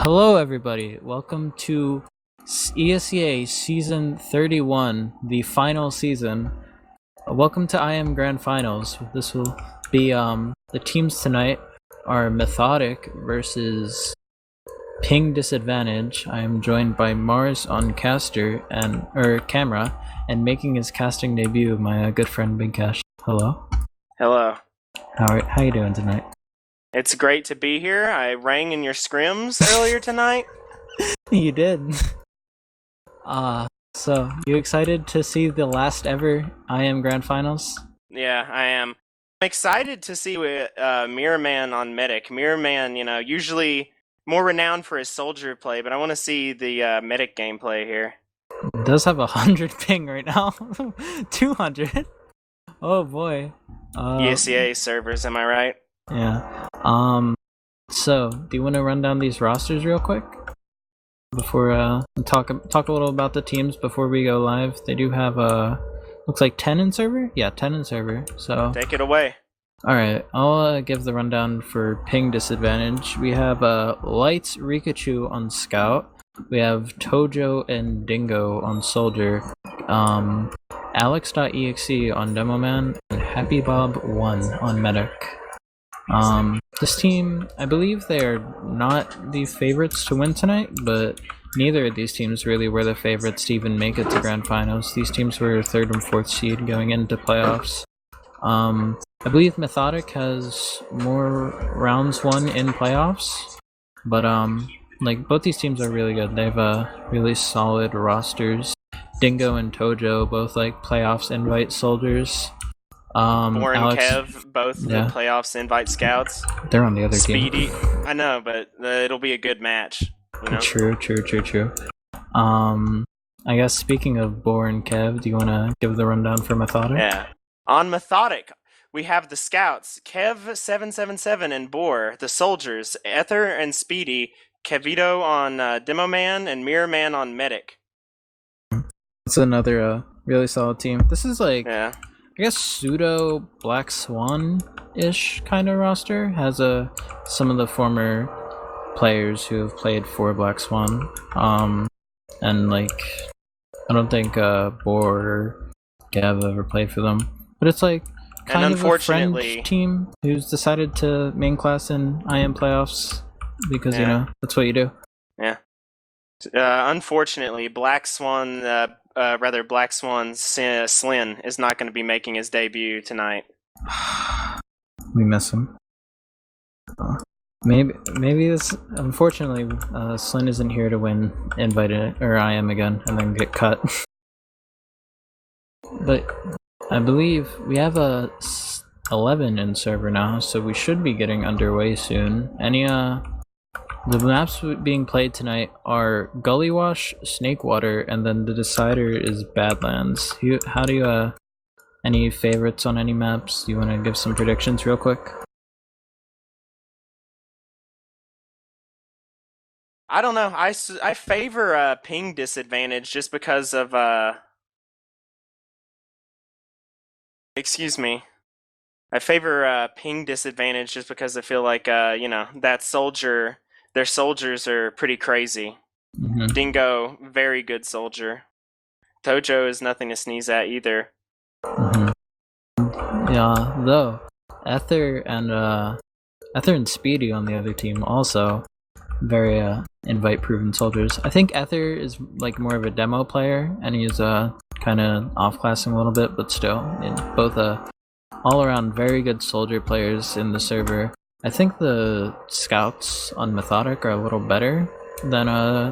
Hello, everybody. Welcome to ESEA Season 31, the final season. Welcome to IM Grand Finals. This will be the teams tonight are Methodic versus Ping Disadvantage. I am joined by Mars on camera, and making his casting debut, my good friend Big Cash. Hello. Hello. How you doing tonight? It's great to be here. I rang in your scrims earlier tonight. You did. So you excited to see the last ever IM Grand Finals? Yeah, I am. I'm excited to see Mirror Man on Medic. Mirror Man, usually more renowned for his soldier play, but I want to see the Medic gameplay here. It does have 100 ping right now. 200. Oh boy. ESEA servers, am I right? Yeah. So do you want to run down these rosters real quick before talk a little about the teams before we go live? They do have looks like 10 in server. Yeah, 10 in server. So take it away. All right, I'll give the rundown for Ping Disadvantage. We have Lights Rikachu on Scout. We have Tojo and Dingo on Soldier. Alex.exe on Demoman, and Happy Bob 1 on Medic. This team, I believe they're not the favorites to win tonight, but neither of these teams really were the favorites to even make it to Grand Finals. These teams were 3rd and 4th seed going into playoffs. I believe Methodic has more rounds won in playoffs, but like both these teams are really good. They have really solid rosters. Dingo and Tojo both like playoffs invite soldiers. Boar and Alex, Kev, both the playoffs invite scouts. They're on the other Speedy. team. I know, but it'll be a good match. True. I guess speaking of Boar and Kev, do you want to give the rundown for Methodic? Yeah. On Methodic, we have the scouts, Kev777 and Boar, the soldiers, Ether and Speedy, Kevito on Demo Man, and Mirror Man on Medic. It's another really solid team. This is like, I guess pseudo Black Swan-ish kind of roster. Has some of the former players who have played for Black Swan. And like, I don't think Boar or Gav ever played for them. But it's like kind of a friend team who's decided to main class in IM playoffs because, that's what you do. Yeah. Unfortunately, Black Swan's Slin is not going to be making his debut tonight. We miss him. Maybe this. Unfortunately, Slin isn't here to win invited or IM again and then get cut. But I believe we have 11 in server now, so we should be getting underway soon. The maps being played tonight are Gullywash, Snakewater, and then the decider is Badlands. Any favorites on any maps? Do you want to give some predictions real quick? I don't know. I favor Ping Disadvantage just because of excuse me. I favor Ping Disadvantage just because I feel like that soldier. Their soldiers are pretty crazy. Mm-hmm. Dingo, very good soldier. Tojo is nothing to sneeze at either. Mm-hmm. Yeah, though Ether and Speedy on the other team also very invite-proven soldiers. I think Ether is like more of a demo player, and he's kind of off-classing a little bit, but still, both all-around very good soldier players in the server. I think the scouts on Methodic are a little better than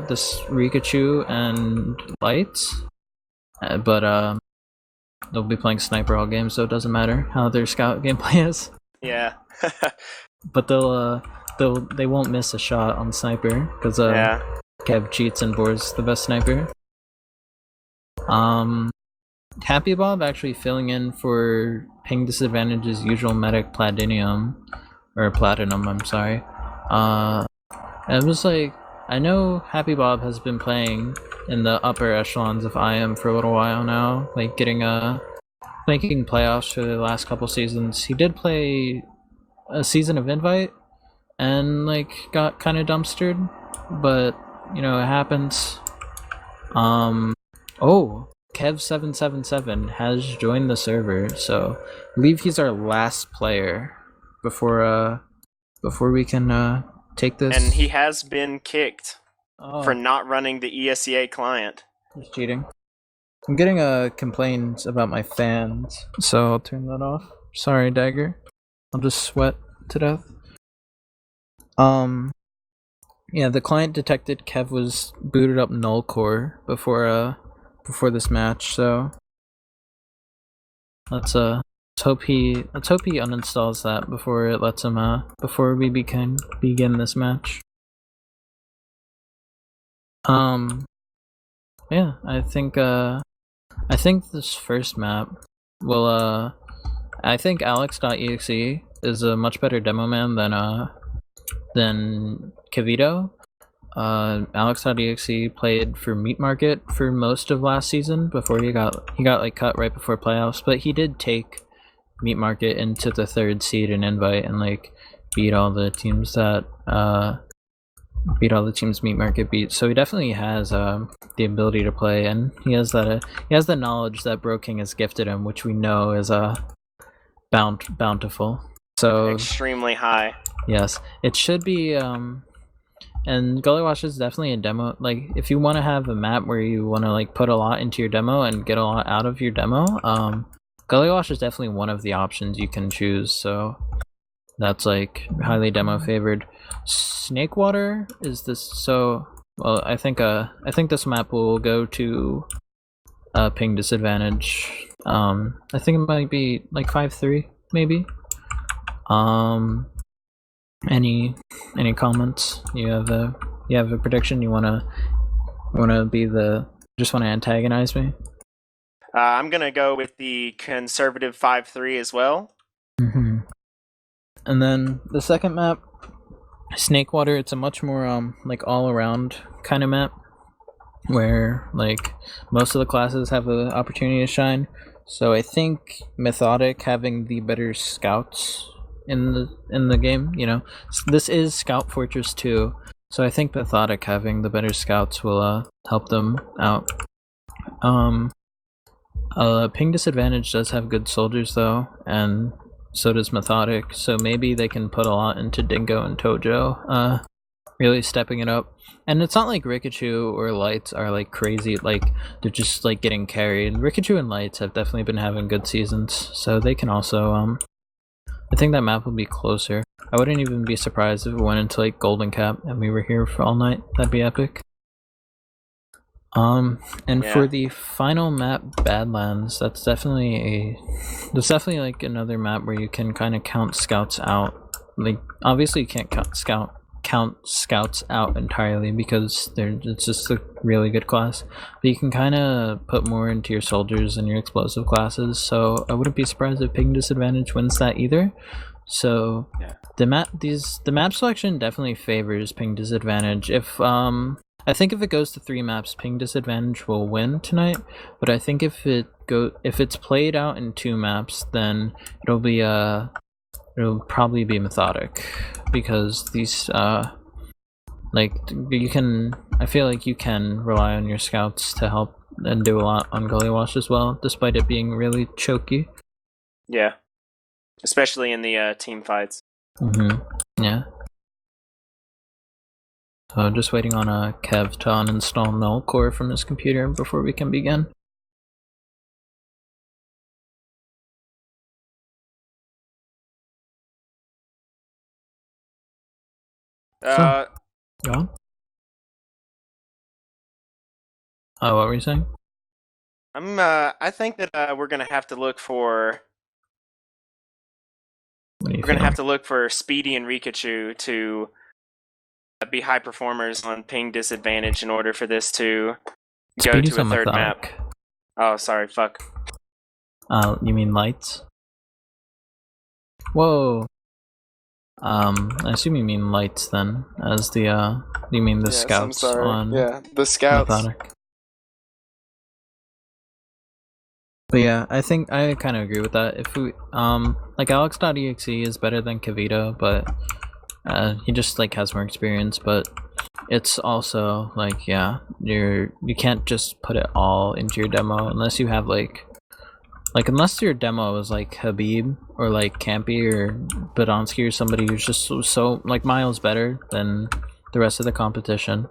this Rikachu and Lights, but they'll be playing sniper all game, so it doesn't matter how their scout gameplay is. Yeah. But they won't miss a shot on sniper because Kev cheats and Boar's the best sniper. Happy Bob actually filling in for Ping Disadvantage's usual Medic Platinum. I'm sorry. It was like, I know Happy Bob has been playing in the upper echelons of IM for a little while now, like making playoffs for the last couple seasons. He did play a season of Invite and like got kind of dumpstered but you know it happens. Oh, Kev777 has joined the server, so I believe he's our last player before we can take this. And he has been kicked for not running the ESEA client. He's cheating. I'm getting complaints about my fans, so I'll turn that off. Sorry, Dagger. I'll just sweat to death. Yeah, the client detected Kev was booted up null core before this match, so let's hope he uninstalls that before it lets him before we can begin this match. Yeah, I think this first map will I think Alex.exe is a much better demo man than Kevito. Alex.exe played for Meat Market for most of last season before he got like cut right before playoffs, but he did take Meat Market into the 3rd seed in invite and like beat all the teams Meat Market beat. So he definitely has the ability to play, and he has the knowledge that Bro King has gifted him, which we know is bountiful. So extremely high. Yes, it should be. And Gullywash is definitely a demo. Like, if you want to have a map where you want to like put a lot into your demo and get a lot out of your demo, Gullywash is definitely one of the options you can choose. So that's like highly demo favored. Snakewater is this. So well, I think this map will go to ping disadvantage. I think it might be like 5-3 maybe. Any comments? You have a prediction? You wanna just wanna antagonize me? I'm gonna go with the conservative 5-3 as well. Mm-hmm. And then the second map, Snakewater. It's a much more like all around kind of map where like most of the classes have the opportunity to shine. So I think Methodic having the better scouts in the game, you know, this is Scout Fortress 2, so I think Methodic having the better scouts will help them out. Ping disadvantage does have good soldiers though, and so does Methodic, so maybe they can put a lot into Dingo and Tojo, really stepping it up. And it's not like Rikachu or Lights are like crazy, like they're just like getting carried. Rikachu and Lights have definitely been having good seasons, so they can also I think that map will be closer. I wouldn't even be surprised if it went into like Golden Cap and we were here for all night. That'd be epic. And yeah. For the final map, Badlands, that's definitely like another map where you can kind of count scouts out. Like obviously you can't count scouts out entirely because it's just a really good class, but you can kind of put more into your soldiers and your explosive classes, so I wouldn't be surprised if ping disadvantage wins that either. So yeah. The map selection definitely favors ping disadvantage. If I think if it goes to 3 maps, ping disadvantage will win tonight, but I think if it's played out in 2 maps, then it'll probably be Methodic, because these like I feel like you can rely on your scouts to help and do a lot on Gullywash as well, despite it being really choky. Yeah, especially in the team fights. Yeah. So just waiting on Kev to uninstall null core from his computer before we can begin. Go on. What were you saying? I think that we're gonna have to look for. We're gonna have to look for Speedy and Rikachu to be high performers on ping disadvantage in order for this to go to a third map. Oh, sorry, fuck. You mean Lights? Whoa. I assume you mean Lights then, as the you mean the scouts on the scouts. Methodic. But yeah, I think I kind of agree with that. If we like Alex.exe is better than Kavita, but he just like has more experience. But it's also like, yeah, you can't just put it all into your demo unless you have like unless your demo is like Habib or like Campy or Badonsky or somebody who's just so like miles better than the rest of the competition,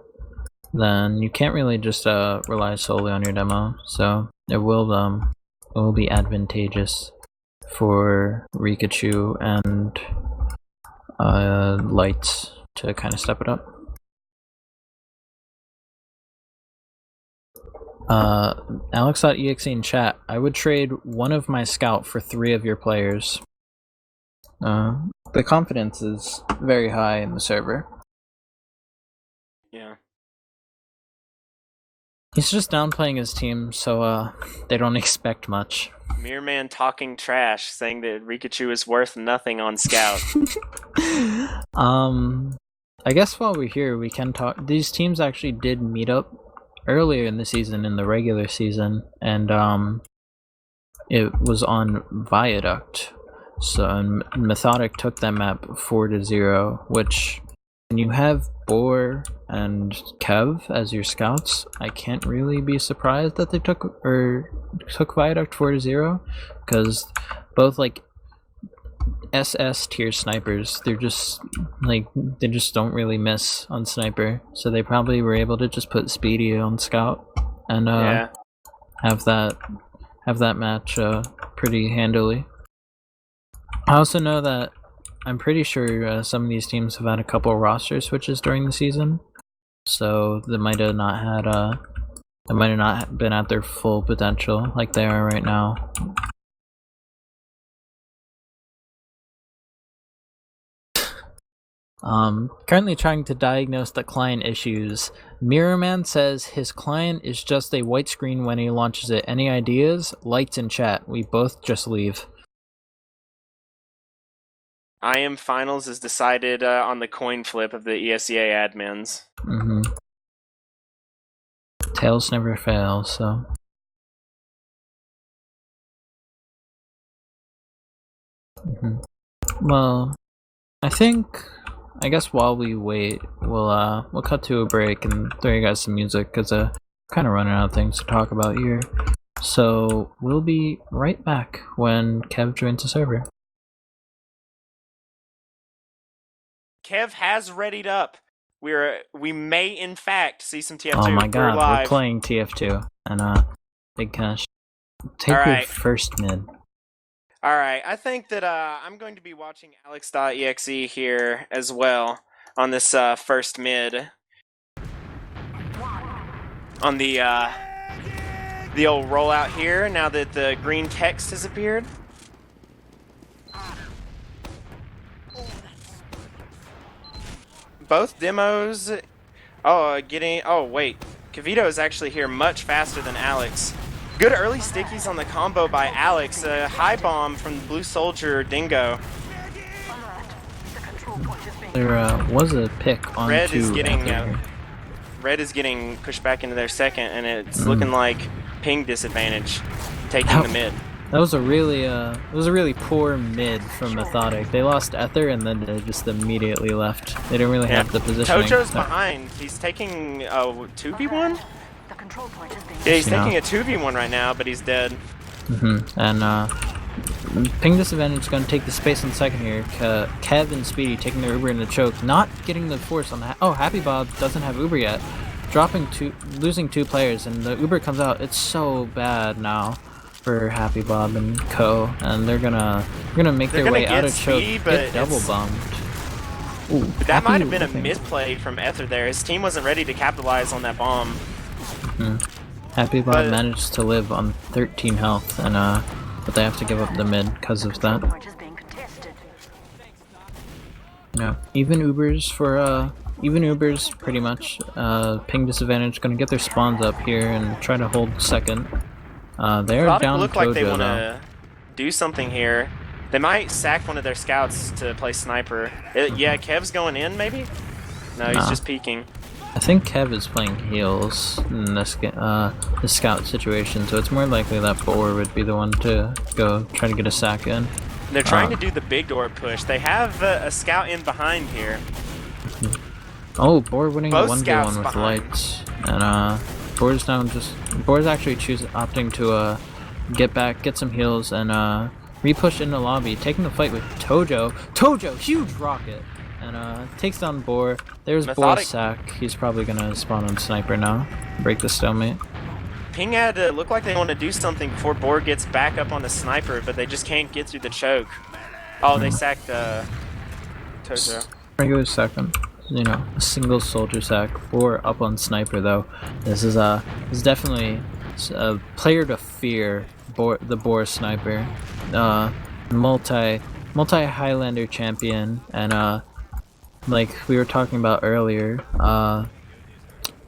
then you can't really just rely solely on your demo. So it will be advantageous for Rikachu and Lights to kind of step it up. Alex.exe in chat, I would trade one of my scout for 3 of your players. The confidence is very high in the server. Yeah. He's just downplaying his team, so they don't expect much. Mirrorman talking trash, saying that Rikachu is worth nothing on Scout. I guess while we're here, we can talk. These teams actually did meet up earlier in the season, in the regular season, and it was on Viaduct. So Methodic took that map 4-0, which when you have Boar and Kev as your scouts, I can't really be surprised that they took Viaduct 4-0, because both like SS tier snipers, they just don't really miss on sniper, so they probably were able to just put Speedy on scout and have that match pretty handily. I also know that I'm pretty sure some of these teams have had a couple roster switches during the season, so they might have not been at their full potential like they are right now. Currently trying to diagnose the client issues. Mirrorman says his client is just a white screen when he launches it. Any ideas? Lights in chat. We both just leave. IM Finals is decided on the coin flip of the ESEA admins. Tails never fail, so... Well, I guess while we wait, we'll cut to a break and throw you guys some music, because kind of running out of things to talk about here. So we'll be right back when Kev joins the server. Kev has readied up. We may in fact see some TF2. Oh my god, we're playing TF2 and Big Cash. Take your first mid. Alright, I think that I'm going to be watching Alex.exe here as well on this first mid. On the old rollout here, now that the green text has appeared. Both demos... Oh, wait. Kavito is actually here much faster than Alex. Good early stickies on the combo by Alex. A high bomb from the Blue Soldier Dingo. There was a pick on Red is getting pushed back into their second, and it's looking like ping disadvantage taking the mid. That was a really poor mid from Methodic. They lost Ether and then they just immediately left. They didn't really have the positioning. Tojo's behind. He's taking a 2v1? Yeah, he's taking a 2v1 right now, but he's dead. And ping disadvantage is going to take the space on second here. Kev and Speedy taking their Uber in the choke, not getting the force on the... Happy Bob doesn't have Uber yet. Losing 2 players, and the Uber comes out. It's so bad now for Happy Bob and Co, and they're gonna make their way out of choke, get double bombed. Ooh, that might have been a mid-play from Ether there. His team wasn't ready to capitalize on that bomb. Happy Bob managed to live on 13 health, and but they have to give up the mid because of that. No, even Ubers pretty much. Ping disadvantage gonna get their spawns up here and try to hold second. They're down look Tojo, like they want to do something here. They might sack one of their scouts to play sniper. Yeah, Kev's going in, maybe? No, he's just peeking. I think Kev is playing heals in this scout situation, so it's more likely that Boar would be the one to go try to get a sack in. They're trying to do the big door push. They have a scout in behind here. Oh, Boar winning Both the 1v1 scouts with behind. lights. And Boar's actually opting to get back, get some heals, and re-push into lobby, taking the fight with Tojo. Tojo, huge rocket! And takes down Boar. There's Boar's sack. He's probably gonna spawn on Sniper now. Break the stalemate. Ping had to look like they want to do something before Boar gets back up on the Sniper, but they just can't get through the choke. Oh, they sacked Tojo. Regular second. You know, a single soldier sack. Boar up on Sniper though. This is definitely a player to fear. The Boar Sniper, multi Highlander champion, and like we were talking about earlier,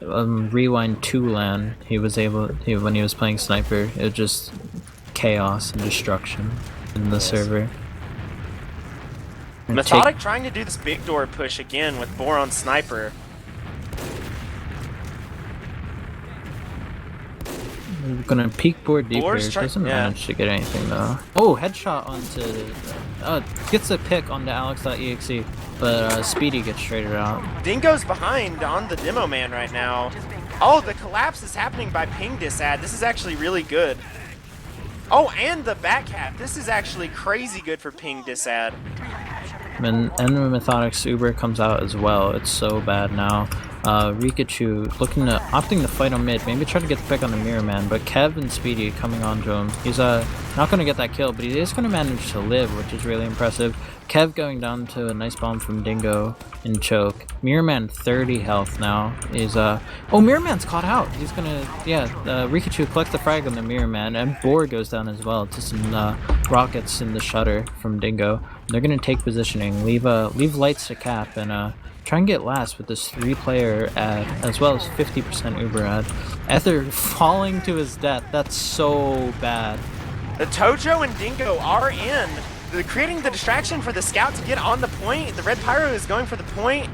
Rewind 2 LAN, when he was playing Sniper, it was just chaos and destruction in the server. Methodic trying to do this big door push again with Boar on Sniper. We're gonna peek Boar deeper. Doesn't manage to get anything though. Oh, headshot onto gets a pick onto Alex.exe, but Speedy gets traded out. Dingo's behind on the demo man right now. Oh, the collapse is happening by ping disad. This is actually really good. Oh, and the back cap. This is actually crazy good for ping disad. And Methodic's Uber comes out as well. It's so bad now. Rikachu opting to fight on mid, maybe try to get the pick on the Mirror Man, but Kev and Speedy coming onto him. He's not going to get that kill, but he is going to manage to live, which is really impressive. Kev going down to a nice bomb from Dingo in choke. Mirror Man 30 health now. He's oh, Mirror Man's caught out. He's gonna Rikachu collects the frag on the Mirror Man, and Boar goes down as well to some rockets in the shutter from Dingo. They're gonna take positioning, leave lights to cap, and try and get last with this 3-player ad, as well as 50% Uber ad. Ether falling to his death. That's so bad. The Tojo and Dingo are in. They're creating the distraction for the scout to get on the point. The Red Pyro is going for the point.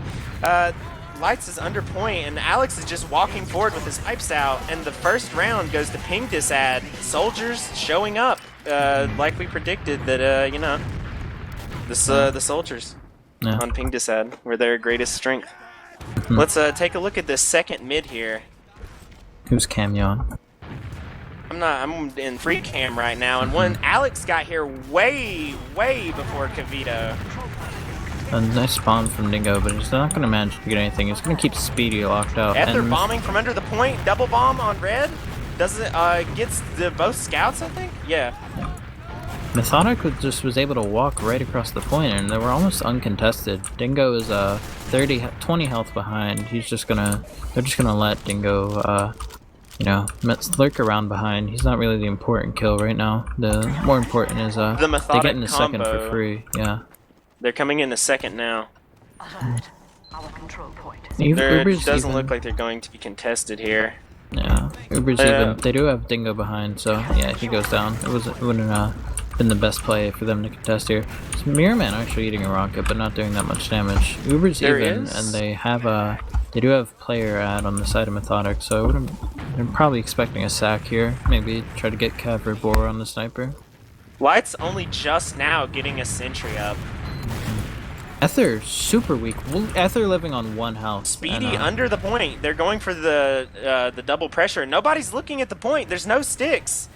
Lights is under point, and Alex is just walking forward with his pipes out. And the first round goes to ping disad. Soldiers showing up, like we predicted that. You know, the soldiers on ping disad were their greatest strength. Let's take a look at this second mid here. Who's Camyon? I'm in free cam right now, and when Alex got here way before Kavito. A nice spawn from Dingo, but he's not going to manage to get anything. He's going to keep Speedy locked out. Ether bombing from under the point, double bomb on red. Does it gets the both scouts, I think? Yeah. Methodic was able to walk right across the point, and they were almost uncontested. Dingo is 20 health behind. They're just gonna let Dingo you know, lurk around behind. He's not really the important kill right now. The more important is the they get in a combo. second for free. Yeah. They're coming in a second now. Uber's doesn't look like they're going to be contested here. Yeah, Uber's even. They do have Dingo behind, so yeah, he goes down. It wouldn't been the best play for them to contest here. So Mirror Man actually eating a rocket, but not doing that much damage. Uber's even, and they have they do have player ad on the side of Methodic, so I'm probably expecting a sack here. Maybe try to get Cav or Boar on the Sniper. Light's only just now getting a sentry up. Ether super weak. Ether living on 1 health. Speedy under the point. They're going for the double pressure. Nobody's looking at the point. There's no sticks.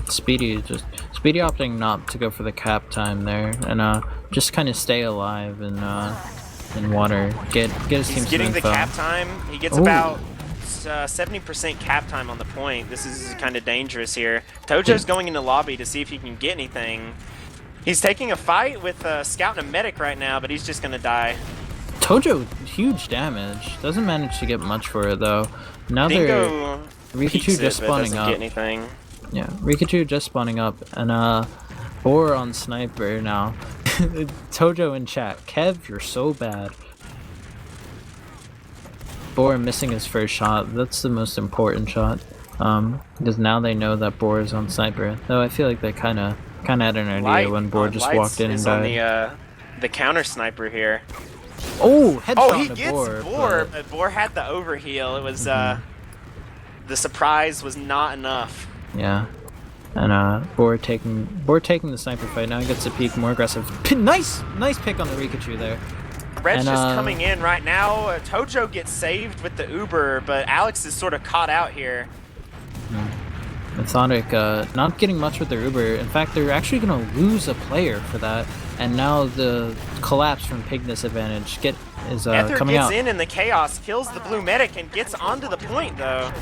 Speedy opting not to go for the cap time there, and just kind of stay alive in water. Get his team. He's getting the cap time. He gets about 70% cap time on the point. This is kind of dangerous here. Tojo's going into lobby to see if he can get anything. He's taking a fight with Scout and a Medic right now, but he's just gonna die. Tojo, huge damage. Doesn't manage to get much for it though. Now Dingo Rikachu just spawning up. Get anything. Yeah, Rikachu just spawning up, and Boar on Sniper now. Tojo in chat. Kev, you're so bad. Boar missing his first shot. That's the most important shot. Because now they know that Boar is on Sniper. Though I feel like they kind of had an idea when Boar just walked in and died. On the counter sniper here. Oh, headshot Oh, he to gets Boar, but Boar had the overheal. It was the surprise was not enough. Yeah. And Boar taking the sniper fight. Now he gets to peek more aggressive. Nice pick on the Rikachu there. Red's just coming in right now. Tojo gets saved with the Uber, but Alex is sort of caught out here. Methodic not getting much with their Uber. In fact, they're actually going to lose a player for that. And now the collapse from pig disadvantage is Ether coming out. gets in the chaos, kills the blue medic, and gets onto the point though.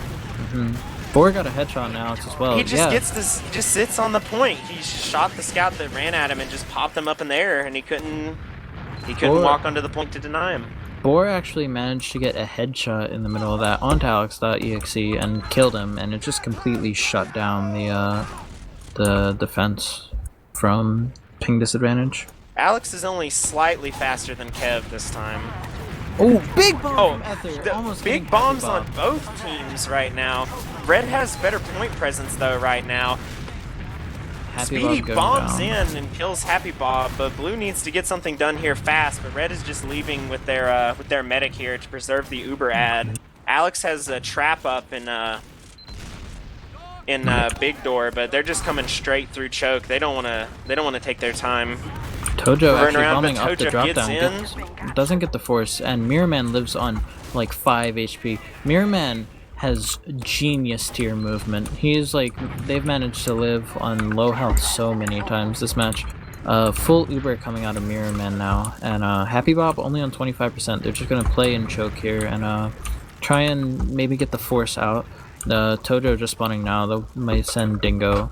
Boar got a headshot on Alex as well. He just gets this, just sits on the point. He shot the scout that ran at him and just popped him up in the air, and he couldn't walk onto the point to deny him. Boar actually managed to get a headshot in the middle of that onto Alex.exe and killed him, and it just completely shut down the defense from ping disadvantage. Alex is only slightly faster than Kev this time. Oh, big bomb from Ether! Almost big bombs on both teams right now. Red has better point presence though right now. Speedy bombs in and kills Happy Bob, but Blue needs to get something done here fast. But Red is just leaving with their medic here to preserve the Uber ad. Alex has a trap up in Big Door, but they're just coming straight through choke. They don't want to take their time. Tojo actually bombing up the drop down, doesn't get the force, and Mirrorman lives on like 5 HP. Mirrorman has genius tier movement. He's like, they've managed to live on low health so many times this match. Full Uber coming out of Mirrorman now, and Happy Bob only on 25%. They're just gonna play and choke here and try and maybe get the force out. Tojo just spawning now. They might send Dingo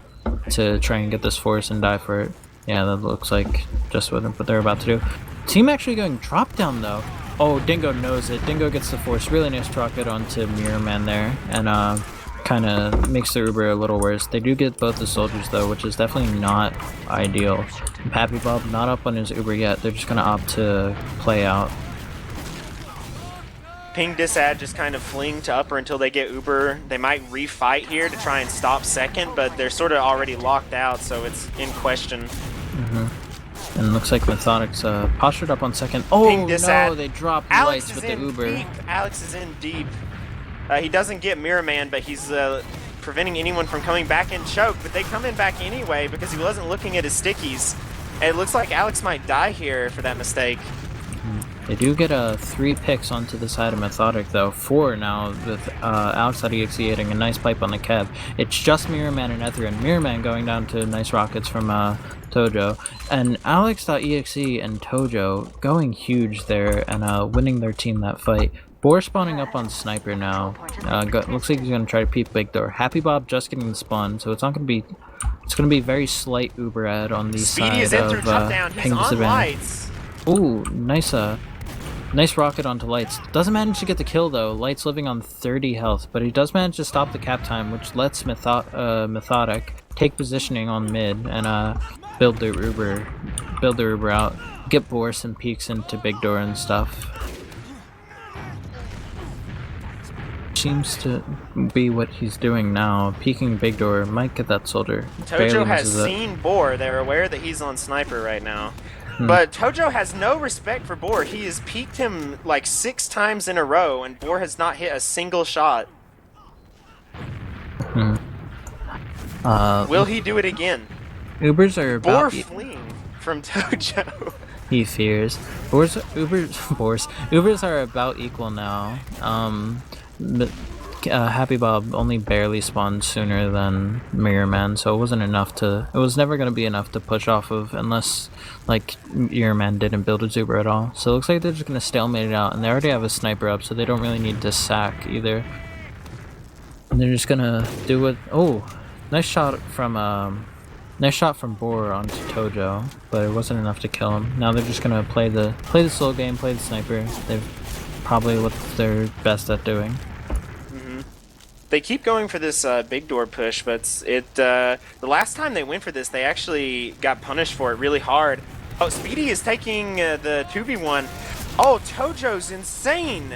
to try and get this force and die for it. Yeah, that looks like just what they're about to do. Team actually going drop down though. Oh, Dingo knows it. Dingo gets the force. Really nice rocket onto Mirrorman there, and kind of makes the Uber a little worse. They do get both the soldiers though, which is definitely not ideal. Happy Bob not up on his Uber yet. They're just gonna opt to play out. Ping disad just kind of fleeing to upper until they get Uber. They might refight here to try and stop second, but they're sort of already locked out, so it's in question. And it looks like Methodic's postured up on second. Oh no, they dropped lights with the Uber. Deep. Alex is in deep. He doesn't get Mirrorman, but he's preventing anyone from coming back in choke, but they come in back anyway because he wasn't looking at his stickies. And it looks like Alex might die here for that mistake. They do get 3 picks onto the side of Methodic though, 4 now with Alex.exe hitting a nice pipe on the Kev. It's just Mirrorman and Ether, and Mirrorman going down to nice rockets from Tojo. And Alex.exe and Tojo going huge there and winning their team that fight. Boar spawning up on Sniper now. Looks like he's going to try to peek Big Door. Happy Bob just getting the spawn, so it's not going to be... It's going to be very slight Uber ad on the side of ping disadvantage. Ooh, nice rocket onto Lights. Doesn't manage to get the kill though. Lights living on 30 health, but he does manage to stop the cap time, which lets Methodic take positioning on mid and build their Uber out. Get Boar some peeks into Big Door and stuff. Seems to be what he's doing now. Peeking Big Door might get that soldier. Tojo has seen Boar. They're aware that he's on Sniper right now. But Tojo has no respect for Boar. He has peeked him like 6 times in a row, and Boar has not hit a single shot. Will he do it again? Ubers are about... Boar fleeing from Tojo. He fears. Ubers are about equal now. Happy Bob only barely spawned sooner than Mirrorman, so it wasn't enough to... It was never going to be enough to push off of unless, like, Mirrorman didn't build a Zuber at all. So it looks like they're just going to stalemate it out, and they already have a sniper up, so they don't really need to sack either. And they're just going to do what... Oh, nice shot from Boar onto Tojo, but it wasn't enough to kill him. Now they're just going to play the slow game, play the sniper. They've probably what they're best at doing. They keep going for this Big Door push, but the last time they went for this, they actually got punished for it really hard. Oh, Speedy is taking the 2v1. Oh, Tojo's insane!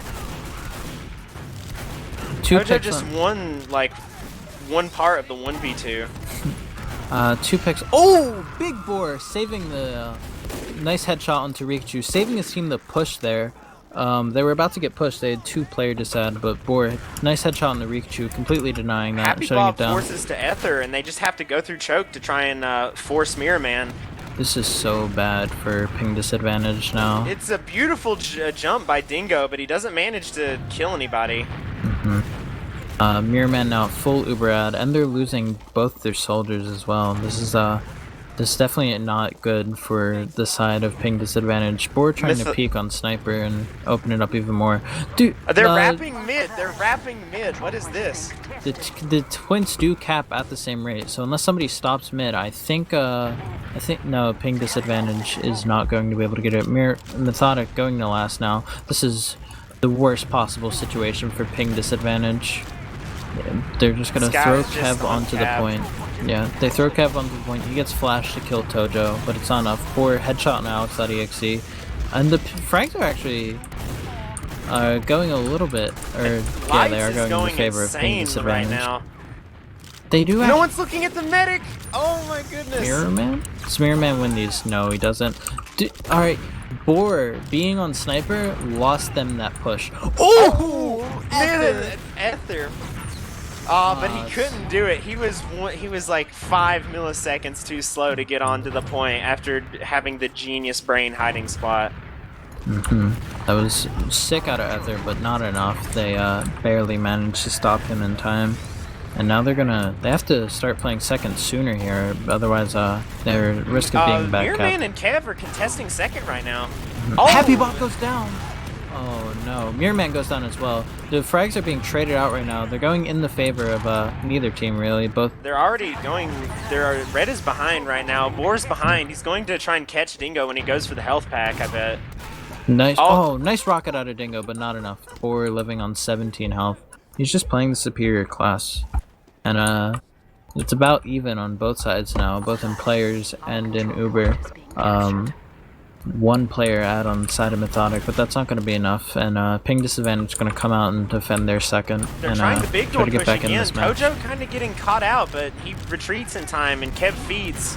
Tojo just won, like, one part of the 1v2. 2 picks. Oh! Big Boar saving the nice headshot onto Rikachu, saving his team the push there. They were about to get pushed. They had 2 player disad, but Boar, nice headshot on the Rikachu, completely denying that, Happy shutting Bob it down. Forces to Ether, and they just have to go through choke to try and force Mirrorman. This is so bad for ping disadvantage now. It's a beautiful jump by Dingo, but he doesn't manage to kill anybody. Mirrorman now full Uber ad, and they're losing both their soldiers as well. This is definitely not good for the side of ping disadvantage. Boar trying to peek on sniper and open it up even more. Dude, they're wrapping mid. They're wrapping mid. What is this? The twins do cap at the same rate, so unless somebody stops mid, I think no, ping disadvantage is not going to be able to get it. Methodic going to last now. This is the worst possible situation for ping disadvantage. They're just gonna throw Kev onto the point. Yeah, they throw Kev onto the point. He gets flashed to kill Tojo, but it's not enough. Poor headshot on Alex.exe. And the frags are actually going a little bit, or yeah, they are going in favor of ping disadvantage. Right now. They do. No one's looking at the medic. Oh my goodness. Mirrorman? Does Mirrorman win these? No, he doesn't. All right, Boar being on sniper lost them that push. Oh, Ether. But he couldn't do it. He was like 5 milliseconds too slow to get onto the point after having the genius brain hiding spot. That was sick out of Ether, but not enough. They barely managed to stop him in time. And now they have to start playing second sooner here, otherwise they're at risk of being back up. Mirrorman and Kev are contesting second right now. Oh! Happy Bot goes down! Oh no, Mirrorman goes down as well. The frags are being traded out right now. They're going in the favor of neither team really. Both. They're already going. Red is behind right now. Boar's behind. He's going to try and catch Dingo when he goes for the health pack, I bet. Nice. Oh, nice rocket out of Dingo, but not enough. Boar living on 17 health. He's just playing the superior class. And it's about even on both sides now, both in players and in Uber. One player ad on the side of Methodic, but that's not going to be enough. And ping disadvantage is going to come out and defend their second. They're and trying to big door try to get back in this match. Tojo kind of getting caught out, but he retreats in time, and Kev feeds.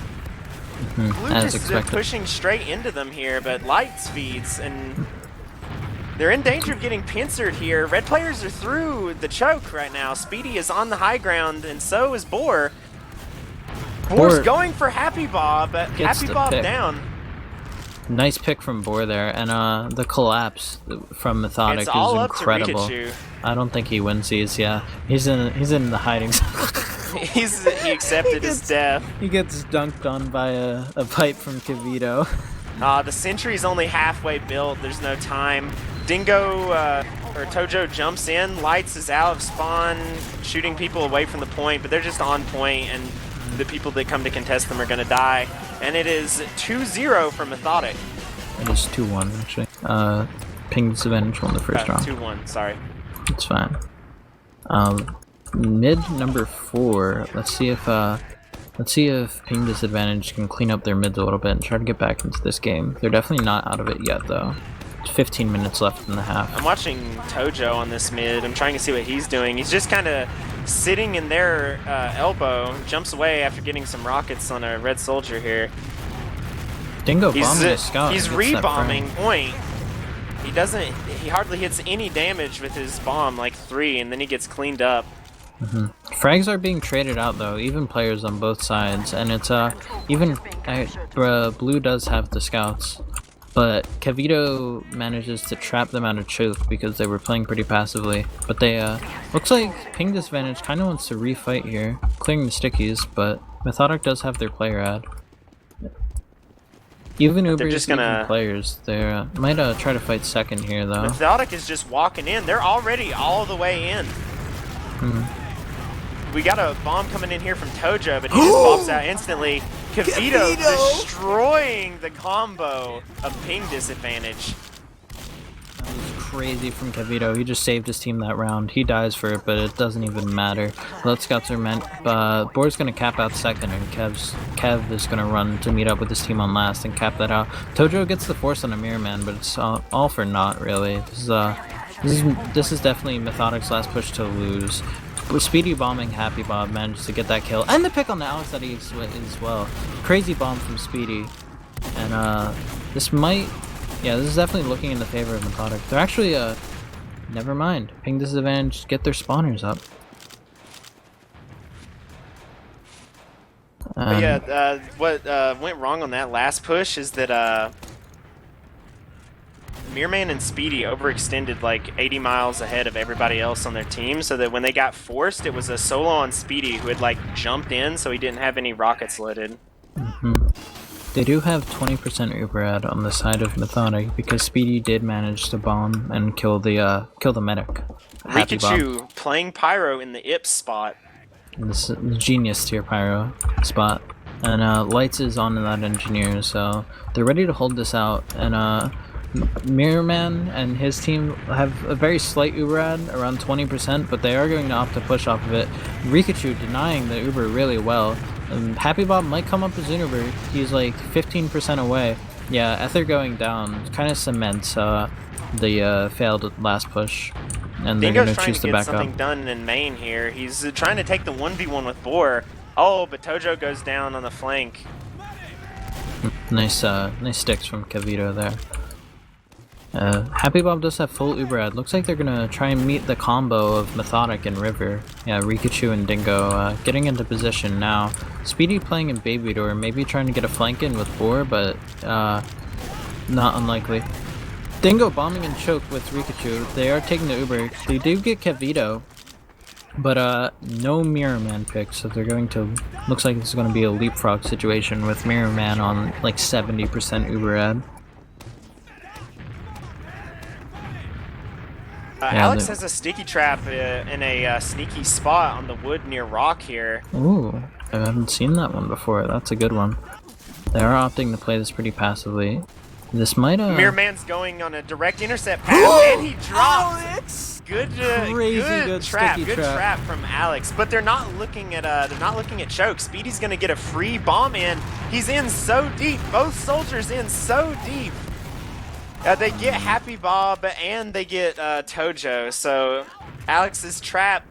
Blue just pushing straight into them here, but Lights feeds, and they're in danger of getting pincered here. Red players are through the choke right now. Speedy is on the high ground, and so is Boar. Boar's going for Happy Bob, but Happy Bob down. Nice pick from Boar there, and the collapse from Methodic is incredible. I don't think he wins these. Yeah, he's in the hiding. He accepted his death. He gets dunked on by a pipe from Kavito. The sentry's only halfway built. There's no time. Dingo or Tojo jumps in. Lights is out of spawn, shooting people away from the point, but they're just on point, and the people that come to contest them are going to die. And it is 2-0 for Methodic. It is 2-1 actually. Ping disadvantage won the first round. 2-1. Sorry. It's fine. Mid number 4. Let's see if ping disadvantage can clean up their mids a little bit and try to get back into this game. They're definitely not out of it yet though. 15 minutes left in the half. I'm watching Tojo on this mid. I'm trying to see what he's doing. He's just kind of sitting in their elbow, jumps away after getting some rockets on a red soldier here. Dingo bombing a scout. He's re-bombing point. He hardly hits any damage with his bomb, like 3, and then he gets cleaned up. Frags are being traded out though, even players on both sides, and it's even Blue does have the scouts. But Kavito manages to trap them out of choke because they were playing pretty passively. But they, looks like ping disadvantage kind of wants to refight here, clearing the stickies, but Methodic does have their player ad. Even Uber's even players, they might try to fight second here though. Methodic is just walking in. They're already all the way in. We got a bomb coming in here from Tojo, but he just pops out instantly. Kavito destroying the combo of ping disadvantage. That was crazy from Kavito. He just saved his team that round. He dies for it, but it doesn't even matter. Let scouts are meant. Boar's gonna cap out second, and Kev is gonna run to meet up with his team on last and cap that out. Tojo gets the force on a Mirror Man, but it's all for naught really. This is definitely Methodic's last push to lose. Speedy bombing Happy Bob manages to get that kill, and the pick on the Alex.exe as well. Crazy bomb from Speedy, and this is definitely looking in the favor of Methodic. They're actually never mind. Ping disadvantage, get their spawners up. But yeah, what went wrong on that last push is that Mirman and Speedy overextended like 80 miles ahead of everybody else on their team, so that when they got forced, it was a solo on Speedy who had like jumped in, so he didn't have any rockets loaded. They do have 20% Uberad on the side of Methodic because Speedy did manage to bomb and kill the medic. Rikachu playing Pyro in the IPS spot. This genius tier Pyro spot. And Lights is on that engineer, so they're ready to hold this out. And Mirrorman and his team have a very slight Uberad, around 20%, but they are going to opt to push off of it. Rikachu denying the Uber really well. Happy Bob might come up as an Uber. He's like 15% away. Yeah, Ether going down kind of cements the failed last push. And they're going to choose to back up. Dingo's trying to get something done in main here. He's trying to take the 1v1 with Boar. Oh, but Tojo goes down on the flank. Nice sticks from Kavito there. Happy Bob does have full Uberad. Looks like they're gonna try and meet the combo of Methodic and River. Yeah, Rikachu and Dingo getting into position now. Speedy playing in Baby Door, maybe trying to get a flank in with Boar, but not unlikely. Dingo bombing and choke with Rikachu. They are taking the Uber. They do get Kavito, but no Mirrorman pick, so they're going to... Looks like it's going to be a leapfrog situation with Mirrorman on like 70% Uberad. Alex has a sticky trap in a sneaky spot on the wood near rock here. Ooh, I haven't seen that one before. That's a good one. They are opting to play this pretty passively. This might Mirrorman's going on a direct intercept path, and he dropped. Alex! Good trap from Alex. But they're not looking at choke. Speedy's gonna get a free bomb in. He's in so deep. Both soldiers in so deep. They get Happy Bob and they get Tojo, so Alex's trap.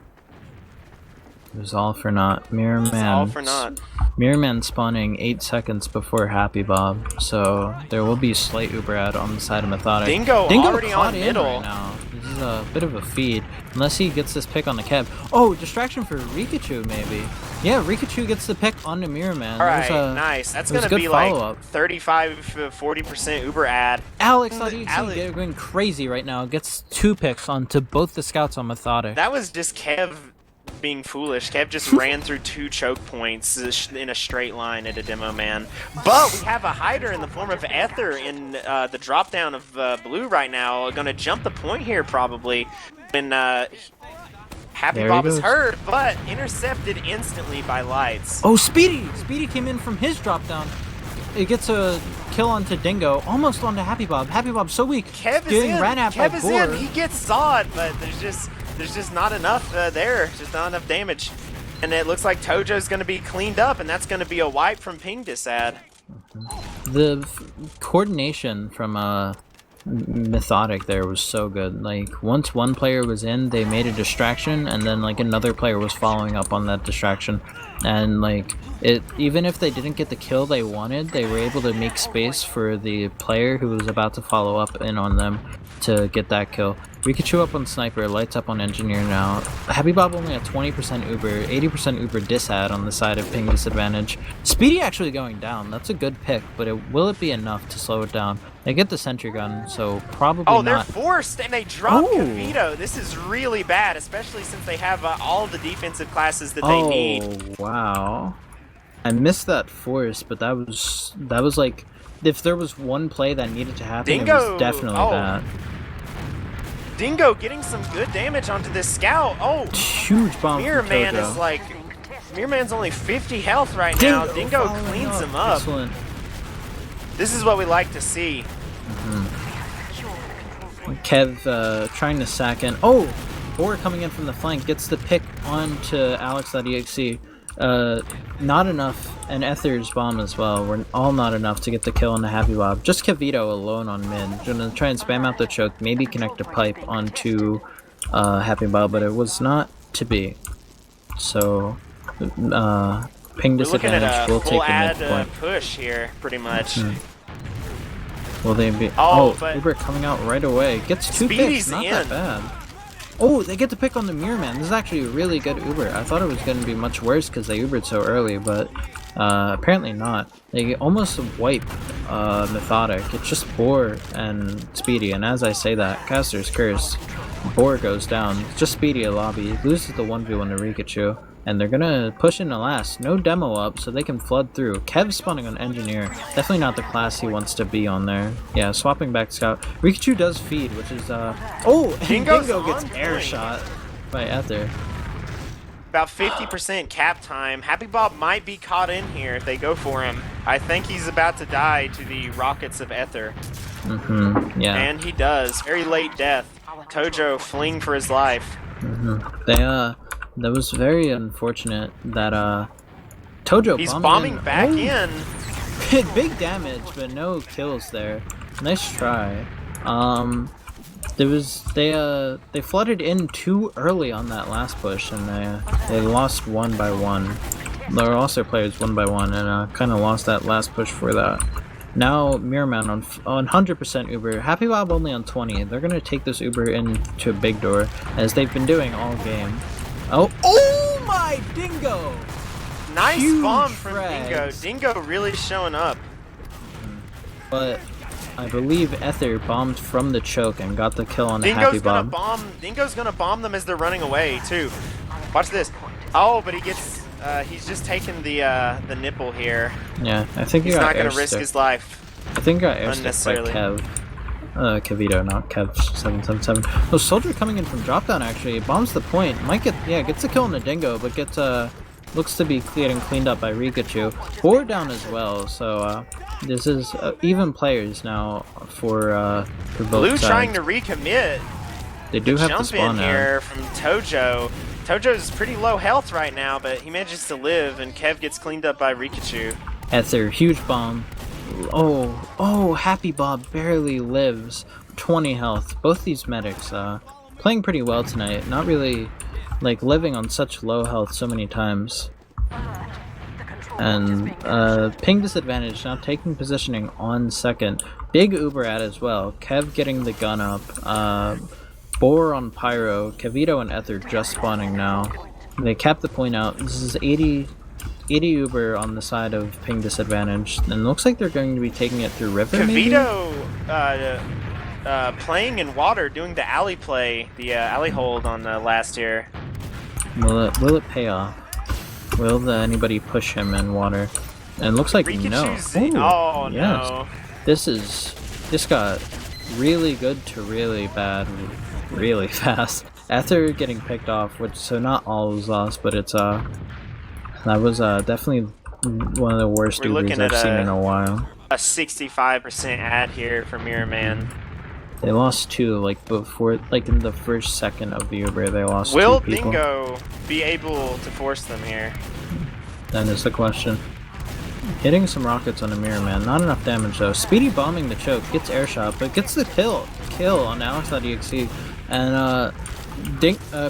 It was all for naught. Mirrorman spawning 8 seconds before Happy Bob, so there will be slight Uberad on the side of Methodic. Dingo already on middle. Right now. This is a bit of a feed, unless he gets this pick on the cab. Oh, distraction for Rikachu maybe. Yeah, Rikachu gets the pick onto Mirrorman. Alright, nice. That's going to be like 35-40% Uberad. Alex going crazy right now. Gets 2 picks onto both the scouts on Methodic. That was just Kev being foolish. Kev just ran through 2 choke points in a straight line at a demo man. But we have a hider in the form of Ether in the drop down of blue right now. Gonna jump the point here probably. And Happy Bob is hurt, but intercepted instantly by Lights. Oh, Speedy! Speedy came in from his drop down. It gets a kill onto Dingo, almost onto Happy Bob. Happy Bob's so weak. Kev is in. Kev is in. He gets sawed, but there's just not enough there. Just not enough damage. And it looks like Tojo's going to be cleaned up, and that's going to be a wipe from Ping Disad. The coordination from Methodic there was so good. Like, once one player was in, they made a distraction, and then like another player was following up on that distraction. And like, even if they didn't get the kill they wanted, they were able to make space for the player who was about to follow up in on them to get that kill. Rikachu up on Sniper, Lights up on Engineer now. Happy Bob only at 20% Uber, 80% Uber Disad on the side of Ping Disadvantage. Speedy actually going down, that's a good pick, but will it be enough to slow it down? They get the sentry gun, so probably not. Oh, they're forced, and they drop Kavito. This is really bad, especially since they have all the defensive classes that they need. Oh, wow. I missed that force, but that was like, if there was one play that needed to happen, it was definitely that. Dingo getting some good damage onto this scout. Oh, huge bomb. Mirrorman is like, Mirrorman's only 50 health right now. Dingo cleans him up. Excellent. This is what we like to see. Kev trying to sack in. Oh, Boar coming in from the flank gets the pick onto Alex.exe. Not enough, and Ether's bomb as well. We're all not enough to get the kill on the Happy Bob. Just Kavito alone on mid. Gonna try and spam out the choke, maybe connect a pipe onto Happy Bob, but it was not to be. So, Ping Disadvantage will take the midpoint. Push here, pretty much. Will they be? Oh, but Uber coming out right away. Gets 2 picks, not that bad. Oh, they get to pick on the Mirror Man. This is actually a really good Uber. I thought it was going to be much worse because they Ubered so early, but apparently not. They almost wipe Methodic. It's just Boar and Speedy, and as I say that, Caster's Curse. Boar goes down. It's just Speedy a lobby. Loses the 1v1 to Rikachu. And they're gonna push into last. No demo up, so they can flood through. Kev spawning on Engineer. Definitely not the class he wants to be on there. Yeah, swapping back to Scout. Rikachu does feed, which is, oh! And Dingo gets air shot by Ether. About 50% cap time. Happy Bob might be caught in here if they go for him. I think he's about to die to the rockets of Ether. Yeah. And he does. Very late death. Tojo fleeing for his life. That was very unfortunate that Tojo he's bombing in. Back in. Big damage, but no kills there. Nice try. They flooded in too early on that last push, and they lost 1 by 1. They were also players 1 by 1, and kind of lost that last push for that. Now Mirrorman on 100% Uber. Happy Bob only on 20. They're gonna take this Uber into a big door, as they've been doing all game. Oh my Dingo! Nice Huge bomb from frags. Dingo. Dingo really showing up. But I believe Ether bombed from the choke and got the kill on the Happy Bob. Dingo's gonna bomb them as they're running away too. Watch this. Oh, but he gets. He's just taking the nipple here. Yeah, I think he's not gonna risk his life. I think I got airstick by Kev. Kevito, not Kev777. Oh, Soldier coming in from drop down actually bombs the point. Might gets the kill on the Dingo, but gets looks to be getting cleaned up by Rikachu. Boar down as well, so this is even players now for both Blue sides. Trying to recommit. They do have to jump spawn in here from Tojo. Tojo's pretty low health right now, but he manages to live, and Kev gets cleaned up by Rikachu. Ether, huge bomb. Oh, Happy Bob barely lives. 20 health. Both these medics playing pretty well tonight. Not really like living on such low health so many times. And ping disadvantage now taking positioning on second. Big Uber at as well. Kev getting the gun up. Boar on Pyro. Kevito and Ether just spawning now. They cap the point out. This is 80 Uber on the side of ping disadvantage, and looks like they're going to be taking it through river. Kevito playing in water, doing the alley play, the alley hold on the last year. Will it pay off? Will anybody push him in water? And looks like Rikachu's no. Oh yes. No! This got really good to really bad, really fast. Ether getting picked off, so not all was lost, but it's that was definitely one of the worst Ubers I've seen in a while. A 65% ad here for Mirror Man. They lost 2, like before, like in the first second of the Uber, they lost 2 people. Will Dingo be able to force them here? That is the question. Hitting some rockets on the Mirror Man, not enough damage though. Speedy bombing the choke, gets air shot, but gets the kill on Alex.exe, and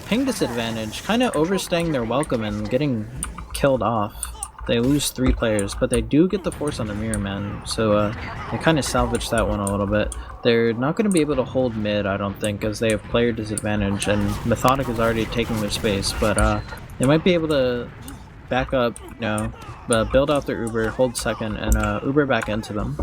ping disadvantage, kind of overstaying their welcome and getting killed off. They lose 3 players, but they do get the force on the Mirror Man, so they kind of salvaged that one a little bit. They're not going to be able to hold mid, I don't think, as they have player disadvantage, and Methodic is already taking their space, but they might be able to back up, build out their Uber, hold second, and Uber back into them.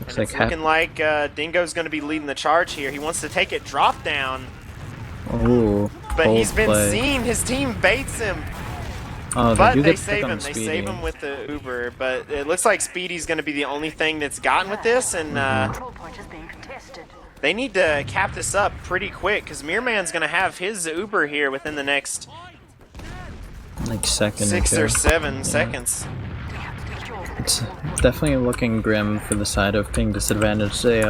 It's looking like Dingo's going to be leading the charge here. He wants to take it drop down. Oh, but he's been seen. His team baits him. Oh, but they save him. They save him with the Uber. But it looks like Speedy's going to be the only thing that's gotten with this. And they need to cap this up pretty quick because Mirrorman's going to have his Uber here within the next like second 6 or 7 seconds. It's definitely looking grim for the side of ping disadvantage. They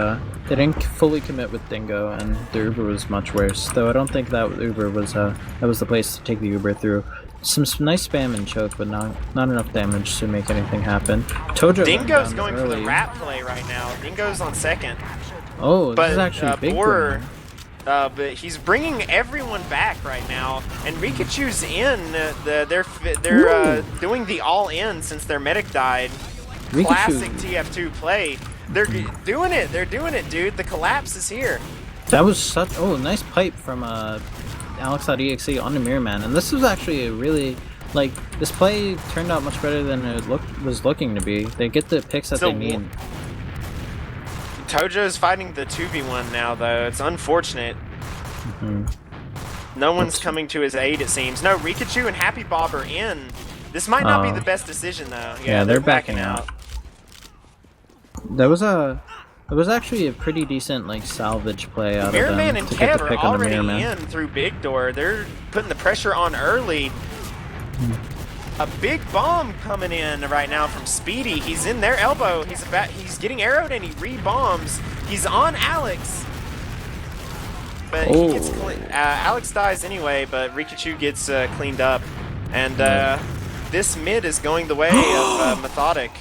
didn't fully commit with Dingo, and the Uber was much worse. Though I don't think that Uber was that was the place to take the Uber through. Some nice spam and choke, but not enough damage to make anything happen. Tojo Dingo's going for the rat play right now. Dingo's on second. Oh, this is actually big for him. But he's bringing everyone back right now, and Rikachu's in. They're doing the all-in since their medic died. classic TF2 play. They're doing it. They're doing it, dude. The collapse is here. That was such nice pipe from Alex.exe on the Mirror Man, and this was actually a really this play turned out much better than it was looking to be. They get the picks that they need. Tojo's fighting the 2v1 now, though. It's unfortunate. No one's coming to his aid, it seems. No, Rikachu and Happy Bob are in. This might not be the best decision, though. Yeah, they're backing out. There was it was actually a pretty decent salvage play out of them. Mirrorman and Kev are already in through Big Door. They're putting the pressure on early. A big bomb coming in right now from Speedy. He's in their elbow. He's getting arrowed and he re-bombs. He's on Alex. But he gets Alex dies anyway, but Rikachu gets cleaned up. And this mid is going the way of Methodic.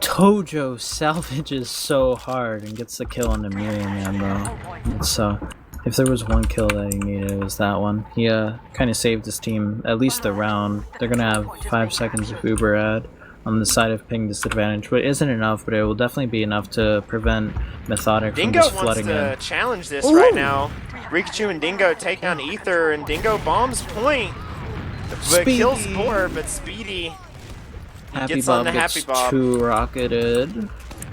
Tojo salvages so hard and gets the kill on the Mirror Man, though. So, if there was one kill that he needed, it was that one. He kind of saved his team, at least the round. They're going to have 5 seconds of Uber ad on the side of ping disadvantage, but it isn't enough, but it will definitely be enough to prevent Methodic from just flooding in. Dingo wants to challenge this right now. Rikachu and Dingo take down Ether, and Dingo bombs point. But kills Spore, but Speedy gets on the Happy Bob. Too rocketed.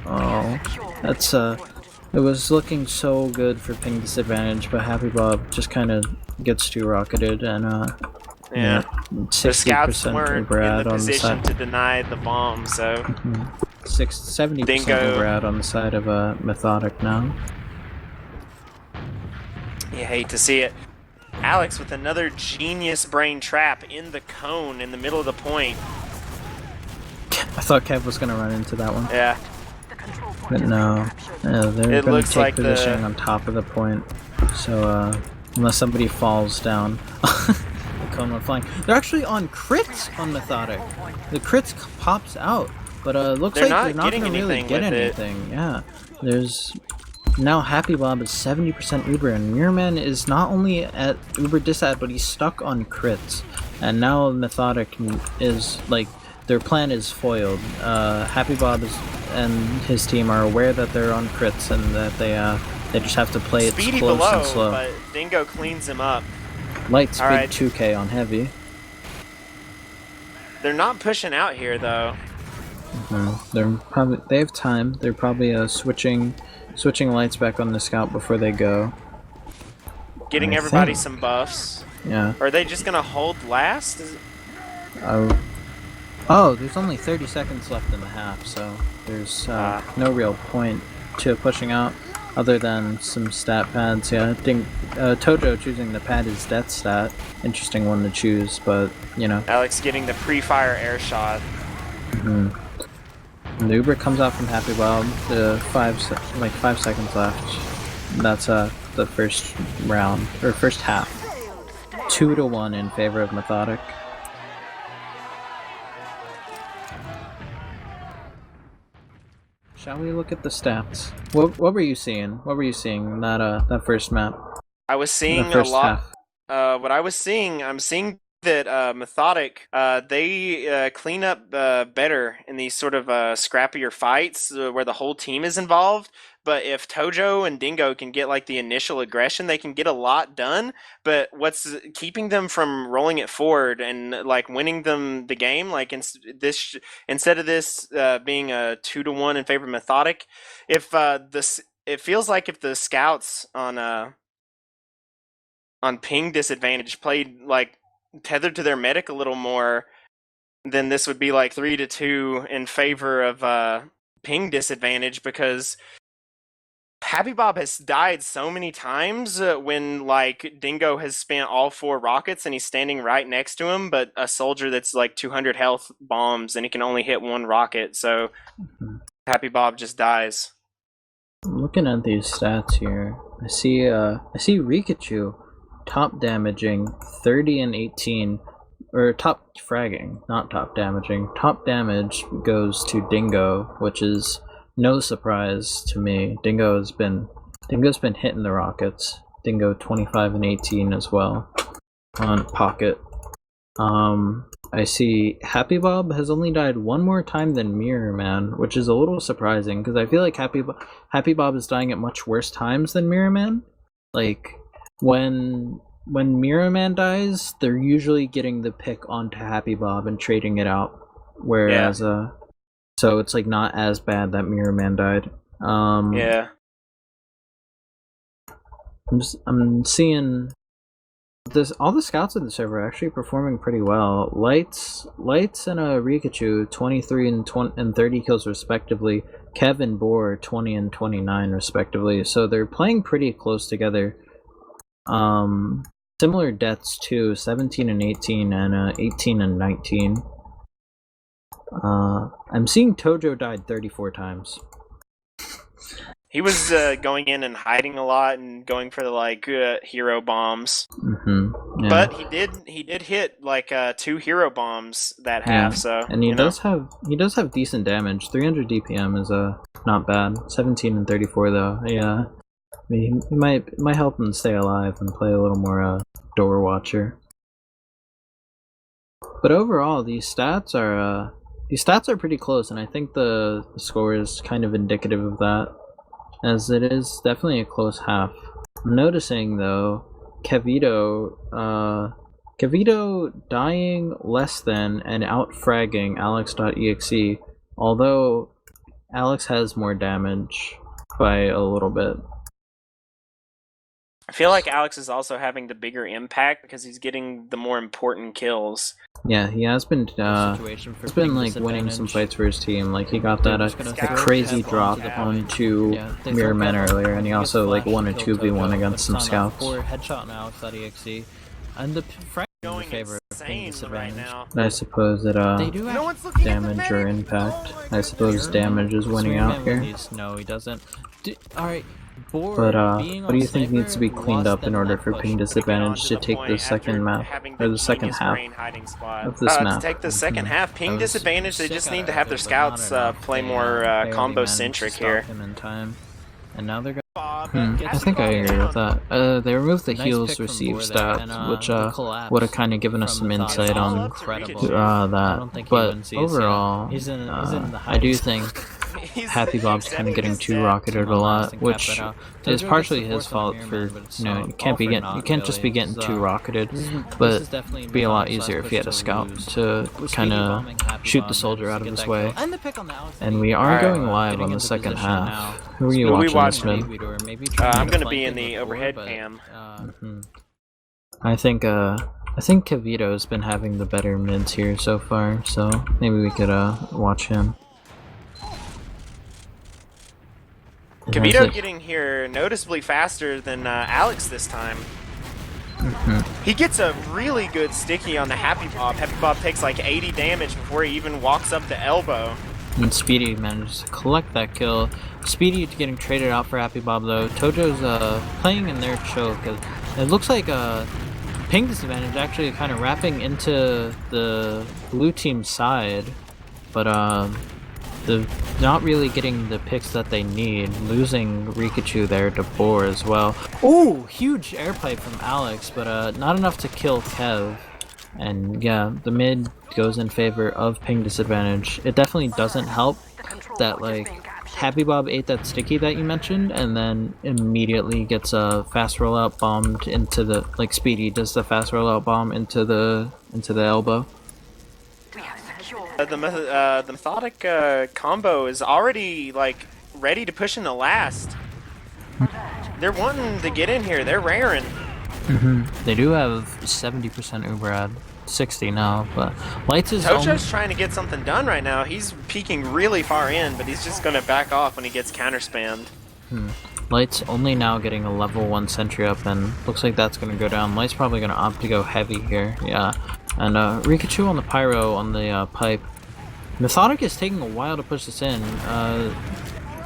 Oh, that's it was looking so good for ping disadvantage, but Happy Bob just kind of gets too rocketed, and the scouts weren't in the position to deny the bomb, so 70% Uber out on the side of Methodic now. You hate to see it. Alex with another genius brain trap in the cone in the middle of the point. I thought Kev was gonna run into that one. Yeah. But no. They're gonna take position on top of the point. So unless somebody falls down, the cone went flying. They're actually on crits on Methodic. The crits pops out, but looks like they're not gonna really get anything. Yeah. There's now Happy Bob is 70% Uber, and Mirrorman is not only at Uber disad, but he's stuck on crits. And now Methodic is their plan is foiled. Happy Bob and his team are aware that they're on crits and that they just have to play it close and slow. But Dingo cleans him up. Light's big 2K on heavy. They're not pushing out here though. They have time. They're probably switching lights back on the scout before they go. Getting everybody some buffs. Yeah. Are they just gonna hold last? Oh, there's only 30 seconds left in the half, so there's no real point to pushing out other than some stat pads. Yeah, I think Tojo choosing the pad is death stat. Interesting one to choose, but you know. Alex getting the pre-fire air shot. And the Uber comes out from Happy Bob. 5 seconds left. That's the first round or first half. 2-1 in favor of Methodic. Shall we look at the stats? What were you seeing? What were you seeing in that first map? I was seeing a lot. What I was seeing, I'm seeing that Methodic, they clean up better in these sort of scrappier fights where the whole team is involved. But if Tojo and Dingo can get the initial aggression, they can get a lot done. But what's keeping them from rolling it forward and winning them the game, instead of this being a 2-1 in favor of Methodic, it feels like if the scouts on ping disadvantage played tethered to their medic a little more, then this would be 3-2 in favor of ping disadvantage, because Happy Bob has died so many times when Dingo has spent all 4 rockets and he's standing right next to him, but a soldier that's 200 health bombs and he can only hit 1 rocket, so Happy Bob just dies. I'm looking at these stats here. I see Rikachu top damaging 30 and 18, or top fragging, not top damaging. Top damage goes to Dingo, which is no surprise to me. Dingo's been hitting the rockets. Dingo 25 and 18 as well on pocket. I see Happy Bob has only died one more time than Mirror Man, which is a little surprising because I feel like Happy Bob is dying at much worse times than Mirror Man. Like when Mirror Man dies, they're usually getting the pick onto Happy Bob and trading it out. Whereas so it's like not as bad that Mirror Man died. Yeah. I'm seeing all the scouts in the server are actually performing pretty well. Lights and Rikachu 23 and 30 kills respectively. Kev and Boar 20 and 29 respectively. So they're playing pretty close together. Similar deaths too, 17 and 18 and 18 and 19. I'm seeing Tojo died 34 times. He was going in and hiding a lot and going for the like hero bombs. Yeah. But he did hit like 2 hero bombs that half. So and he does have decent damage. 300 DPM is not bad. 17 and 34 though. Yeah, I mean, he might help him stay alive and play a little more door watcher. But overall, these stats are pretty close, and I think the score is kind of indicative of that. As it is definitely a close half. I'm noticing though, Kevito dying less than and out-fragging Alex.exe, although Alex has more damage by a little bit. I feel like Alex is also having the bigger impact because he's getting the more important kills. Yeah, he has been like winning some fights for his team. Like he got that crazy drop onto Mirror Man earlier, and he also like won a 2v1 against some scouts. Headshot and the frag Going in favor insane right now. I suppose it damage or impact. I suppose damage is winning out here. No, he doesn't. Alright. But what do you think needs to be cleaned up in order for ping disadvantage to take the second map, or the second half of this map? To take the second half, ping disadvantage, they just need to have their scouts play more combo-centric here. And now they're I think I agree with that. They removed the heals receive stats, which would have kind of given us some insight on that. But overall, I do think Happy Bob's kind of getting too rocketed a lot, which is partially his fault for, you can't just be getting too rocketed, but it'd be a lot easier if he had a scout to kind of shoot the soldier out of his way. And we are going live on the second half. Who are you watching, Smith? I'm gonna be in the overhead cam. I think Kevito's been having the better mids here so far, so maybe we could watch him. Kevito getting here noticeably faster than Alex this time. He gets a really good sticky on the Happy Bob. Happy Bob takes like 80 damage before he even walks up to elbow. And Speedy manages to collect that kill. Speedy getting traded out for Happy Bob though. Tojo's playing in their choke. It looks like ping disadvantage actually kind of wrapping into the blue team side, but they're not really getting the picks that they need. Losing Rikachu there to Boar as well. Ooh, huge air pipe from Alex, but not enough to kill Kev. And yeah, the mid goes in favor of ping disadvantage. It definitely doesn't help that like Happy Bob ate that sticky that you mentioned and then immediately gets a fast rollout bombed into the Speedy does the fast rollout bomb into the elbow. The Methodic combo is already like ready to push in the last. They're wanting to get in here. They're raring. They do have 70% Uberad, 60 now, but Lights is Tojo's trying to get something done right now. He's peeking really far in, but he's just gonna back off when he gets counter spammed. Lights only now getting a level 1 sentry up, and looks like that's gonna go down. Lights probably gonna opt to go heavy here, yeah. And Rikachu on the pyro on the pipe. Methodic is taking a while to push this in.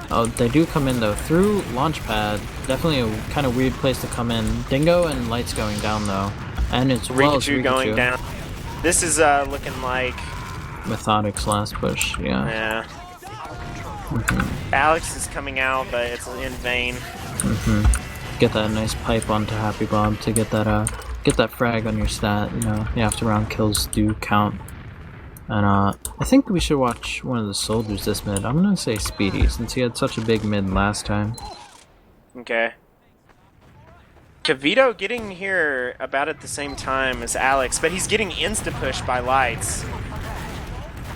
Oh, they do come in though through Launchpad. Definitely a kind of weird place to come in. Dingo and Lights going down though, and it's Rikachu going down. This is looking like Methodic's last push. Yeah. Alex is coming out, but it's in vain. Get that nice pipe onto Happy Bob to get get that frag on your stat. You know, the after round kills do count. And I think we should watch one of the soldiers this mid. I'm gonna say Speedy since he had such a big mid last time. Okay. Kavito getting here about at the same time as Alex, but he's getting insta-pushed by Lights.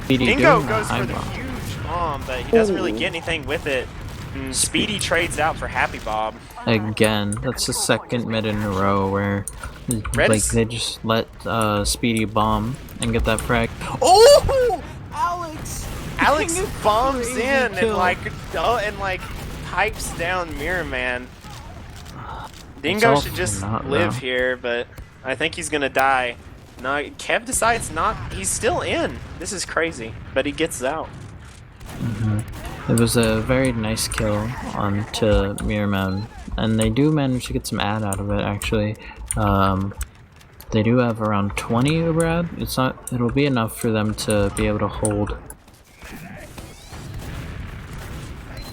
Dingo goes for the huge bomb, but he doesn't really get anything with it. And Speedy trades out for Happy Bob. Again, that's the second mid in a row where like they just let Speedy bomb and get that frag. Oh, Alex! Alex bombs in and like pipes down Mirror Man. Dingo should just live here, but I think he's gonna die. No, Kev decides not. He's still in. This is crazy, but he gets out. It was a very nice kill onto Mirror Man, and they do manage to get some ad out of it. Actually, they do have around 20 Uber ad. It's not. It'll be enough for them to be able to hold.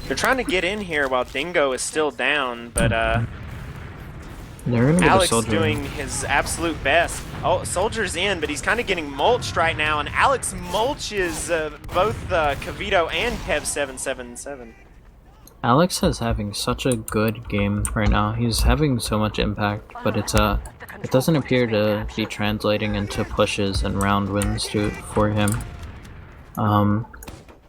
They're trying to get in here while Dingo is still down, but Alex is doing his absolute best. Oh, Soldier's in, but he's kind of getting mulched right now, and Alex mulches both Kavito and Kev777. Alex is having such a good game right now. He's having so much impact, but it doesn't appear to be translating into pushes and round wins for him.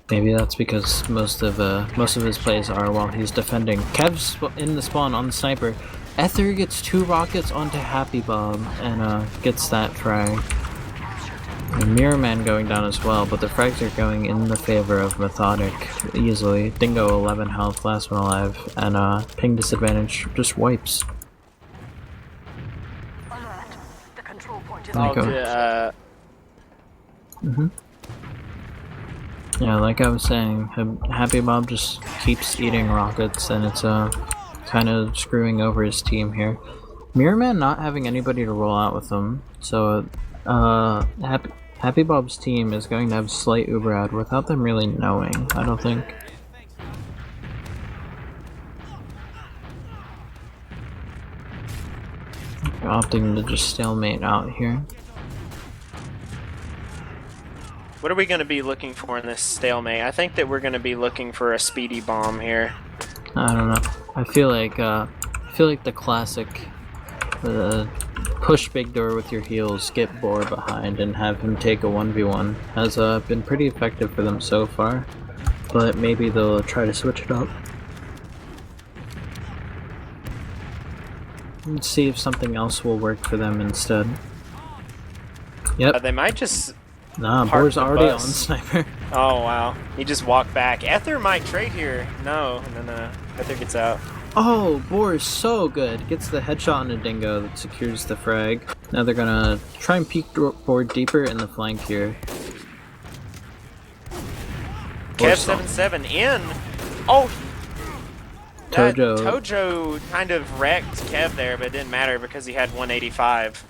Maybe that's because most of his plays are while he's defending. Kev's in the spawn on the sniper. Ether gets 2 rockets onto Happy Bob and gets that frag. And Mirror Man going down as well, but the frags are going in the favor of Methodic easily. Dingo 11 health, last one alive, and ping disadvantage just wipes. Yeah, like I was saying, Happy Bob just keeps eating rockets, and it's kind of screwing over his team here. Mirror Man not having anybody to roll out with him, so Happy Bob's team is going to have slight Uber ad without them really knowing, I don't think. Opting to just stalemate out here. What are we going to be looking for in this stalemate? I think that we're going to be looking for a Speedy bomb here. I don't know. I feel like the classic push big door with your heels, get Boar behind, and have him take a 1v1 has been pretty effective for them so far. But maybe they'll try to switch it up. Let's see if something else will work for them instead. Yep. They might just. Nah, Boar's already on sniper. Oh wow, he just walked back. Ether might trade here. No. Ether gets out. Oh, Boar is so good. Gets the headshot on a Dingo that secures the frag. Now they're gonna try and peek Boar deeper in the flank here. Kev77 in. Oh, Tojo kind of wrecked Kev there, but it didn't matter because he had 185.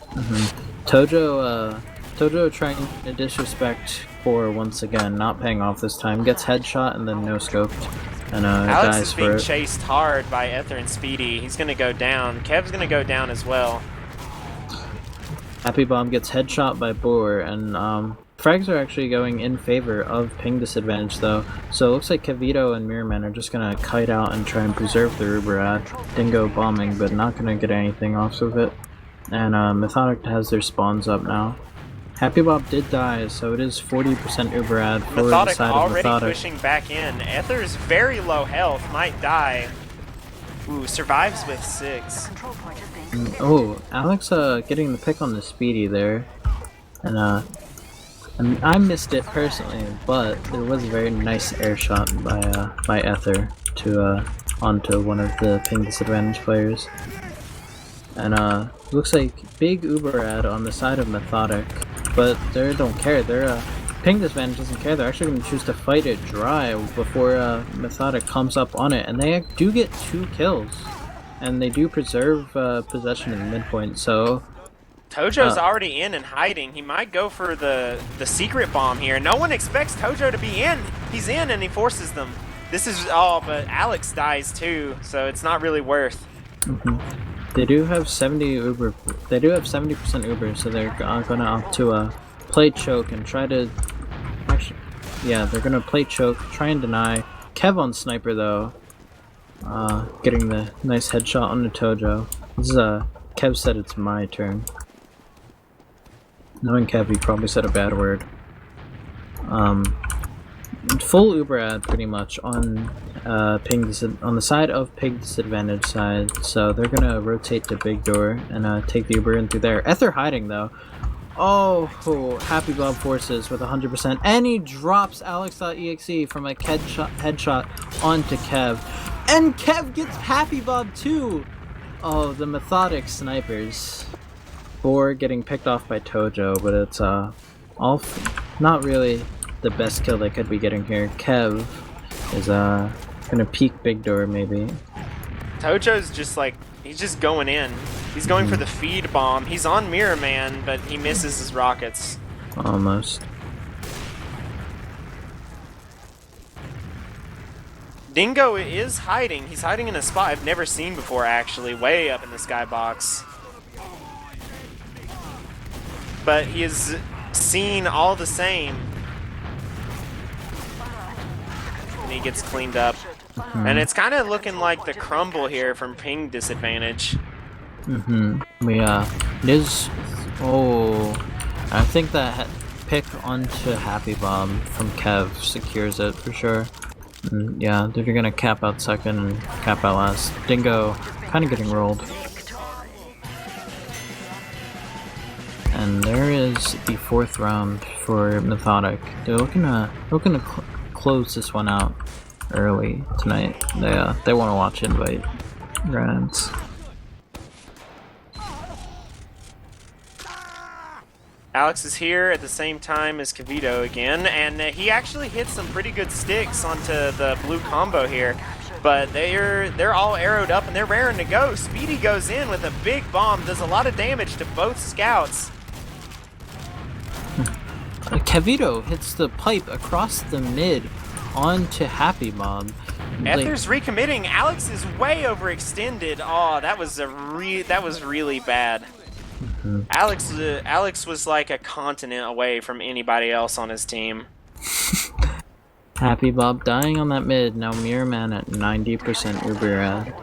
Tojo trying to disrespect Boar once again, not paying off this time. Gets headshot and then no scoped. And Alex dies is being for it. chased hard by Ether and Speedy. He's gonna go down. Kev's gonna go down as well. Happy Bomb gets headshot by Boar, and frags are actually going in favor of ping disadvantage though. So it looks like Kavito and Mirror Man are just gonna kite out and try and preserve the Uber ad. Dingo bombing, but not gonna get anything off of it. And Methodic has their spawns up now. Happy Bob did die, so it is 40% Uber ad for the side of Methodic. Already pushing back in. Ether's very low health, might die. Ooh, survives with 6. Oh, Alex getting the pick on the Speedy there. And I missed it personally, but there was a very nice air shot by Ether to onto one of the ping disadvantage players. And looks like big Uber ad on the side of Methodic, but they don't care. Their ping disadvantage doesn't care. They're actually going to choose to fight it dry before Methodic comes up on it, and they do get 2 kills, and they do preserve possession in the midpoint. So Tojo's already in and hiding. He might go for the secret bomb here. No one expects Tojo to be in. He's in and he forces them. This is but Alex dies too, so it's not really worth. They do have 70 Uber. They do have 70% Uber, so they're gonna opt to play choke and try to. Actually, yeah, they're gonna play choke, try and deny. Kev on sniper though, getting the nice headshot on the Tojo. This is Kev said it's my turn. Knowing Kev, he probably said a bad word. Full Uber ad pretty much on on the side of pig disadvantage side, so they're gonna rotate to big door and take the Uber in through there. Ether hiding though. Oh, Happy Bob forces with 100%, and he drops Alex.exe from a headshot onto Kev, and Kev gets Happy Bob too. Oh, the Methodic snipers. Boar getting picked off by Tojo, but it's not really the best kill they could be getting here. Kev is gonna peek big door maybe. Tojo's just like, he's just going in. He's going for the feed bomb. He's on Mirror Man, but he misses his rockets. Almost. Dingo is hiding. He's hiding in a spot I've never seen before actually, way up in the skybox. But he is seen all the same. And he gets cleaned up. And it's kind of looking like the crumble here from ping disadvantage. It is. Oh, I think that pick onto Happy Bomb from Kev secures it for sure. And yeah, they're gonna cap out second and cap out last. Dingo kind of getting rolled. And there is the 4th round for Methodic. They're looking to close this one out early tonight. They want to watch invite rounds. Alex is here at the same time as Kavito again, and he actually hit some pretty good sticks onto the blue combo here. But they're all arrowed up and they're raring to go. Speedy goes in with a big bomb, does a lot of damage to both scouts. Kavito hits the pipe across the mid onto Happy Bomb. Ether's recommitting. Alex is way overextended. Oh, that was really bad. Alex was like a continent away from anybody else on his team. Happy Bob dying on that mid. Now Mirror Man at 90% Uber ad.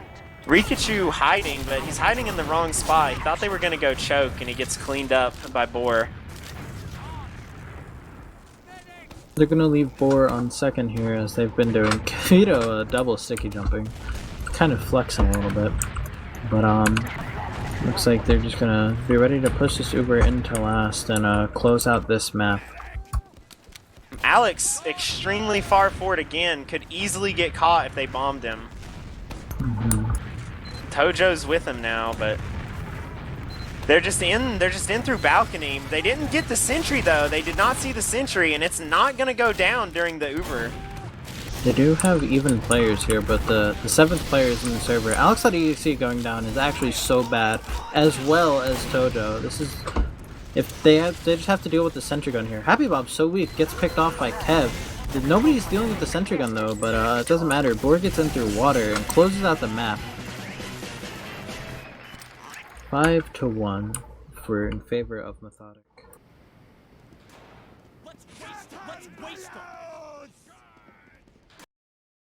Rikachu hiding, but he's hiding in the wrong spot. He thought they were gonna go choke, and he gets cleaned up by Boar. They're gonna leave Boar on second here as they've been doing. Kavito double sticky jumping, kind of flexing a little bit, but looks like they're just gonna be ready to push this Uber into last and close out this map. Alex, extremely far forward again, could easily get caught if they bombed him. Tojo's with him now, but they're just in through balcony. They didn't get the sentry though. They did not see the sentry, and it's not gonna go down during the Uber. They do have even players here, but the 7th player is in the server. Alex.exe going down is actually so bad, as well as Tojo. This is, if they just have to deal with the sentry gun here. Happy Bob's so weak, gets picked off by Kev. Nobody's dealing with the sentry gun though, but it doesn't matter. Boar gets in through water and closes out the map. 5-1 in favor of Methodic.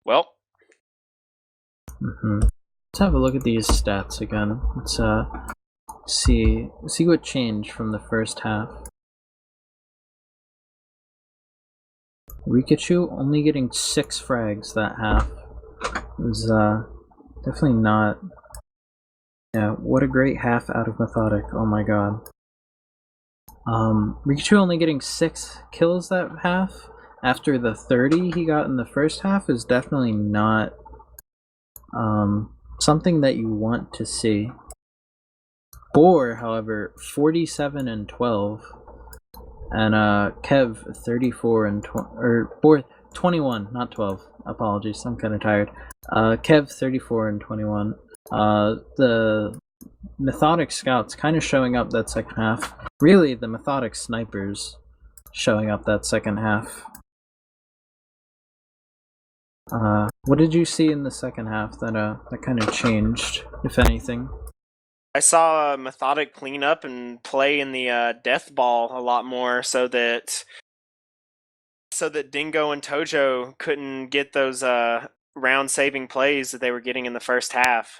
Well. Let's have a look at these stats again. Let's see what changed from the first half. Rikachu only getting 6 frags that half. It was definitely not. Yeah, what a great half out of Methodic. Oh my god. Rikachu only getting 6 kills that half after the 30 he got in the first half is definitely not something that you want to see. Boar, however, 47 and 12, and Kev 34 and Boar 21, not 12. Apologies, I'm kind of tired. Kev 34 and 21. The Methodic scouts kind of showing up that second half. Really, the Methodic snipers showing up that second half. What did you see in the second half that kind of changed, if anything? I saw Methodic clean up and play in the death ball a lot more, so that Dingo and Tojo couldn't get those round-saving plays that they were getting in the first half.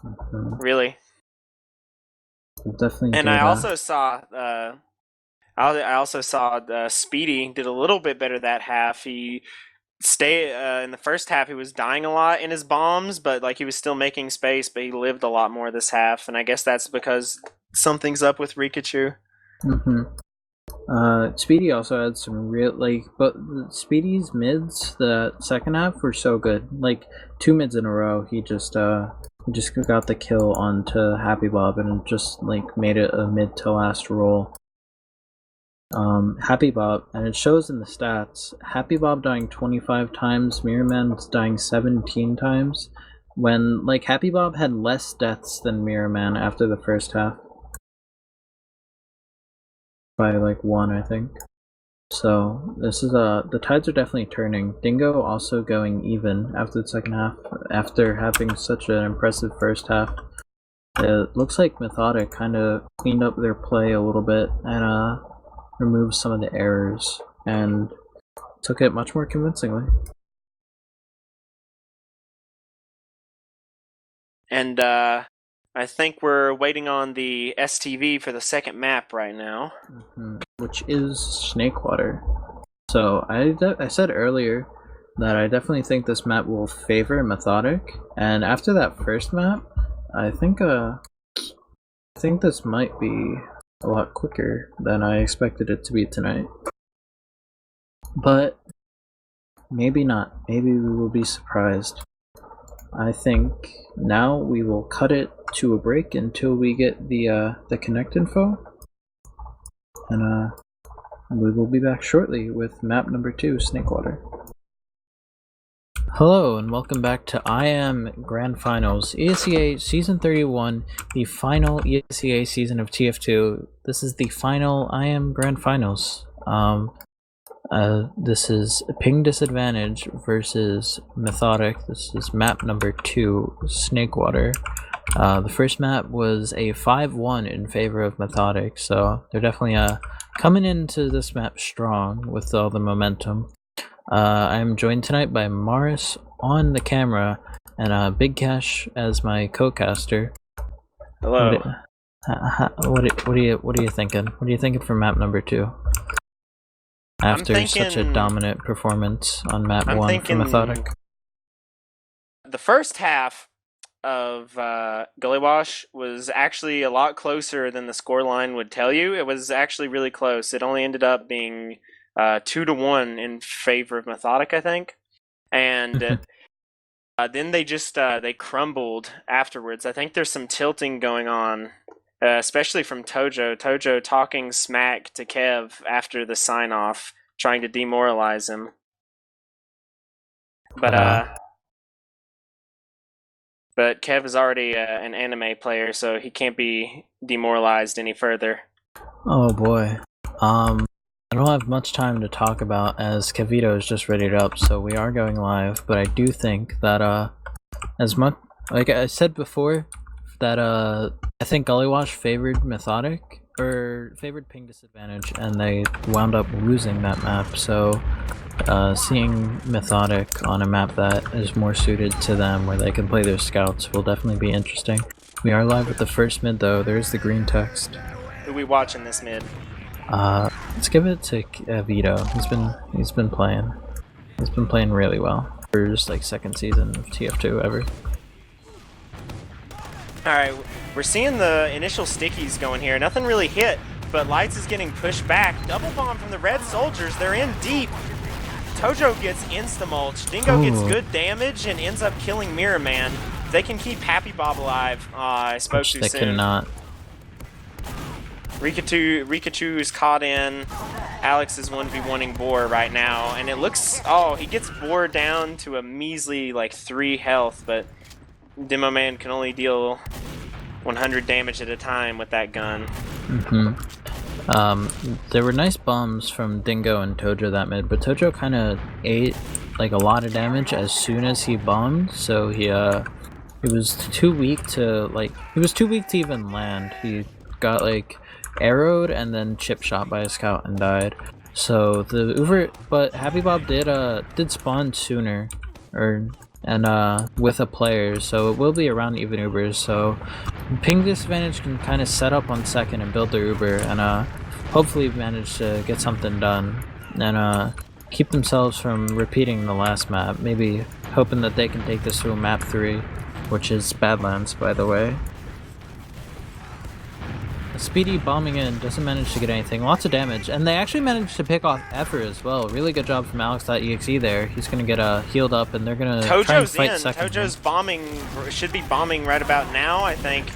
Really. Definitely. And I also saw Speedy did a little bit better that half. He in the first half he was dying a lot in his bombs, but like he was still making space, but he lived a lot more this half, and I guess that's because something's up with Rikachu. Speedy also had some real but Speedy's mids the second half were so good. Like 2 mids in a row, he just got the kill onto Happy Bob and just like made it a mid to last roll. Happy Bob, and it shows in the stats, Happy Bob dying 25 times, Mirror Man's dying 17 times, when like Happy Bob had less deaths than Mirror Man after the first half. By like 1, I think. So this is the tides are definitely turning. Dingo also going even after the second half, after having such an impressive first half. It looks like Methodic kind of cleaned up their play a little bit and removed some of the errors and took it much more convincingly. And I think we're waiting on the STV for the second map right now. Which is Snakewater. So I said earlier that I definitely think this map will favor Methodic, and after that first map, I think this might be a lot quicker than I expected it to be tonight. But maybe not. Maybe we will be surprised. I think now we will cut it to a break until we get the connect info, and we will be back shortly with map number 2, Snakewater. Hello and welcome back to I Am Grand Finals, ESEA Season 31, the final ESEA season of TF2. This is the final I Am Grand Finals. This is Ping Disadvantage versus Methodic. This is map number 2, Snakewater. The first map was a 5-1 in favor of Methodic, so they're definitely coming into this map strong with all the momentum. I am joined tonight by Morris on the camera and Big Cash as my co-caster. Hello. What are you thinking? What are you thinking for map number 2? After such a dominant performance on map 1 for Methodic. The first half of Gullywash was actually a lot closer than the scoreline would tell you. It was actually really close. It only ended up being 2-1 in favor of Methodic, I think. And then they just they crumbled afterwards. I think there's some tilting going on, especially from Tojo. Tojo talking smack to Kev after the sign-off, trying to demoralize him. But Kev is already an anime player, so he can't be demoralized any further. Oh boy. I don't have much time to talk about as Kevito is just readied up, so we are going live, but I do think that as much like I said before, that I think Gullywash favored Methodic, or favored Ping Disadvantage, and they wound up losing that map, so seeing Methodic on a map that is more suited to them, where they can play their scouts, will definitely be interesting. We are live with the first mid though. There's the green text. Who we watching this mid? Let's give it to Vito. He's been playing. He's been playing really well for just like second season of TF2 ever. Alright, we're seeing the initial stickies going here. Nothing really hit, but Lights is getting pushed back. Double bomb from the Red Soldiers. They're in deep. Tojo gets insta-mulch. Dingo gets good damage and ends up killing Mirror Man. They can keep Happy Bob alive. I spoke too soon. They cannot. Rikachu is caught in. Alex is 1v1ing Boar right now, and it looks... Oh, he gets Boar down to a measly, like, 3 health, but Demo Man can only deal 100 damage at a time with that gun. There were nice bombs from Dingo and Tojo that mid, but Tojo kind of ate, like, a lot of damage as soon as he bombed, so he He was too weak to even land. He got like arrowed and then chip shot by a scout and died. So the Uber, but Happy Bob did spawn sooner, with a player, so it will be around even Ubers. So ping disadvantage can kind of set up on second and build their Uber and hopefully manage to get something done and keep themselves from repeating the last map. Maybe hoping that they can take this through map 3, which is Badlands, by the way. Speedy bombing in, doesn't manage to get anything. Lots of damage, and they actually managed to pick off Effort as well. Really good job from Alex.exe there. He's gonna get healed up, and they're gonna try and fight second. Tojo's bombing, should be bombing right about now, I think.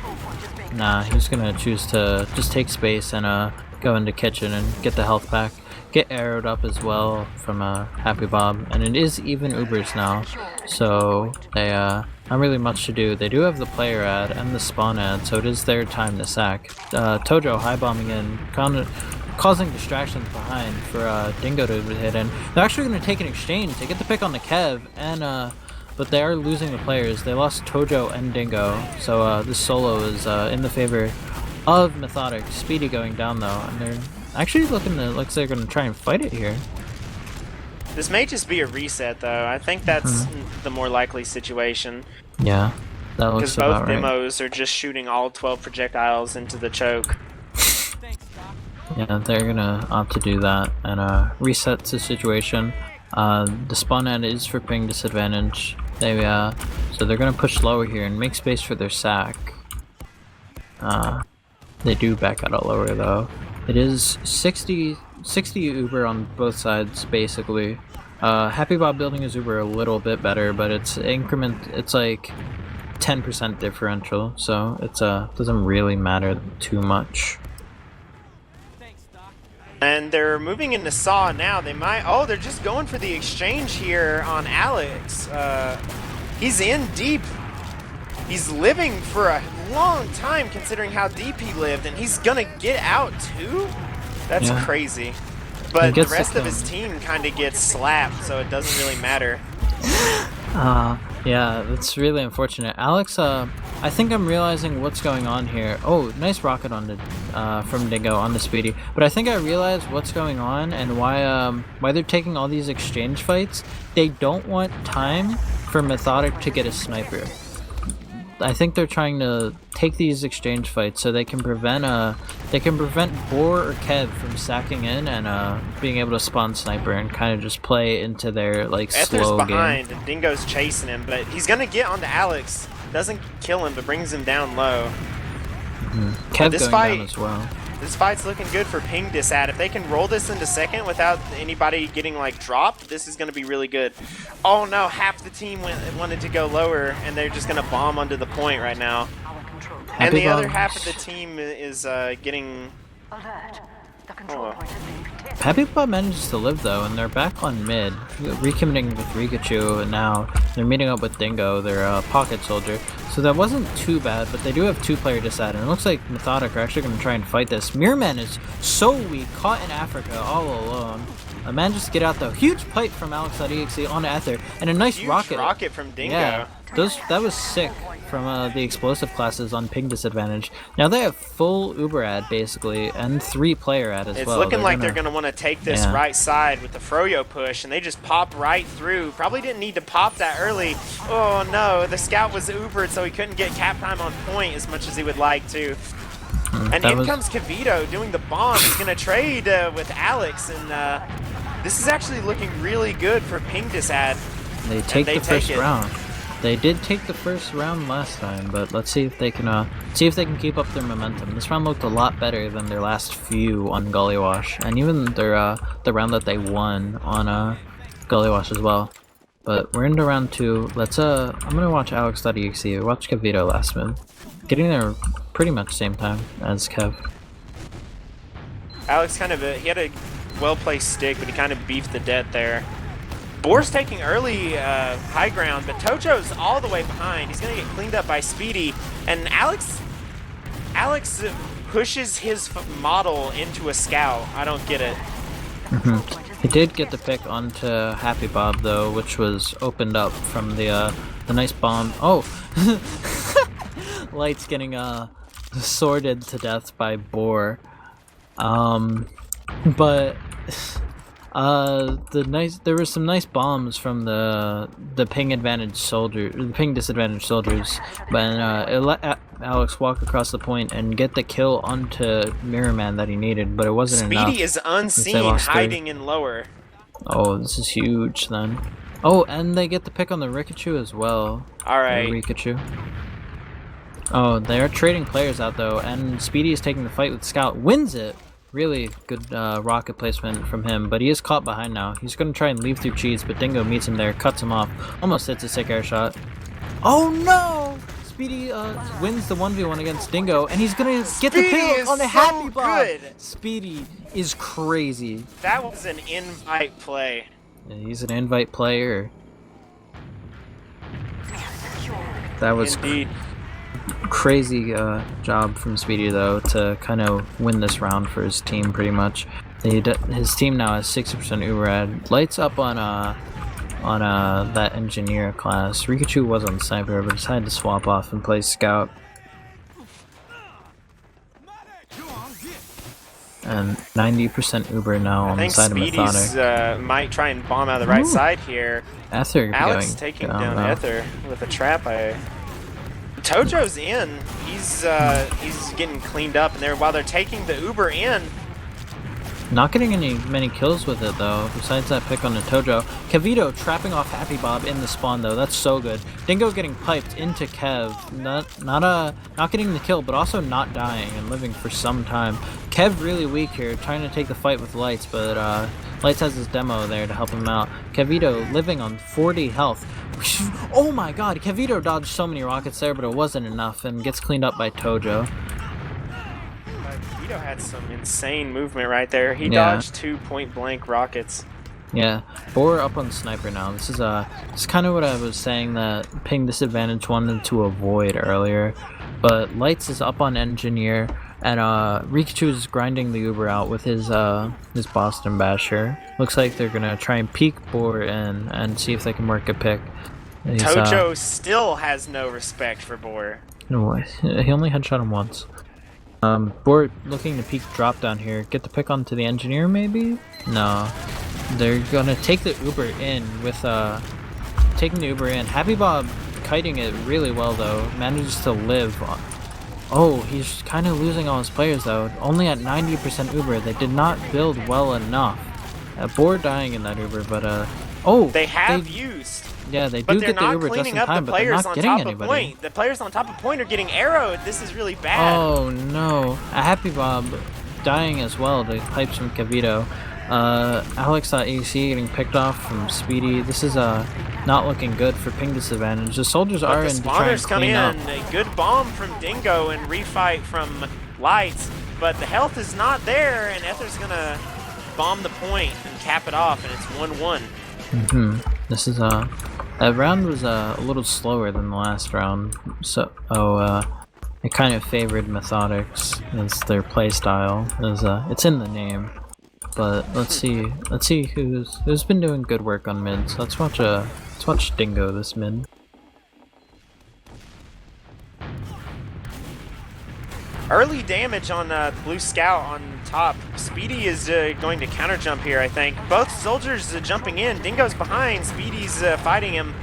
Nah, he's gonna choose to just take space and go into kitchen and get the health back. Get arrowed up as well from Happy Bob, and it is even Ubers now, so they not really much to do. They do have the player ad and the spawn ad, so it is their time to sack. Tojo high bombing in, causing distractions behind for Dingo to hit in. They're actually going to take an exchange. They get the pick on the Kev, and but they are losing the players. They lost Tojo and Dingo, so this solo is in the favor of Methodic. Speedy going down though, and they're actually looks like they're going to try and fight it here. This may just be a reset, though. I think that's the more likely situation. Yeah, that looks about right. Because both demos are just shooting all 12 projectiles into the choke. Yeah, they're gonna opt to do that and reset the situation. The spawn ad is for ping disadvantage. So they're gonna push lower here and make space for their sack. They do back out lower though. It is 60 Uber on both sides basically. Happy Bob building his Uber a little bit better, but it's like 10% differential, so it's doesn't really matter too much. And they're moving into Saw now. They're just going for the exchange here on Alex. He's in deep. He's living for a long time considering how deep he lived, and he's gonna get out too? That's crazy. But the rest of his team kind of gets slapped, so it doesn't really matter. Yeah, that's really unfortunate. Alex, I think I'm realizing what's going on here. Oh, nice rocket on the from Dingo on the Speedy. But I think I realize what's going on and why they're taking all these exchange fights. They don't want time for Methodic to get a sniper. I think they're trying to take these exchange fights so they can prevent Boar or Kev from sacking in and being able to spawn sniper and kind of just play into their like slow game. Behind and Dingo's chasing him, but he's gonna get onto Alex. Doesn't kill him, but brings him down low. Kev going down as well. This fight's looking good for ping disad. If they can roll this into second without anybody getting like dropped, this is going to be really good. Oh no, half the team wanted to go lower, and they're just going to bomb onto the point right now. And the other half of the team is getting... Happy Bob manages to live though, and they're back on mid, recommitting with Rikachu, and now they're meeting up with Dingo, their pocket soldier. So that wasn't too bad, but they do have two-player disad, and it looks like Methodic are actually going to try and fight this. Mirman is so weak, caught in Africa, all alone. Manages to get out though. Huge pipe from Alex.exe on Ether, and a nice huge rocket from Dingo. Yeah, that was sick from the explosive classes on ping disadvantage. Now they have full Uber ad basically, and 3-player ad as well. It's looking like they're going to want to take this right side with the Froyo push, and they just pop right through. Probably didn't need to pop that early. Oh no, the scout was Ubered, so he couldn't get cap time on point as much as he would like to. And in comes Kavito doing the bomb. He's going to trade with Alex, and this is actually looking really good for ping disad. They take the first round. They did take the first round last time, but let's see if they can keep up their momentum. This round looked a lot better than their last few on Gullywash, and even their the round that they won on Gullywash as well. But we're into round 2. Let's I'm gonna watch Alex.exe. Watch Kavito last move, getting there pretty much same time as Kev. Alex kind of he had a well-placed stick, but he kind of beefed the dead there. Boar's taking early high ground, but Tojo's all the way behind. He's going to get cleaned up by Speedy, and Alex pushes his model into a scout. I don't get it. He did get the pick onto Happy Bob though, which was opened up from the the nice bomb. Oh! Lights getting sorted to death by Boar. But there were some nice bombs from the ping disadvantaged soldiers, but it let Alex walk across the point and get the kill onto Mirrorman that he needed, but it wasn't enough. Speedy is unseen, hiding in lower. Oh, this is huge then. Oh, and they get the pick on the Rikachu as well. Alright. Rikachu. Oh, they are trading players out though, and Speedy is taking the fight with Scout. Wins it! Really good rocket placement from him, but he is caught behind now. He's going to try and leave through cheese, but Dingo meets him there, cuts him off. Almost hits a sick air shot. Oh no! Speedy wins the 1v1 against Dingo, and he's going to get the kill on the Happy Bob! Speedy is crazy. That was an invite play. Yeah, he's an invite player. That was indeed. Crazy job from Speedy though to kind of win this round for his team pretty much. His team now has 60% Uberad. Lights up on that engineer class. Rikachu was on sniper but decided to swap off and play scout. And 90% Uber now on the side of Methodic. Speedy's might try and bomb out of the right side here. Ether Alex taking down Ether with a trap. Tojo's in. He's getting cleaned up, and while they're taking the Uber in. Not getting many kills with it though, besides that pick on the Tojo. Kevito trapping off Happy Bob in the spawn though, that's so good. Dingo getting piped into Kev, not getting the kill, but also not dying and living for some time. Kev really weak here, trying to take the fight with Lights, but Lights has his demo there to help him out. Kevito living on 40 health. Oh my god, Kevito dodged so many rockets there, but it wasn't enough and gets cleaned up by Tojo. Kevito had some insane movement right there. He dodged 2 point-blank rockets. Yeah, Boar up on sniper now. This is kind of what I was saying that ping disadvantage wanted to avoid earlier. But Lights is up on engineer, and Rikachu is grinding the Uber out with his Boston Basher. Looks like they're gonna try and peek Boar in and see if they can work a pick. Tojo still has no respect for Boar. No, he only headshot him once. Boar looking to peek drop down here. Get the pick onto the engineer maybe? No. They're gonna take the Uber in with taking the Uber in. Happy Bob kiting it really well though. Manages to live. Oh, he's kind of losing all his players though. Only at 90% Uber. They did not build well enough. Boar dying in that Uber, but oh, they used. Yeah, they do get the Uber just in time, but they're not getting anybody. The players on top of point are getting arrowed. This is really bad. Oh no. A Happy Bob dying as well to pipes from Kevito. Alex.ac getting picked off from Speedy. This is not looking good for ping disadvantage. The soldiers are in to try and clean up. A good bomb from Dingo and refight from Lights, but the health is not there, and Ether's gonna bomb the point and cap it off, and it's 1-1. This is that round was a little slower than the last round, so it kind of favored Methodics as their play style. It's in the name, but let's see who's been doing good work on mid. So let's watch Dingo this mid. Early damage on Blue Scout on top. Speedy is going to counter jump here, I think. Both soldiers jumping in. Dingo's behind. Speedy's fighting him.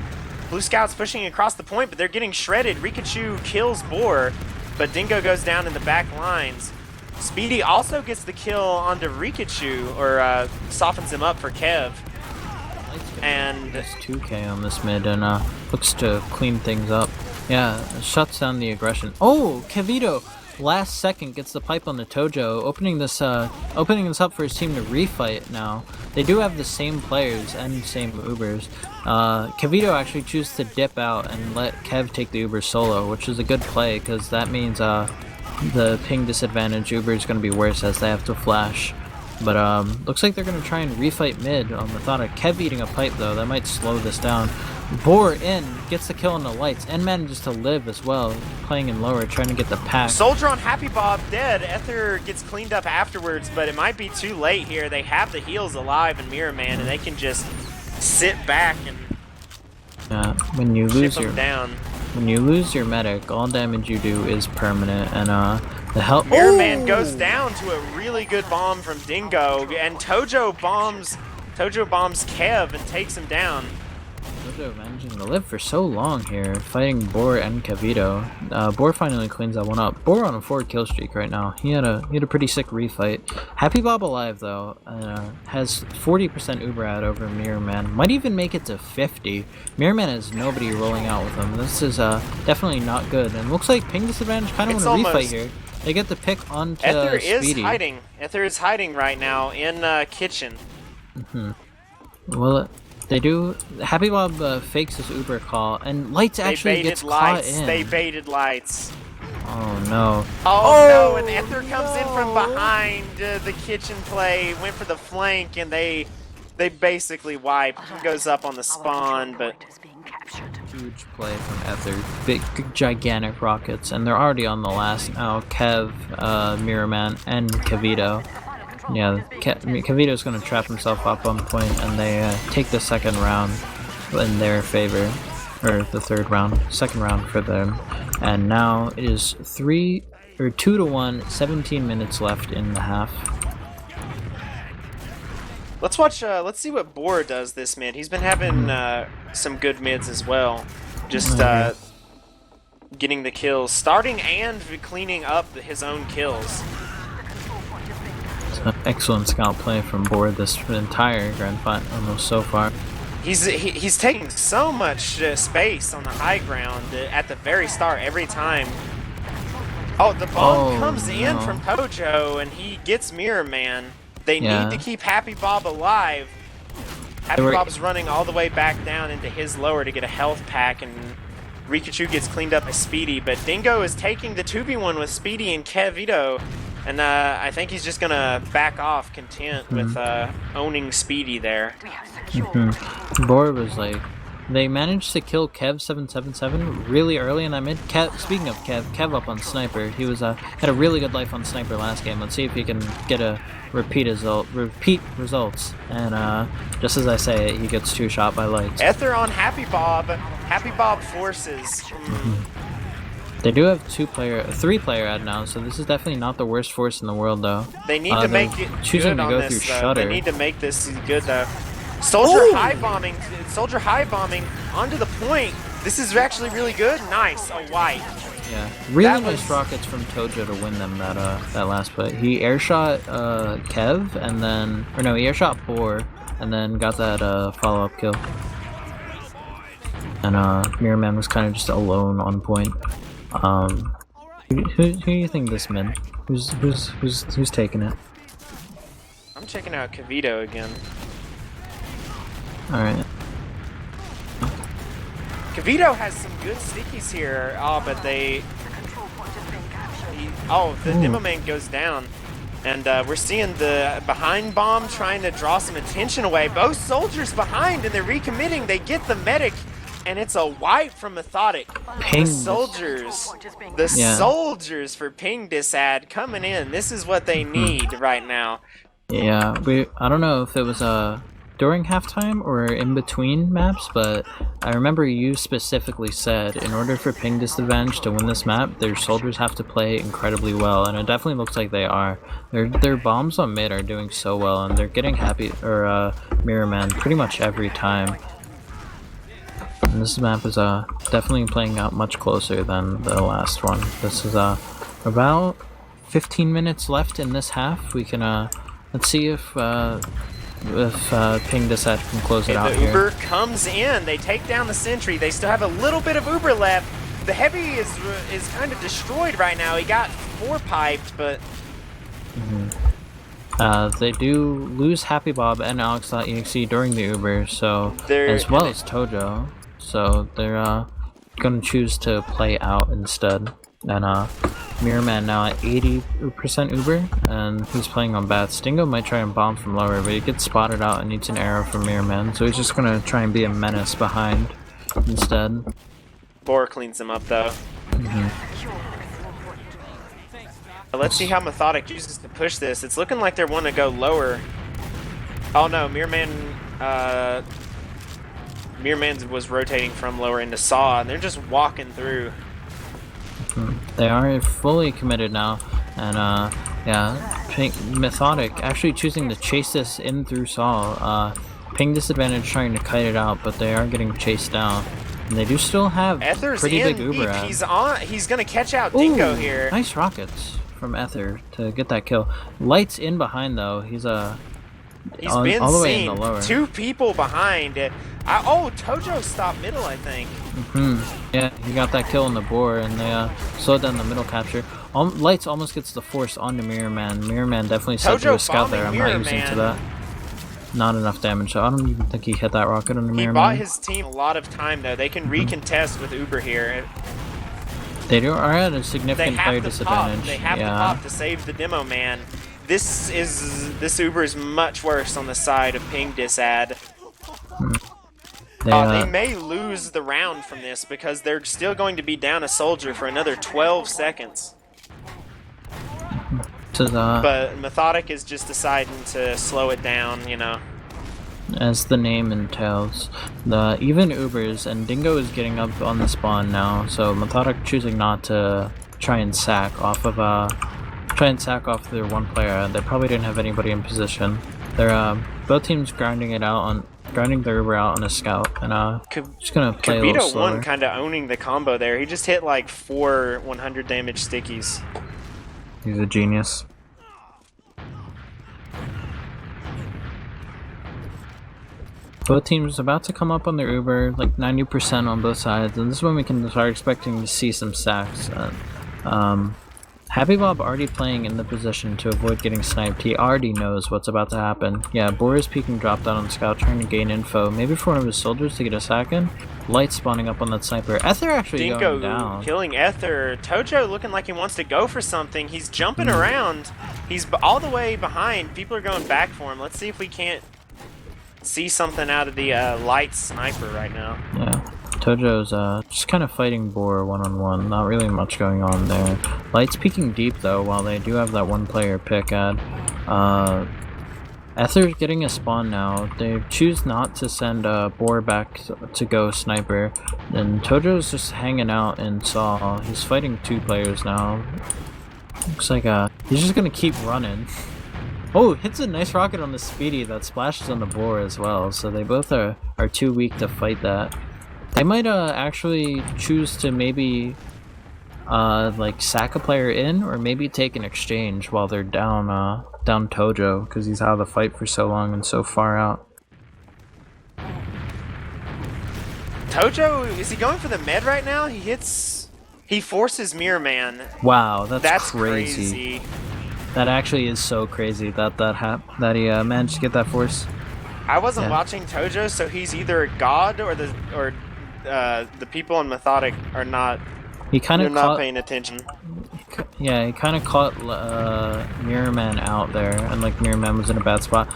Blue Scout's pushing across the point, but they're getting shredded. Rikachu kills Boar, but Dingo goes down in the back lines. Speedy also gets the kill onto Rikachu, or softens him up for Kev. And there's 2K on this mid, and looks to clean things up. Yeah, shuts down the aggression. Oh, Kevito! Last second gets the pipe on the Tojo, opening this up for his team to refight now. They do have the same players and same Ubers. Kevito actually chooses to dip out and let Kev take the Uber solo, which is a good play because that means the ping disadvantage Uber is going to be worse as they have to flash. But looks like they're going to try and refight mid on Methodic. Kev eating a pipe though, that might slow this down. Boar in, gets the kill on the Lights, and manages to live as well, playing in lower, trying to get the pack. Soldier on Happy Bob dead. Ether gets cleaned up afterwards, but it might be too late here. They have the heals alive in Mirror Man, and they can just sit back and When you lose Ship him down. When you lose your medic, all damage you do is permanent, and the help. Mirror Man goes down to a really good bomb from Dingo, and Tojo bombs Kev and takes him down. Tojo managing to live for so long here, fighting Boar and Kavito. Boar finally cleans that one up. Boar on a 4 kill streak right now. He had a pretty sick refight. Happy Bob alive though, has 40% Uber out over Mirror Man. Might even make it to 50. Mirror Man has nobody rolling out with him. This is definitely not good. And looks like Ping Disadvantage kind of want to refight here. They get the pick onto Ether Speedy. is hiding. Ether is hiding right now in kitchen. Well. They do. Happy Bob fakes his Uber call, and Lights actually gets caught in. They baited Lights. Oh no. Oh no, and Ether comes in from behind the kitchen play, went for the flank, and they basically wipe. He goes up on the spawn, but... Huge play from Ether. Big, gigantic rockets, and they're already on the last now. Kev, Mirror Man, and Kavito. Yeah, Kavito's going to trap himself up on point, and they take the second round in their favor, or the second round for them. And now it is 2-1, 17 minutes left in the half. Let's see what Boar does this mid. He's been having some good mids as well. Just getting the kills, starting and cleaning up his own kills. Excellent scout play from Boar this entire grand final almost so far. He's taking so much space on the high ground at the very start every time. Oh, the bomb comes in from Tojo and he gets Mirror Man. They need to keep Happy Bob alive. Happy Bob's running all the way back down into his lower to get a health pack, and Rikachu gets cleaned up by Speedy, but Dingo is taking the 2v1 with Speedy and Kevito. And I think he's just gonna back off, content with owning Speedy there. Boar was like, they managed to kill Kev 777 really early in that mid. Speaking of Kev up on Sniper. He was had a really good life on Sniper last game. Let's see if he can get a repeat results. And just as I say it, he gets 2-shot by Lights. Ether on Happy Bob. Happy Bob forces. They do have 3-player ad now, so this is definitely not the worst force in the world, though. They need to make it choosing good to go on through this, Shutter. They need to make this good, though. Soldier high bombing onto the point. This is actually really good. Nice, a wipe. Yeah, really nice rockets from Tojo to win them that last play. He airshot Kev, and then he airshot Boar, and then got that follow-up kill. And Mirror Man was kind of just alone on point. Who do you think this mid? Who's taking it? I'm checking out Kavito again. Alright. Kavito has some good stickies here. Oh, but the Demo Man goes down. And we're seeing the behind bomb trying to draw some attention away. Both soldiers behind, and they're recommitting. They get the medic. And it's a wipe from Methodic. The soldiers for Ping Disad coming in. This is what they need right now. Yeah, I don't know if it was during halftime or in between maps, but I remember you specifically said in order for Ping Disadvantage to win this map, their soldiers have to play incredibly well, and it definitely looks like they are. Their bombs on mid are doing so well, and they're getting Mirror Man pretty much every time. And this map is definitely playing out much closer than the last one. This is about 15 minutes left in this half. We can let's see if Ping Disad can close it out here. The Uber comes in. They take down the sentry. They still have a little bit of Uber left. The Heavy is kind of destroyed right now. He got 4-piped, but they do lose Happy Bob and Alex.exe during the Uber, so as well as Tojo. So they're gonna choose to play out instead. And Mirror Man now at 80% Uber, and he's playing on bats. Dingo might try and bomb from lower, but he gets spotted out and needs an arrow from Mirror Man, so he's just gonna try and be a menace behind instead. Boar cleans him up though. Let's see how Methodic chooses to push this. It's looking like they want to go lower. Oh no, Mirror Man Mirror Man was rotating from lower into Saw, and they're just walking through. They are fully committed now, and yeah, Methodic actually choosing to chase this in through Saw. Ping disadvantage trying to kite it out, but they are getting chased down. And they do still have Ether's pretty in big Uber ad. He's gonna catch out Dingo here. Nice rockets from Ether to get that kill. Light's in behind though. He's all the way in the lower. 2 people behind. Tojo stopped middle, I think. Yeah, he got that kill on the boar, and they slowed down the middle capture. Lights almost gets the force onto Mirror Man. Mirror Man definitely set through a scout there. I'm not using to that. Not enough damage, so I don't even think he hit that rocket on the Mirror Man. He bought his team a lot of time, though. They can recontest with Uber here. They are at a significant player disadvantage. They have to pop to save the demo man. This Uber is much worse on the side of Ping Disad. They may lose the round from this because they're still going to be down a soldier for another 12 seconds. But Methodic is just deciding to slow it down, you know. As the name entails, even Ubers, and Dingo is getting up on the spawn now, so Methodic choosing not to try and sack off their one player. They probably didn't have anybody in position. They're both teams grinding their Uber out on a scout, and just gonna play a little slower. Kavito 1 kind of owning the combo there. He just hit like 4 100 damage stickies. He's a genius. Both teams about to come up on their Uber, like 90% on both sides, and this is when we can start expecting to see some sacks. Happy Bob already playing in the position to avoid getting sniped. He already knows what's about to happen. Yeah, Boar is peeking drop down on Scout, trying to gain info, maybe for one of his soldiers to get a sack in. Light spawning up on that sniper. Ether actually going down. Killing Ether. Tojo looking like he wants to go for something. He's jumping around. He's all the way behind. People are going back for him. Let's see if we can't see something out of the Light sniper right now. Yeah. Tojo's just kind of fighting Boar one-on-one, not really much going on there. Light's peeking deep though, while they do have that one player pick ad. Ether's getting a spawn now. They choose not to send Boar back to go sniper. And Tojo's just hanging out in Saw. He's fighting 2 players now. Looks like he's just gonna keep running. Oh, hits a nice rocket on the Speedy that splashes on the Boar as well, so they both are too weak to fight that. They might actually choose to maybe like sack a player in, or maybe take an exchange while they're down Tojo, because he's out of the fight for so long and so far out. Tojo, is he going for the med right now? He forces Mirror Man. Wow, that's crazy. That actually is so crazy that he managed to get that force. I wasn't watching Tojo, so he's either God or the people in Methodic are not. They're not paying attention. Yeah, he kind of caught Mirror Man out there, and like Mirror Man was in a bad spot.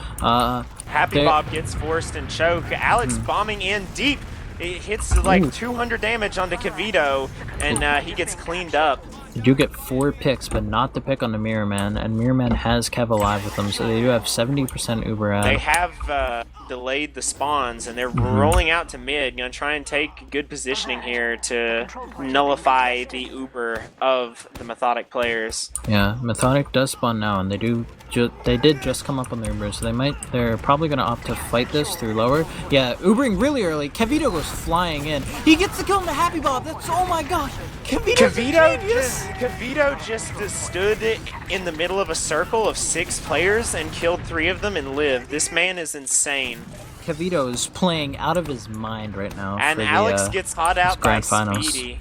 Happy Bob gets forced and choke. Alex bombing in deep. It hits like 200 damage onto Kavito, and he gets cleaned up. They do get 4 picks, but not the pick on the Mirror Man, and Mirror Man has Kev alive with them, so they do have 70% Uber ad. They have delayed the spawns, and they're rolling out to mid, gonna try and take good positioning here to nullify the Uber of the Methodic players. Yeah, Methodic does spawn now, and they did just come up on their Uber, so they're probably gonna opt to fight this through lower. Yeah, Ubering really early. Kavito goes flying in. He gets the kill on the Happy Bob. That's, oh my gosh. Kavito just stood in the middle of a circle of 6 players and killed 3 of them and lived. This man is insane. Kavito is playing out of his mind right now. And Alex gets caught out by Speedy.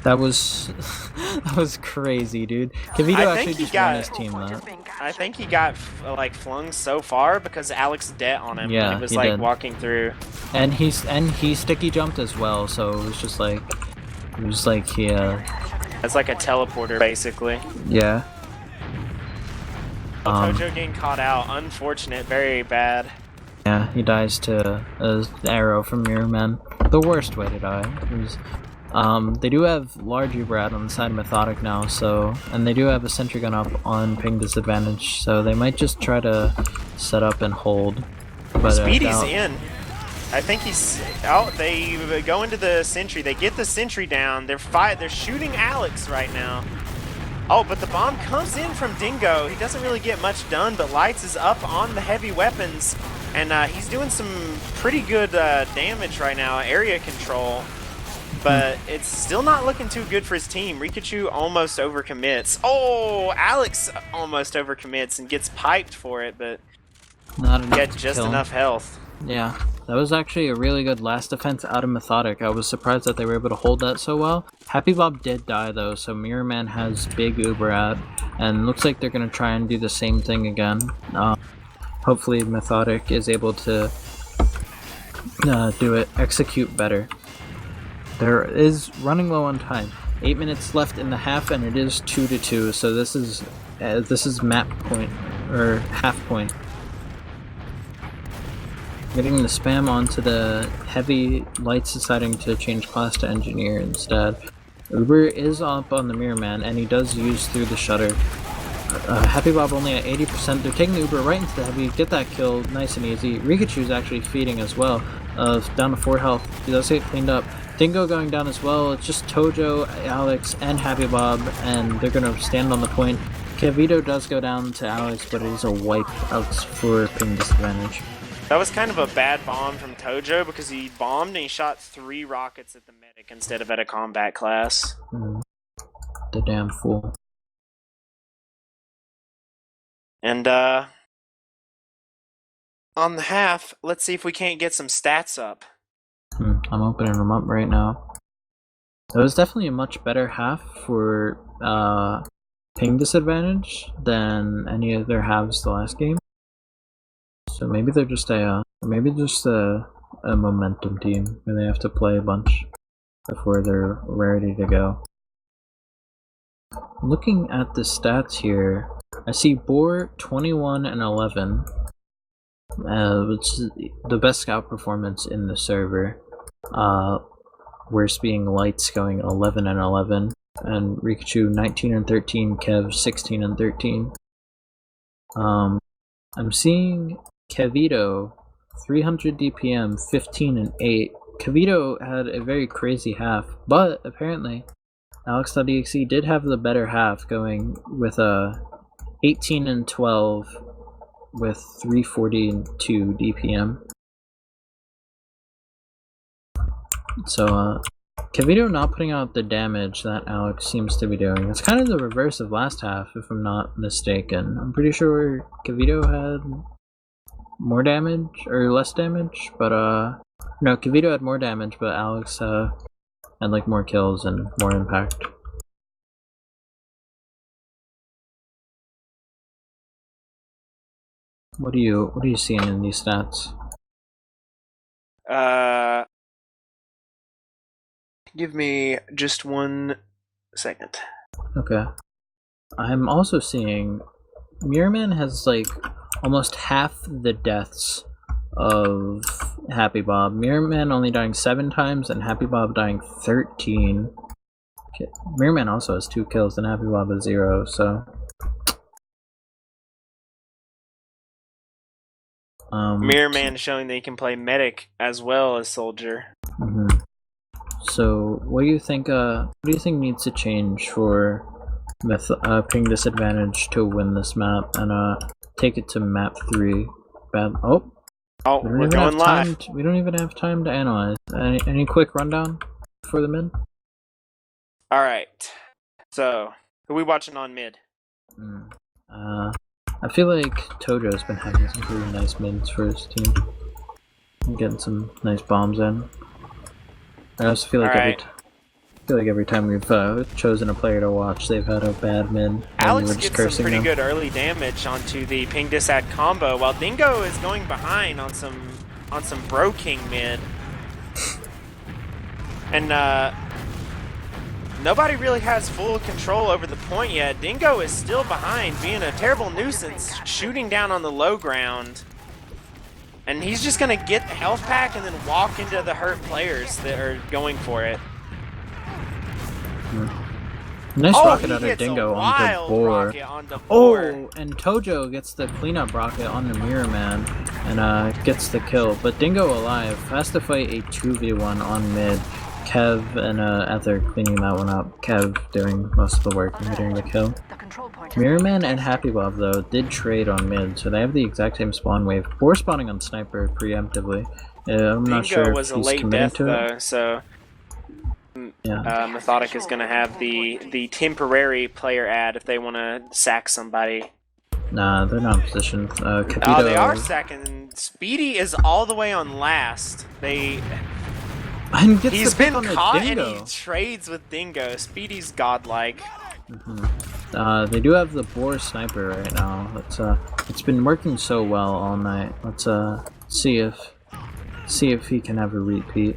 That was crazy, dude. Kavito actually just won his team that. I think he got like flung so far because Alex dead on him. Yeah, when he was like walking through. And he sticky jumped as well, so it was just like it's like a teleporter basically. Yeah. Tojo getting caught out. Unfortunate, very bad. Yeah, he dies to an arrow from Mirror Man. The worst way to die. They do have large Uber ad on the side of Methodic now, and they do have a sentry gun up on ping disadvantage, so they might just try to set up and hold. But Speedy's in. I think he's... Oh, they go into the sentry. They get the sentry down. They're shooting Alex right now. Oh, but the bomb comes in from Dingo. He doesn't really get much done, but Lights is up on the heavy weapons, and he's doing some pretty good damage right now, area control. But it's still not looking too good for his team. Rikachu almost overcommits. Oh, Alex almost overcommits and gets piped for it, but not enough get just enough health. Yeah, that was actually a really good last defense out of Methodic. I was surprised that they were able to hold that so well. Happy Bob did die though, so Mirror Man has big Uber out, and looks like they're going to try and do the same thing again. Hopefully Methodic is able to execute better. There is running low on time. 8 minutes left in the half, and it is 2-2. So this is map point or half point. Getting the spam onto the heavy. Lights deciding to change class to engineer instead. Uber is up on the Mirror Man, and he does use through the shutter. Happy Bob only at 80%. They're taking the Uber right into the heavy. Get that kill nice and easy. Rikachu's actually feeding as well. Down to 4 health. He does get cleaned up. Dingo going down as well. It's just Tojo, Alex, and Happy Bob, and they're going to stand on the point. Kevito does go down to Alex, but it is a wipe out for ping disadvantage. That was kind of a bad bomb from Tojo because he bombed and he shot 3 rockets at the medic instead of at a combat class. The damn fool. And on the half, let's see if we can't get some stats up. I'm opening them up right now. It was definitely a much better half for ping disadvantage than any of their halves the last game. So maybe they're just a momentum team where they have to play a bunch before they're ready to go. Looking at the stats here, I see Boar 21 and 11, which is the best scout performance in the server. Worst being Lights going 11 and 11, and Rikachu 19 and 13, Kev 16 and 13. I'm seeing Kevito 300 DPM 15 and 8. Kevito had a very crazy half, but apparently Alex.exe did have the better half, going with a 18 and 12 with 342 DPM. So Kevito not putting out the damage that Alex seems to be doing. It's kind of the reverse of last half, if I'm not mistaken. I'm pretty sure Kevito had more damage or less damage, but no, Kevito had more damage, but Alex had like more kills and more impact. What are you seeing in these stats? Give me just 1 second. Okay. I'm also seeing Mirror Man has like almost half the deaths of Happy Bob. Mirror Man only dying 7 times and Happy Bob dying 13. Okay. Mirror Man also has 2 kills and Happy Bob has 0, so Mirror Man showing that he can play medic as well as soldier. So what do you think needs to change for ping disadvantage to win this map and take it to map 3? We're going live. We don't even have time to analyze. Any quick rundown for the mid? Alright. So, who are we watching on mid? I feel like Tojo's been having some really nice mids for his team. Getting some nice bombs in. I also feel like every time we've chosen a player to watch, they've had a bad mid. Alex gets some pretty good early damage onto the ping disad combo, while Dingo is going behind on some Bro King mid. And nobody really has full control over the point yet. Dingo is still behind, being a terrible nuisance, shooting down on the low ground. And he's just going to get the health pack and then walk into the hurt players that are going for it. Nice Oh, rocket he out of hits Dingo a onto wild Boar. rocket onto Boar. Oh, and Tojo gets the cleanup rocket on the Mirror Man and gets the kill. But Dingo alive has to fight a 2v1 on mid. Kev and Ether cleaning that one up. Kev doing most of the work and getting the kill. Mirror Man and Happy Bob though did trade on mid, so they have the exact same spawn wave. Boar spawning on Sniper preemptively. I'm not sure was if a he's late committing death to it. though, so Yeah. Methodic is going to have the temporary player ad if they want to sack somebody. Nah, they're not in position. Capito... Oh, they are sacking. Speedy is all the way on last. He's been caught and he trades with Dingo. Speedy's godlike. They do have the Boar Sniper right now. It's been working so well all night. Let's see if he can have a repeat.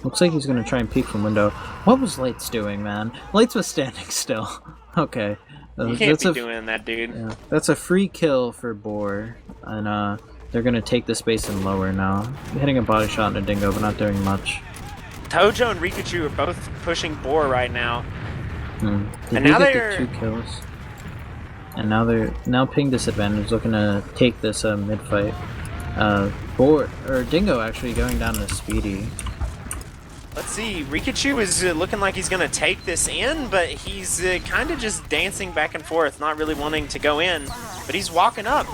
Looks like he's gonna try and peek from window. What was Lights doing, man? Lights was standing still. Okay. You can't be doing that, dude. Yeah, that's a free kill for Boar, and they're gonna take the space and lower now. Hitting a body shot in a Dingo, but not doing much. Tojo and Rikachu are both pushing Boar right now. And now they're 2 kills. And now ping disadvantage looking to take this mid fight. Dingo actually going down to Speedy. Let's see, Rikachu is looking like he's going to take this in, but he's kind of just dancing back and forth, not really wanting to go in. But he's walking up.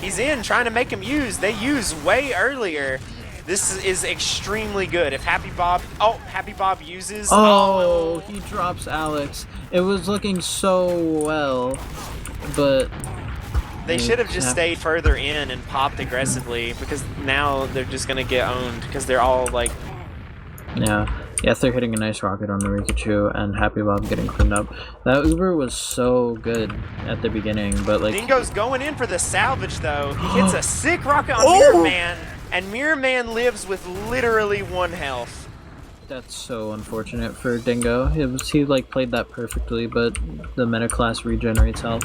He's in, trying to make him use. They used way earlier. This is extremely good. If Happy Bob uses... Oh, he drops Alex. It was looking so well, but... They should have just stayed further in and popped aggressively, because now they're just going to get owned, because they're all like... Yeah, they're hitting a nice rocket on the Rikachu, and Happy Bob getting cleaned up. That Uber was so good at the beginning, but like... Dingo's going in for the salvage, though. He hits a sick rocket on Mirror Man, and Mirror Man lives with literally 1 health. That's so unfortunate for Dingo. He like played that perfectly, but the meta class regenerates health.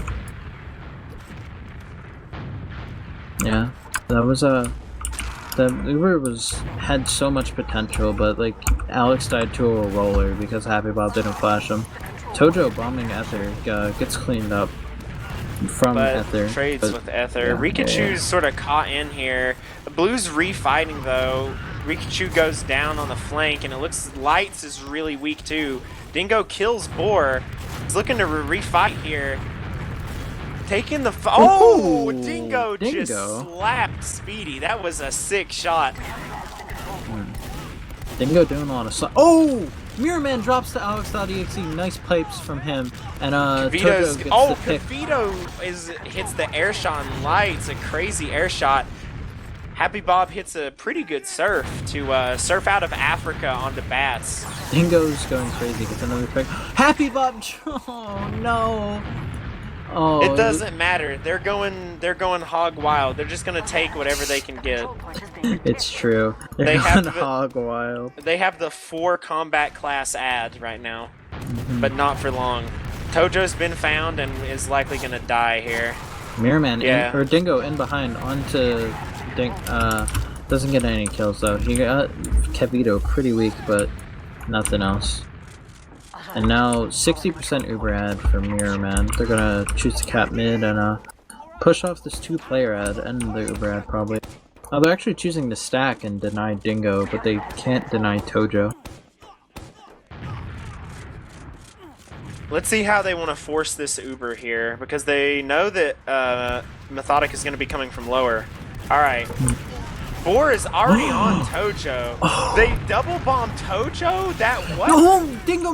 Yeah, that was the Uber had so much potential, but like Alex died to a roller because Happy Bob didn't flash him. Tojo bombing Ether gets cleaned up from Ether. Trades with Ether. Yeah, Rikachu's sort of caught in here. The Blues refighting though. Rikachu goes down on the flank, and it looks Lights is really weak too. Dingo kills Boar. He's looking to refight here. Taking the Dingo just slapped Speedy. That was a sick shot. Dingo doing a lot of Oh! Mirror Man drops to Alex.exe. Nice pipes from him. And Tojo gets the pick. Capito hits the air shot on Lights. A crazy air shot. Happy Bob hits a pretty good surf to surf out of Africa onto Bats. Dingo's going crazy. Gets another pick. Happy Bob! Oh no! Oh, it doesn't matter. They're going hog wild. They're just gonna take whatever they can get. It's true. They're going hog wild. They have the 4 combat class ad right now, but not for long. Tojo's been found and is likely gonna die here. Mirror Man or Dingo in behind onto doesn't get any kills though. He got Capito pretty weak, but nothing else. And now 60% Uber ad for Mirror Man. They're gonna choose to cap mid and push off this 2-player ad and the Uber ad probably. They're actually choosing to stack and deny Dingo, but they can't deny Tojo. Let's see how they want to force this Uber here, because they know that Methodic is going to be coming from lower. Alright. Boar is already on Tojo. They double bomb Tojo? What? No, Dingo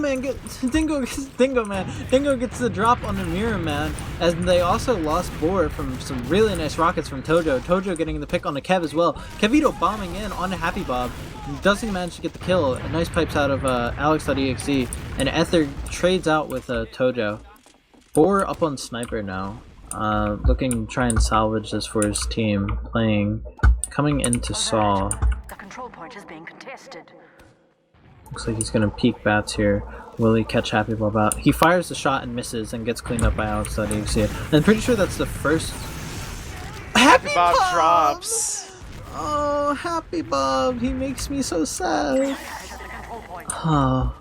gets the drop on the Mirror Man, and they also lost Boar from some really nice rockets from Tojo. Tojo getting the pick on the Kev as well. Kevito bombing in on Happy Bob. Doesn't manage to get the kill. A nice pipes out of Alex.exe, and Ether trades out with Tojo. Boar up on Sniper now. Looking to try and salvage this for his team. Coming into Saw. The control point is being contested. Looks like he's gonna peek Bats here. Will he catch Happy Bob out? He fires the shot and misses and gets cleaned up by Alex.exe. I'm pretty sure that's the first... Happy Bob drops! Oh, Happy Bob! He makes me so sad. Oh.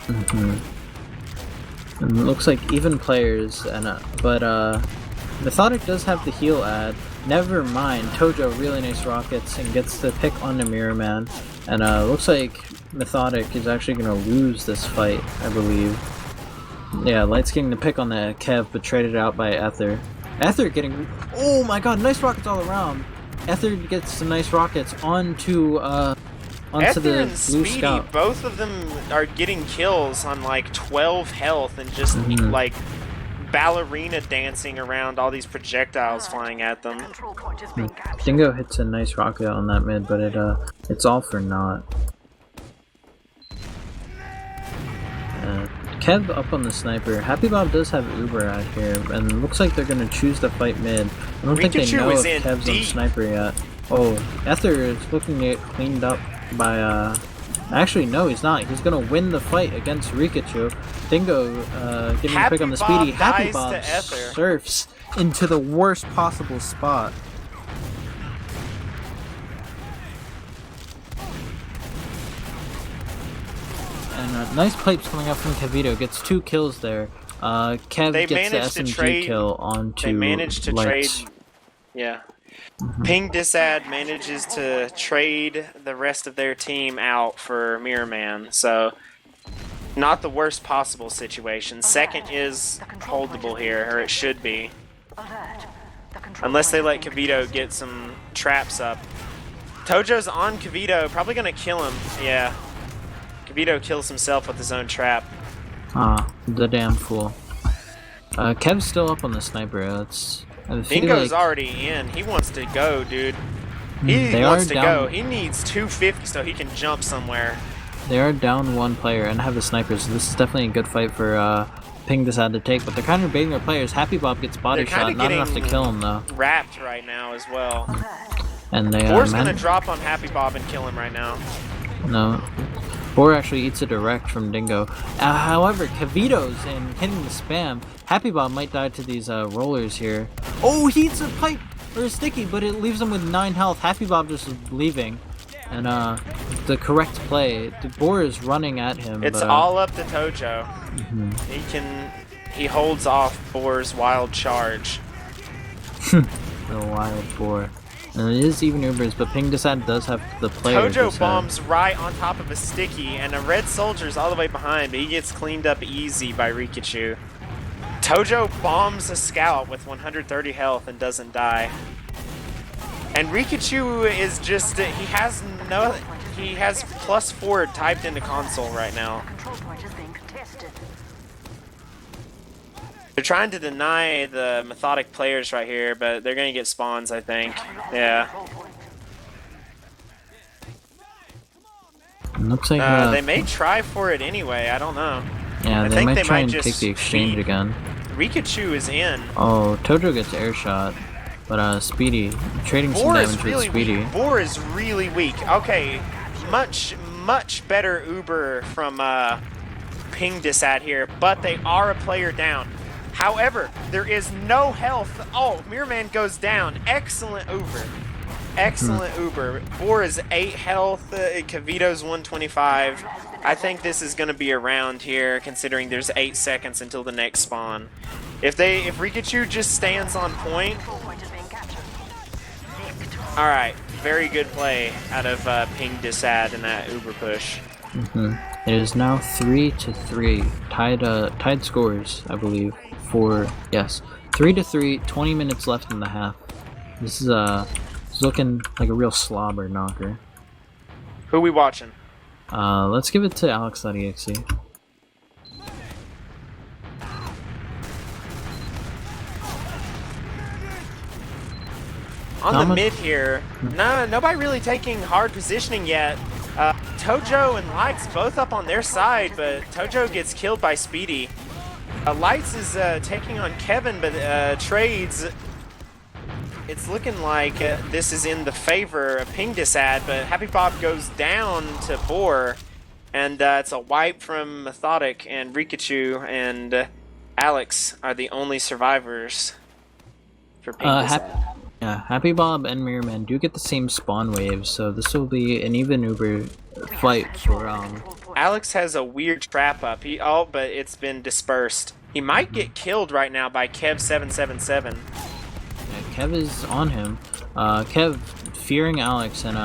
And it looks like even players, and but Methodic does have the heal ad. Never mind, Tojo really nice rockets and gets the pick on the Mirror Man. And looks like Methodic is actually gonna lose this fight, I believe. Yeah, Light's getting the pick on the Kev, but traded out by Ether. Ether getting, oh my god, nice rockets all around. Ether gets some nice rockets onto Ether the and blue Speedy, scout. both of them are getting kills on like 12 health and just like ballerina dancing around all these projectiles flying at them. Control point is being captured. Dingo hits a nice rocket on that mid, but it's all for naught. Kev up on the sniper. Happy Bob does have Uber out here, and looks like they're gonna choose to fight mid. I don't think they Rikachu know is if in Kev's deep. on sniper yet. Oh, Ether is looking to get cleaned up by actually no, he's not. He's gonna win the fight against Rikachu. Dingo getting a pick on the Speedy. Happy dies Bob to Ether. surfs into the worst possible spot. And nice pipes coming out from Kevito. Gets 2 kills there. Kev They gets the managed to SMG trade- kill onto They managed to Lights. trade. Yeah. Ping Disad manages to trade the rest of their team out for Mirror Man, so not the worst possible situation. Second is holdable here, or it should be. Alert. The control Unless they let point is being Kevito get some traps up. Tojo's on Kevito, probably gonna kill him. Yeah. Kevito kills himself with his own trap. Ah, the damn fool. Kev's still up on the sniper. I feel Dingo's like already in. He wants to go, dude. He they wants are to down. go. He needs 250 so he can jump somewhere. They are down 1 player and have the snipers. So this is definitely a good fight for Ping Disad to take. But they're kind of baiting their players. Happy Bob gets body They're kinda shot, not enough to getting kill him though. Wrapped right now as well. And they Boar's gonna drop on Happy Bob and kill him right now. No. Boar actually eats a direct from Dingo. However, Kevito's in hitting the spam. Happy Bob might die to these rollers here. Oh, he eats a pipe or a sticky, but it leaves him with 9 health. Happy Bob just is leaving. And the correct play. The Boar is running at him. It's but, all up to Tojo. He holds off Boar's wild charge. the wild Boar. And it is even Ubers, but Ping Disad does have the player. Tojo bombs right on top of a sticky, and a red soldier's all the way behind, but he gets cleaned up easy by Rikachu. Tojo bombs a scout with 130 health and doesn't die. And Rikachu is just, he has +4 typed into console right now. control point is being contested. They're trying to deny the Methodic players right here, but they're gonna get spawns, I think. Yeah. Control point. Looks like They may try for it anyway, I don't know. yeah, I they think might they try might and just take the exchange feed. again. Rikachu is in. Oh, Tojo gets air shot, but Speedy trading some Boar damage is with really Speedy. weak. Boar is really weak. Okay, much better Uber from Ping Disad here, but they are a player down. However, there is no health. Oh, Mirror Man goes down. Excellent Uber. Excellent Uber. Boar is 8 health. Kevito's 125. I think this is going to be a round here, considering there's 8 seconds until the next spawn. If Rikachu just stands on point. Control point is being captured. Victory. All right, very good play out of Ping Disad in that Uber push. It is now 3-3, tied scores, I believe. Yes, 3-3. 20 minutes left in the half. This is it's looking like a real slobber knocker. Who we watching? Let's give it to Alex.exe. On the mid here, nobody really taking hard positioning yet. Tojo and Lights both up on their side, but Tojo gets killed by Speedy. Lights is taking on Kevin, but trades. It's looking like this is in the favor of Ping Disad, but Happy Bob goes down to Boar, and it's a wipe from Methodic, and Rikachu and Alex are the only survivors for Ping Disad. Happy Bob and Mirror Man do get the same spawn waves, so this will be an even Uber fight for Alex has a weird trap up. But it's been dispersed. He might get killed right now by Kev777. Yeah, Kev is on him. Kev fearing Alex and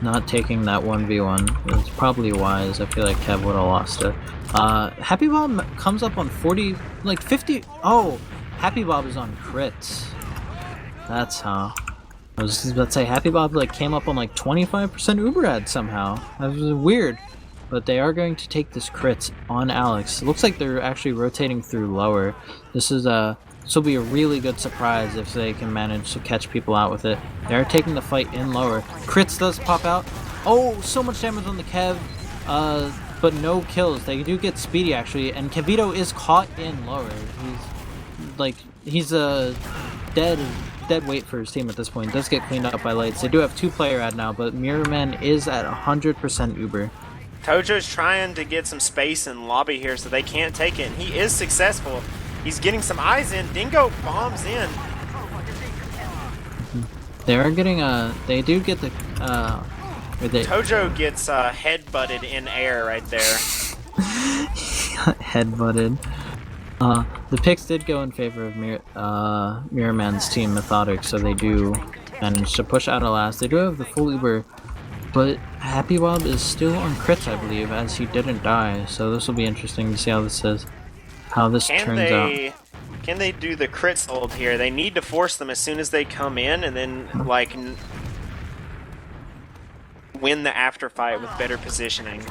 not taking that 1v1 is probably wise. I feel like Kev would have lost it. Happy Bob comes up on 40, like 50. Oh, Happy Bob is on crits. That's how. I was just about to say Happy Bob like came up on like 25% Uber ad somehow. That was weird. But they are going to take this crits on Alex. It looks like they're actually rotating through lower. This will be a really good surprise if they can manage to catch people out with it. They are taking the fight in lower. Crits does pop out. Oh, so much damage on the Kev. But no kills. They do get Speedy actually, and Kevito is caught in lower. He's a dead weight for his team at this point. Does get cleaned up by Lights. They do have 2-player ad now, but Mirrorman is at 100% Uber. Tojo's trying to get some space in lobby here so they can't take it, and he is successful. He's getting some eyes in. Dingo bombs in. They are getting they do get the Tojo gets head-butted in air right there. Head-butted. The picks did go in favor of Mirrorman's team, Methodic, so they do manage to push out a last. They do have the full Uber, but Happy Bob is still on crits, I believe, as he didn't die. So this will be interesting to see how this turns out. Can they do the crits hold here? They need to force them as soon as they come in, and then like win the after fight with better positioning.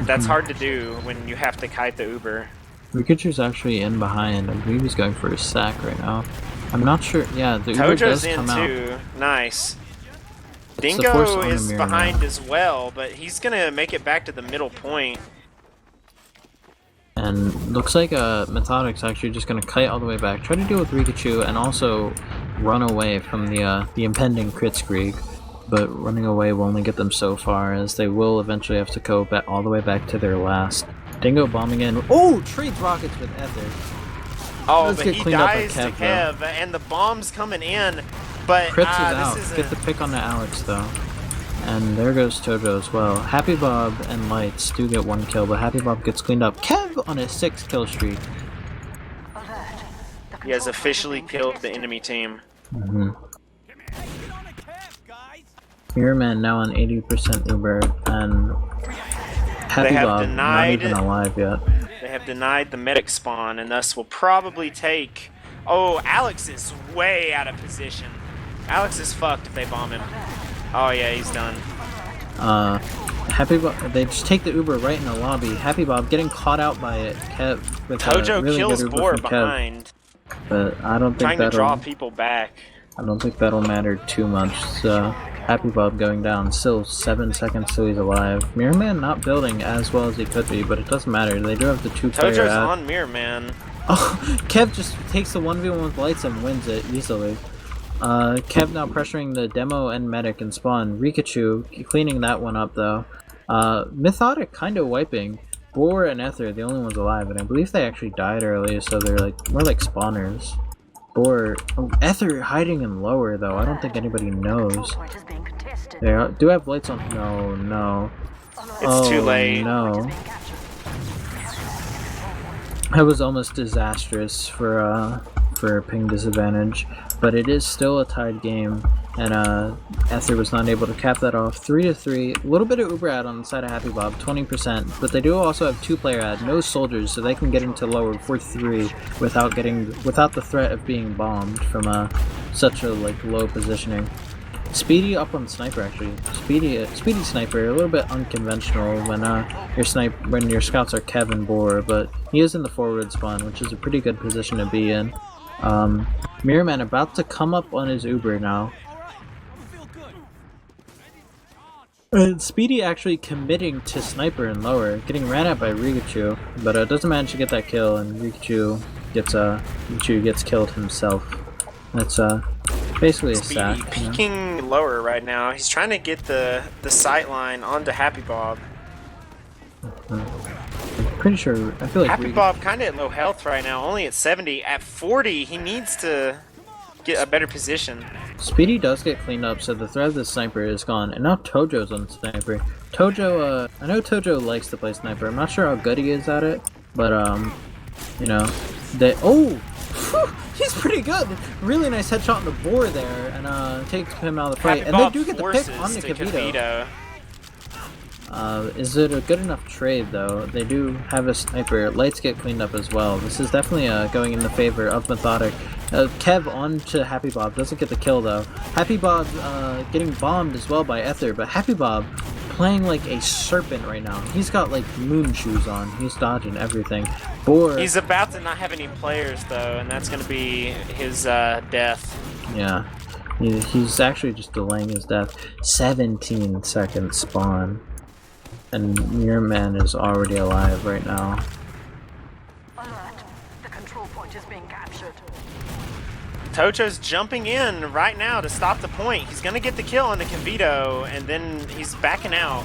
That's hard to do when you have to kite the Uber. Rikachu's actually in behind. I believe he's going for a sack right now. I'm not sure. Yeah, the Uber Tojo's does in come out. too. Nice. It's the force Dingo on is the mirror behind now. as well, but he's gonna make it back to the middle point. And looks like Methodic's actually just gonna kite all the way back, try to deal with Rikachu, and also run away from the impending crit streak. But running away will only get them so far, as they will eventually have to go back all the way back to their last. Dingo bombing in. Oh, trades rockets with Ether. Oh, Let's but get he cleaned up by dies to Kev, Kev, and the bomb's coming in. But Crits is out. this Get the pick on the Alex though. And there goes Tojo as well. Happy Bob and Lights do get 1 kill, but Happy Bob gets cleaned up. Kev on a 6-kill streak. He has officially killed the enemy team. Mirrorman now on 80% Uber, and Happy Bob not even alive yet. They have denied the medic spawn, and thus will probably take... Oh, Alex is way out of position. Alex is fucked if they bomb him. Oh yeah, he's done. Happy Bob, they just take the Uber right in the lobby. Happy Bob getting caught out by it. Kev with Tojo really kills good Uber Boar from behind. Kev, but I don't think Trying to draw that'll. people back. I don't think that'll matter too much. So Happy Bob going down. Still 7 seconds till he's alive. Mirrorman not building as well as he could be, but it doesn't matter. They do have the 2-player Tojo's ad. on Mirrorman. Oh, Kev just takes the 1v1 with Lights and wins it easily. Kev now pressuring the demo and medic and spawn. Rikachu cleaning that one up though. Methodic kind of wiping. Boar and Ether, the only ones alive, and I believe they actually died early, so they're like more like spawners. Boar, Ether hiding in lower though. I don't think anybody knows. They do have Lights on. No. It's too late. No. That was almost disastrous for ping disadvantage, but it is still a tied game, and Ether was not able to cap that off. 3-3. A little bit of Uber ad on the side of Happy Bob, 20%, but they do also have 2-player ad, no soldiers, so they can get into lower for 3 without the threat of being bombed from such a low positioning. Speedy up on Sniper actually. Speedy Sniper, a little bit unconventional when your scouts are Kev and Boar, but he is in the forward spawn, which is a pretty good position to be in. Mirrorman about to come up on his Uber now. And Speedy actually committing to Sniper and lower, getting ran at by Rikachu, but doesn't manage to get that kill, and Rikachu gets killed himself. That's basically a sack. Speedy peeking lower right now. He's trying to get the sight line onto Happy Bob. Pretty sure. I feel like Happy Bob kind of at low health right now, only at 70. At 40, he needs to get a better position. Speedy does get cleaned up, so the threat of the sniper is gone. And now Tojo's on sniper. Tojo, I know Tojo likes to play sniper. I'm not sure how good he is at it, but you know, oh, he's pretty good. Really nice headshot on the boar there, and takes him out of the fight. And they do get the pick on the Kavito. Is it a good enough trade though? They do have a sniper. Lights get cleaned up as well. This is definitely going in the favor of Methodic. Kev on to Happy Bob, doesn't get the kill though. Happy Bob getting bombed as well by Ether, but Happy Bob playing like a serpent right now. He's got like moon shoes on. He's dodging everything. Boar. He's about to not have any players though, and that's gonna be his death. Yeah. He's actually just delaying his death. 17 seconds spawn. And Mirror Man is already alive right now. Alert. The control point is being captured. Tojo's jumping in right now to stop the point. He's gonna get the kill on the Kavito, and then he's backing out.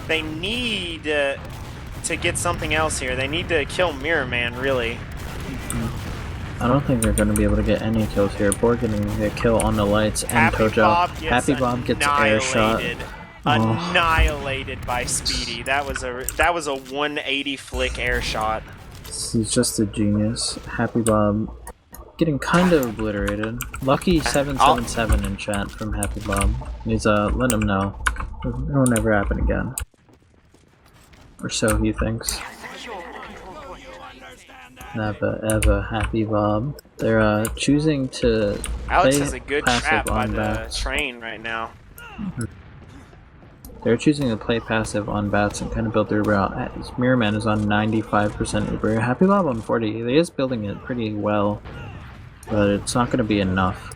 They need to get something else here. They need to kill Mirror Man, really. I don't think they're going to be able to get any kills here. Boar getting a kill on the lights, and Tojo. Happy Bob gets air shot. Annihilated by Speedy. That was a 180 flick air shot. He's just a genius. Happy Bob getting kind of obliterated. Lucky 777 in chat from Happy Bob. He's let him know. It'll never happen again. Or so he thinks. Never ever Happy Bob. They're choosing to Alex play has a good passive trap by on the bats. train right now. They're choosing to play passive on bats and kind of build their Uber out. Mirror Man is on 95% Uber. Happy Bob on 40. He is building it pretty well, but it's not going to be enough.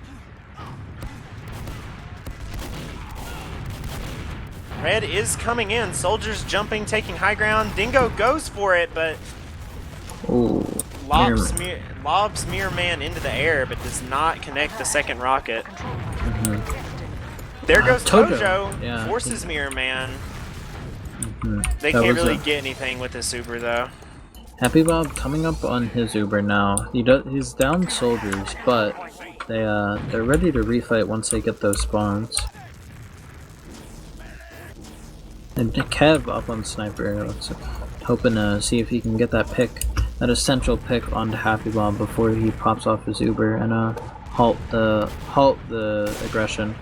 Red is coming in. Soldiers jumping, taking high ground. Dingo goes for it, but Ooh, lobs Mirror Man into the air, but does not connect the second rocket. There goes Tojo. Yeah, forces Mirror Man. They can't really get anything with this Uber though. Happy Bob coming up on his Uber now. He's down soldiers, but they're ready to refight once they get those spawns. And Kev up on sniper, hoping to see if he can get that pick, that essential pick onto Happy Bob before he pops off his Uber and halt the aggression.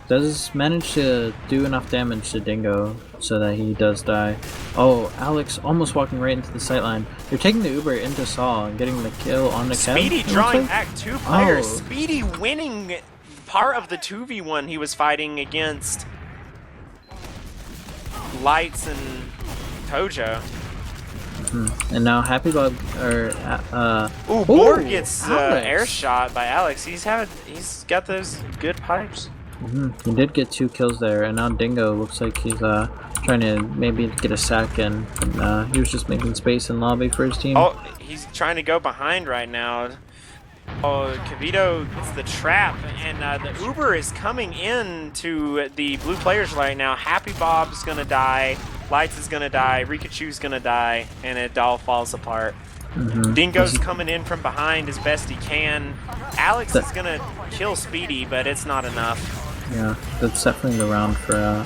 Does manage to do enough damage to Dingo so that he does die. Oh, Alex almost walking right into the sightline. They're taking the Uber into Saw and getting the kill on the Kev. Speedy drawing back 2 players. Oh. Speedy winning part of the 2v1 he was fighting against Lights and Tojo. And now Happy Bob Boar gets air shot by Alex. He's got those good pipes. He did get 2 kills there, and now Dingo looks like he's trying to maybe get a sack in. And, he was just making space in lobby for his team. Oh, he's trying to go behind right now. Oh, Kavito gets the trap, and the Uber is coming in to the blue players right now. Happy Bob's gonna die, Lights is gonna die, Rikachu's gonna die, and it all falls apart. Dingo's coming in from behind as best he can. Alex is gonna kill Speedy, but it's not enough. Yeah, that's definitely the round for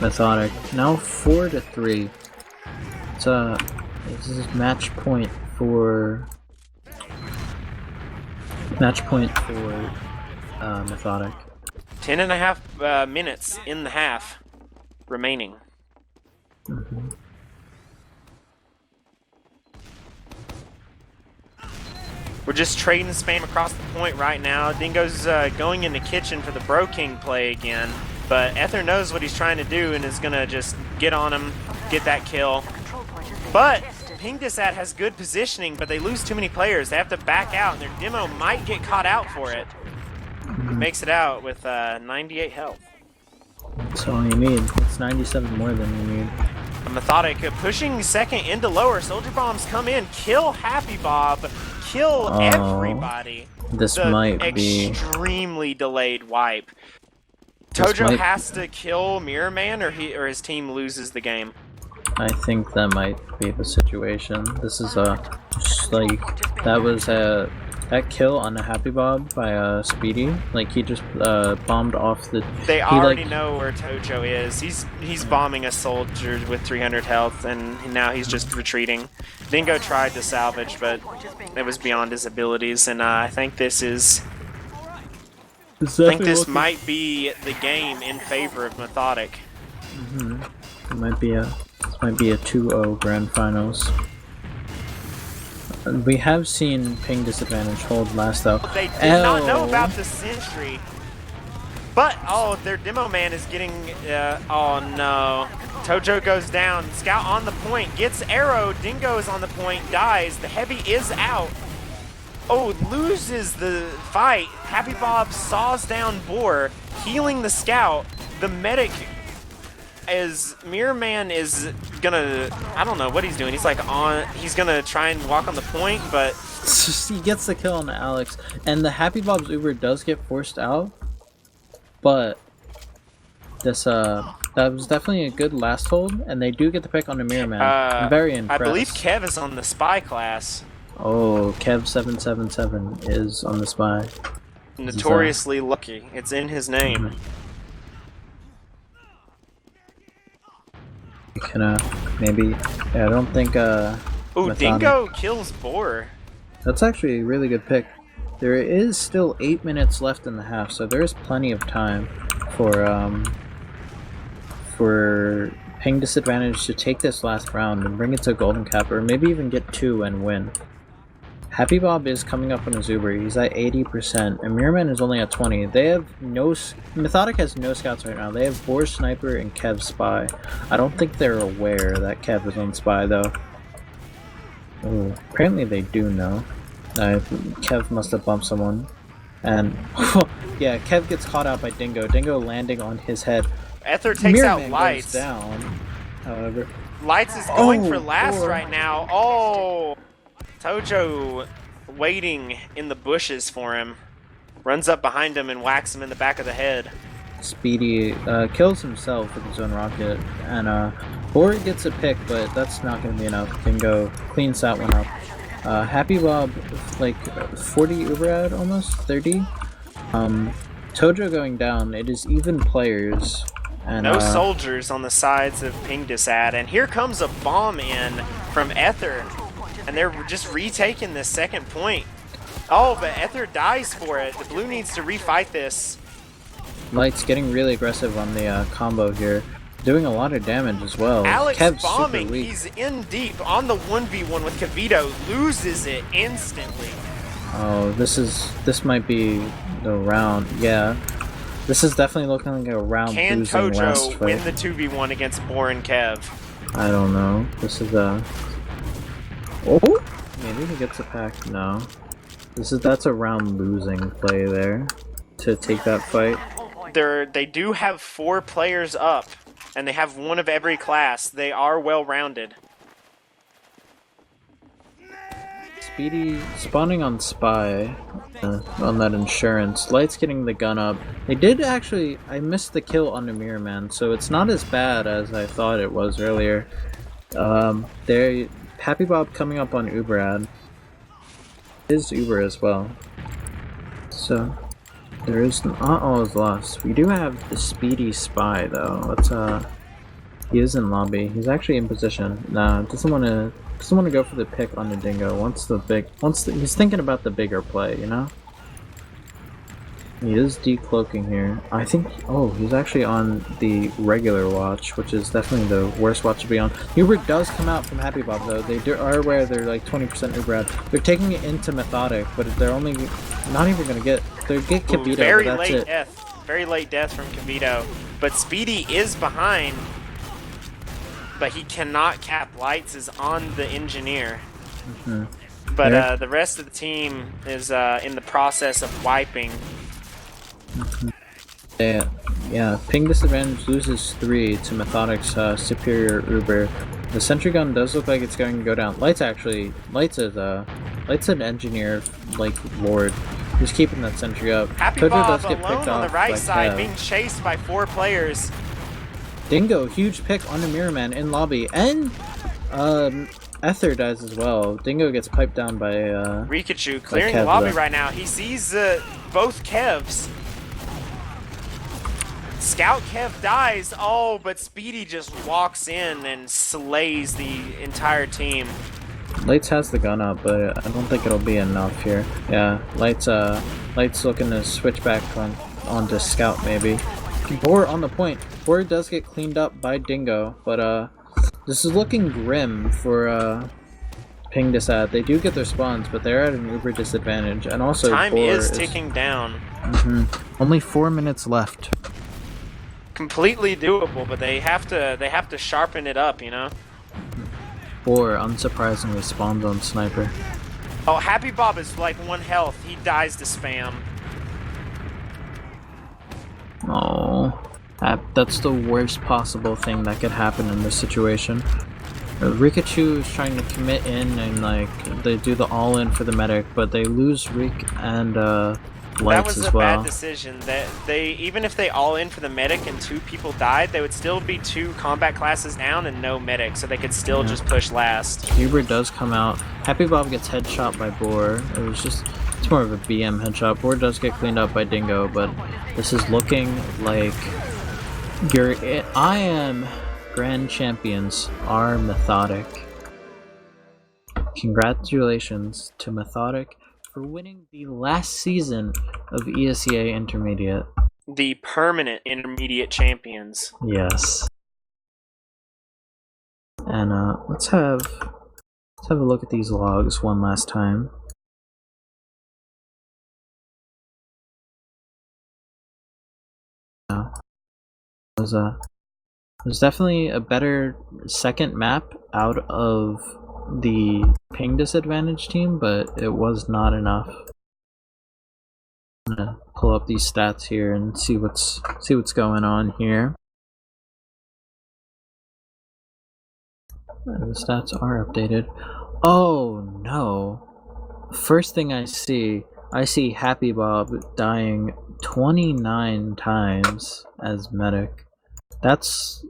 Methodic. Now 4-3. This is match point for Methodic. 10.5 minutes in the half remaining. We're just trading spam across the point right now. Dingo's going in the kitchen for the Bro King play again, but Ether knows what he's trying to do and is gonna just get on him, get that kill. But Pingdisat has good positioning, but they lose too many players. They have to back out, and their demo might get caught out for it. Makes it out with 98 health. That's all you need. It's 97 more than you need. Methodic pushing second into lower. Soldier bombs come in, kill Happy Bob, kill everybody. This might be extremely delayed wipe. Tojo has to kill Mirror Man, or his team loses the game. I think that might be the situation. This is just like that was That kill on the Happy Bob by Speedy, like he just bombed off the. They already know where Tojo is. He's bombing a soldier with 300 health, and now he's just retreating. Dingo tried to salvage, but it was beyond his abilities, and I think this is. I think this might be the game in favor of Methodic. It might be a 2-0 grand finals. We have seen ping disadvantage hold last though. They did not know about the sentry. But, oh, their demo man is getting, oh no. Tojo goes down, Scout on the point, gets arrow, Dingo is on the point, dies, the heavy is out. Oh, loses the fight. Happy Bob saws down Boar, healing the Scout. The medic is, Mirror Man is gonna, I don't know what he's doing. He's like he's gonna try and walk on the point, but he gets the kill on Alex, and the Happy Bob's Uber does get forced out. But this that was definitely a good last hold, and they do get the pick on the Mirror Man. I'm very impressed. I believe Kev is on the spy class. Oh, Kev777 is on the spy. Notoriously lucky. It's in his name. Can maybe? Yeah, I don't think Ooh, Dingo kills Boar. That's actually a really good pick. There is still 8 minutes left in the half, so there is plenty of time for ping disadvantage to take this last round and bring it to golden cap, or maybe even get 2 and win. Happy Bob is coming up on his Uber. He's at 80%, and Mirrorman is only at 20. They have no. Methodic has no scouts right now. They have Boar Sniper and Kev Spy. I don't think they're aware that Kev is on Spy though. Ooh, apparently they do know. Kev must have bumped someone, and yeah, Kev gets caught out by Dingo. Dingo landing on his head. Ether takes out Mirrorman Lights. goes down. However, Lights is going for last right now. Oh. Tojo waiting in the bushes for him. Runs up behind him and whacks him in the back of the head. Speedy kills himself with his own rocket, and Boar gets a pick, but that's not going to be enough. Dingo cleans that one up. Happy Bob, like 40 Uber ad, almost 30. Tojo going down. It is even players. And, no soldiers on the sides of Ping Disad, and here comes a bomb in from Ether. And they're just retaking this second point. Oh, but Ether dies for it. The blue needs to refight this. Light's getting really aggressive on the combo here. Doing a lot of damage as well. Alex Kev's bombing. super weak. He's in deep on the 1v1 with Kavito. Loses it instantly. Oh, this might be the round. Yeah. This is definitely looking like a round losing last Can Tojo fight. win the 2v1 against Boar and Kev? I don't know. This is oh, maybe he gets a pack. No, that's a round losing play there to take that fight. They do have 4 players up, and they have 1 of every class. They are well rounded. Speedy spawning on Spy on that insurance. Light's getting the gun up. They did actually. I missed the kill on the Mirror Man, so it's not as bad as I thought it was earlier. Happy Bob coming up on Uberad. His Uber as well. So there is not all is lost. We do have the Speedy Spy though. He is in lobby. He's actually in position. Nah, doesn't want to go for the pick on the Dingo. He's thinking about the bigger play, you know? He is decloaking here. I think, he's actually on the regular watch, which is definitely the worst watch to be on. Uber does come out from Happy Bob though. They are aware they're like 20% Uber out. They're taking it into Methodic, but they're only not even gonna get Kavito, very but that's late it. death. Very late death from Kavito. But Speedy is behind. But he cannot cap. Lights is on the engineer. But the rest of the team is in the process of wiping. Yeah, ping disadvantage loses 3 to Methodic's superior Uber. The sentry gun does look like it's going to go down. Light's an engineer like lord. He's keeping that sentry up. Happy Tojo Bob does get alone picked on the off right by side, Kev. being chased by 4 players. Dingo, huge pick on the Mirror Man in lobby, and Ether dies as well. Dingo gets piped down by Rikachu clearing the lobby right now. He sees both Kevs. Scout Kev dies. Oh, but Speedy just walks in and slays the entire team. Lights has the gun up, but I don't think it'll be enough here. Yeah, Lights looking to switch back onto Scout maybe. Boar on the point. Boar does get cleaned up by Dingo, but this is looking grim for Ping Disad. They do get their spawns, but they're at an uber disadvantage, and also time Boar is ticking down. Only 4 minutes left. Completely doable, but they have to sharpen it up, you know. Boar unsurprisingly spawns on Sniper. Oh, Happy Bob is like 1 health. He dies to spam. Oh, that's the worst possible thing that could happen in this situation. Rikachu is trying to commit in and like they do the all-in for the medic, but they lose Rik and Lights as well. That was a bad decision. That they even if they all in for the medic and 2 people died, they would still be 2 combat classes down and no medic, so they could still just push last. Hubert does come out. Happy Bob gets headshot by Boar. It's more of a BM headshot. Boar does get cleaned up by Dingo, but this is looking like I am grand champions are Methodic. Congratulations to Methodic for winning the last season of ESEA Intermediate. The permanent intermediate champions. Yes. And let's have a look at these logs one last time. There's definitely a better second map out of the ping disadvantage team, but it was not enough. I'm gonna pull up these stats here and see what's going on here. The stats are updated. Oh no! First thing I see Happy Bob dying 29 times as medic. That's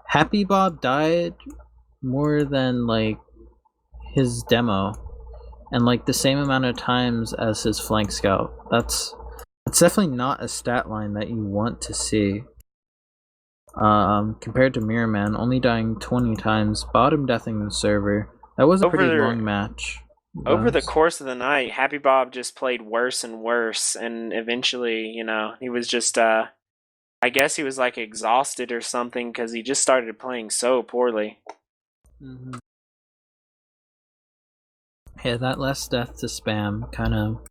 Happy Bob died more than like his demo, and like the same amount of times as his flank scout. It's definitely not a stat line that you want to see. Compared to Mirror Man, only dying 20 times, bottom deathing the server. That was a pretty long match. Over the course of the night, Happy Bob just played worse and worse, and eventually, you know, he was just I guess he was like exhausted or something because he just started playing so poorly. Yeah, that last death to spam kind of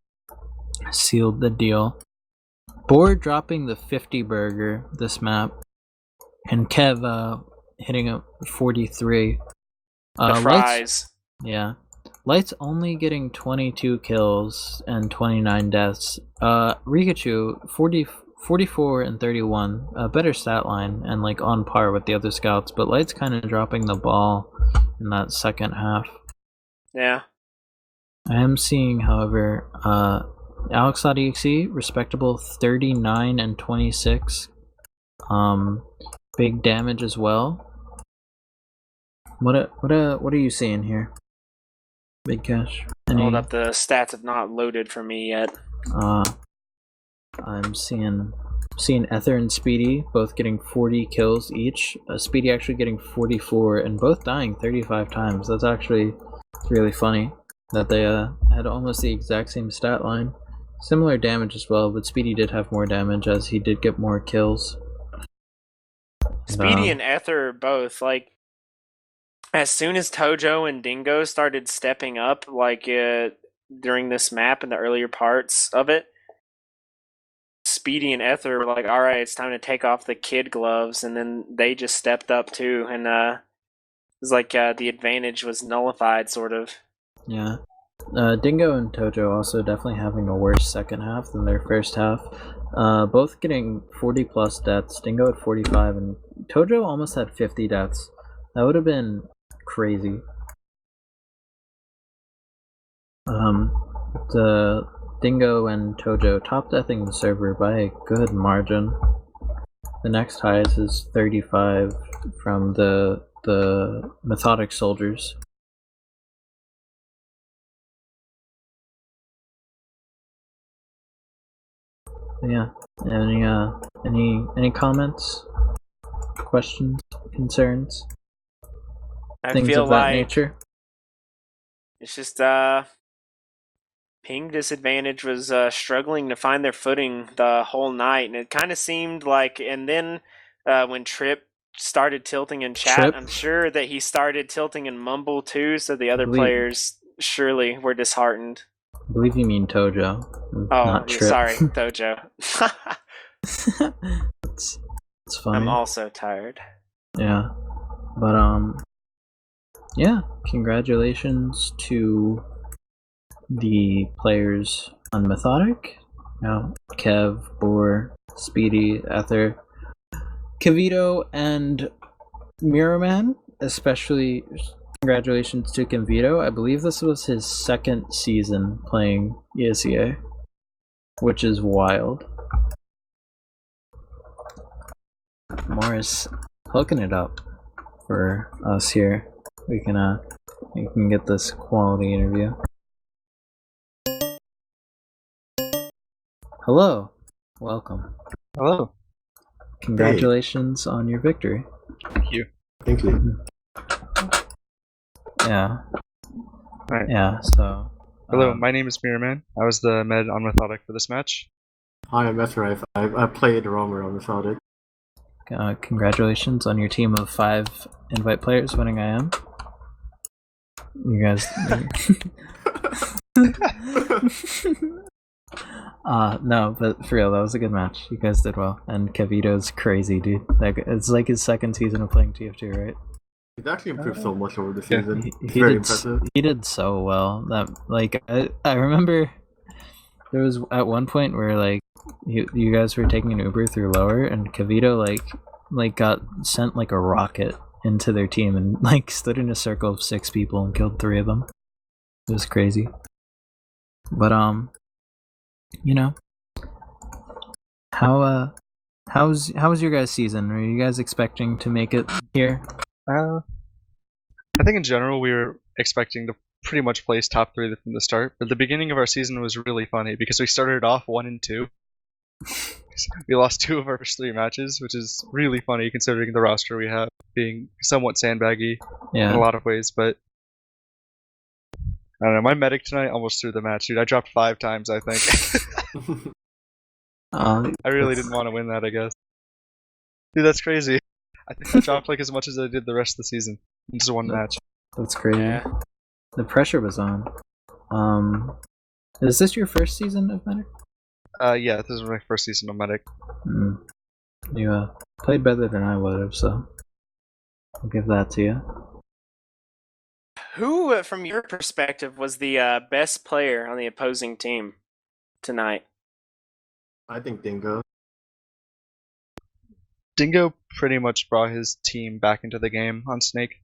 sealed the deal. Boar dropping the 50 burger this map, and Kev hitting a 43. The fries. Lights only getting 22 kills and 29 deaths. Rikachu 44 and 31, a better stat line and like on par with the other scouts, but Lights kind of dropping the ball in that second half. Yeah. I am seeing, however, Alex.exe respectable 39 and 26. Big damage as well. What are you seeing here? Big Cash. Hold up, the stats have not loaded for me yet. I'm seeing Ether and Speedy both getting 40 kills each. Speedy actually getting 44 and both dying 35 times. That's actually really funny that they had almost the exact same stat line. Similar damage as well, but Speedy did have more damage as he did get more kills. Speedy and Ether both, like, as soon as Tojo and Dingo started stepping up, like, during this map in the earlier parts of it, Speedy and Ether were like, alright, it's time to take off the kid gloves, and then they just stepped up too, and it was like the advantage was nullified, sort of. Yeah. Dingo and Tojo also definitely having a worse second half than their first half. Both getting 40 plus deaths. Dingo at 45 and Tojo almost had 50 deaths. That would have been crazy. The Dingo and Tojo top deathing the server by a good margin. The next highest is 35 from the the Methodic soldiers. Yeah. Any comments, questions, concerns, I things feel of that like nature? it's just Ping Disadvantage was struggling to find their footing the whole night, and it kind of seemed like. And then when Trip started tilting in chat, I'm sure that he started tilting in Mumble too. So the other players surely were disheartened. I believe you mean Tojo. Oh, not Trip. Sorry, Tojo. It's funny. I'm also tired. Yeah, but yeah. Congratulations to the players on Methodic. Kev, Boar, Speedy, Ether, Kavito, and Mirrorman. Especially congratulations to Kavito. I believe this was his second season playing ESEA, which is wild. Morris hooking it up for us here. We can get this quality interview. Hello, welcome. Hello. Congratulations on your victory. Thank you. Thank you. Yeah. Right. Yeah. So. Hello, my name is Mirrorman. I was the med on Methodic for this match. Hi, I'm Methodic. I played Romer on Methodic. Congratulations on your team of 5 invite players winning IM. You guys. No, but for real, that was a good match. You guys did well, and Kavito's crazy, dude. It's like his second season of playing TF2, right? He's actually improved so much over the season. He very did. Impressive. He did so well. That I remember there was at one point where like you guys were taking an Uber through lower, and Kavito like got sent like a rocket into their team and like stood in a circle of 6 people and killed 3 of them. It was crazy. But you know, how's your guys' season? Are you guys expecting to make it here? I think in general we were expecting to pretty much place top 3 from the start, but the beginning of our season was really funny because we started off 1-2. We lost 2 of our first 3 matches, which is really funny considering the roster we have being somewhat sandbaggy in a lot of ways, but I don't know, my medic tonight almost threw the match, dude. I dropped 5 times, I think. I really didn't want to win that, I guess. Dude, that's crazy. I think I dropped like as much as I did the rest of the season. In just one match. That's crazy. Yeah. The pressure was on. Is this your first season of Medic? Yeah, this is my first season of Medic. You played better than I would have, so I'll give that to you. Who, from your perspective, was the best player on the opposing team tonight? I think Dingo. Dingo pretty much brought his team back into the game on Snake.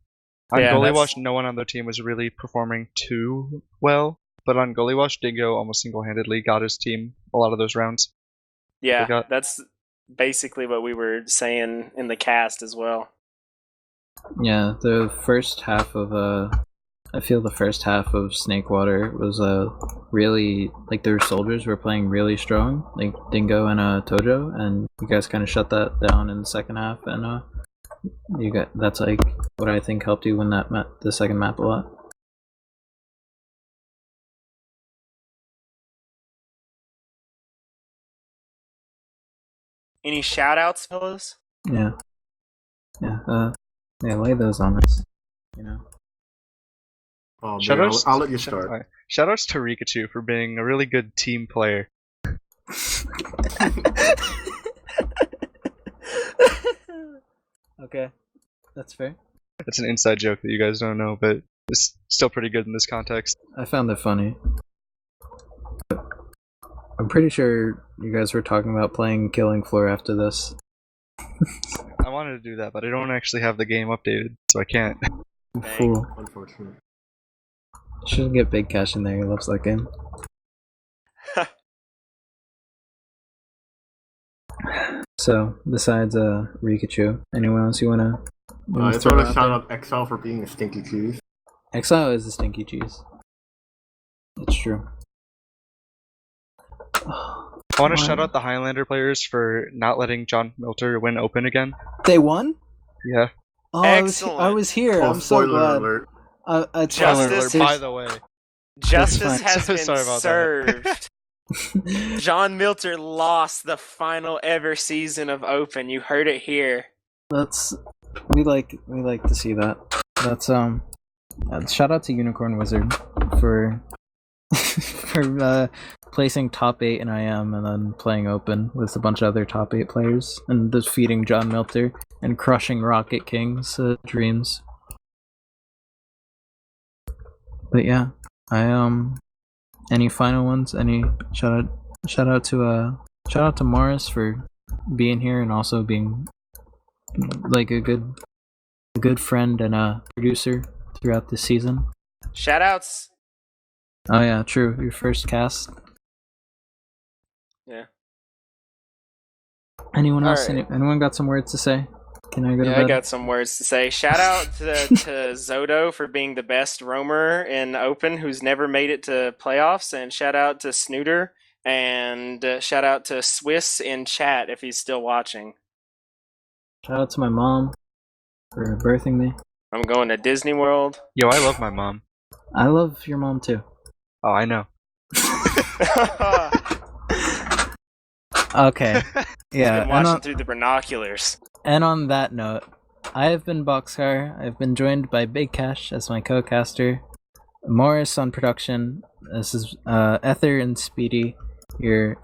On Gullywash, no one on their team was really performing too well, but on Gullywash, Dingo almost single-handedly got his team a lot of those rounds. Yeah, that's basically what we were saying in the cast as well. Yeah, the first half of I feel the first half of Snakewater was really like their soldiers were playing really strong, like Dingo and Tojo, and you guys kind of shut that down in the second half, and that's like what I think helped you win that the second map a lot. Any shout-outs, fellas? Yeah, lay those on us, you know. Oh, man, I'll let you start. Shoutouts to Rikachu for being a really good team player. Okay, that's fair. It's an inside joke that you guys don't know, but it's still pretty good in this context. I found it funny. I'm pretty sure you guys were talking about playing Killing Floor after this. I wanted to do that, but I don't actually have the game updated, so I can't. Fool. Unfortunate. Should get Big Cash in there, he loves that game. So, besides Rikachu, anyone else you wanna I just throw want to out shout there? out Exile for being a stinky cheese. Exile is a stinky cheese. That's true. I want to shout out the Highlander players for not letting John Milter win Open again. They won? Yeah. Oh, Excellent. I was here. Oh, I'm so spoiler glad. alert. Justice- By the way. Justice fine. has been Sorry about served. John Milter lost the final ever season of Open. You heard it here. We like to see that. That's shout out to Unicorn Wizard for for placing top 8 in IM and then playing Open with a bunch of other top 8 players and defeating John Milter and crushing Rocket King's dreams. But yeah, any final ones? Any shout out to Morris for being here and also being like a good friend and a producer throughout the season. Shoutouts. Oh yeah, true. Your first cast. Yeah. Anyone else? Alright. Anyone got some words to say? Can I go to Yeah, bed? I got some words to say. Shout out to Zodo for being the best roamer in Open who's never made it to playoffs, and shout out to Snooter, and shout out to Swiss in chat if he's still watching. Shout out to my mom for birthing me. I'm going to Disney World. Yo, I love my mom. I love your mom too. Oh, I know. Okay. Yeah. Been watching through the binoculars. And on that note, I have been Boxcar. I've been joined by Big Cash as my co-caster, Morris on production. This is Ether and Speedy, your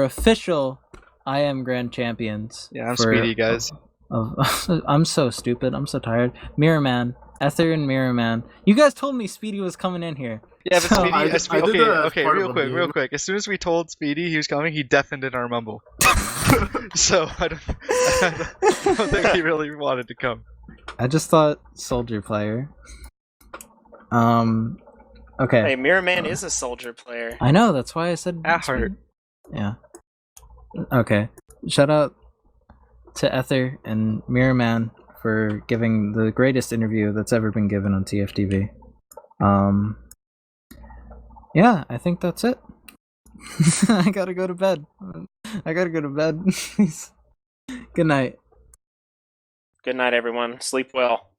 official I Am Grand Champions. Yeah, I'm Speedy, guys. I'm so stupid. I'm so tired. Mirror Man, Ether and Mirror Man. You guys told me Speedy was coming in here. Yeah, but So- Speedy, okay, part real of the quick, real game. quick. As soon as we told Speedy he was coming, he deafened in our mumble. So I don't think he really wanted to come. I just thought soldier player. Okay. Hey, Mirror Man is a soldier player. I know, that's why I said At heart. Yeah. Okay. Shout out to Ether and Mirror Man for giving the greatest interview that's ever been given on TFTV. Yeah, I think that's it. I gotta go to bed. Good night. Good night, everyone. Sleep well.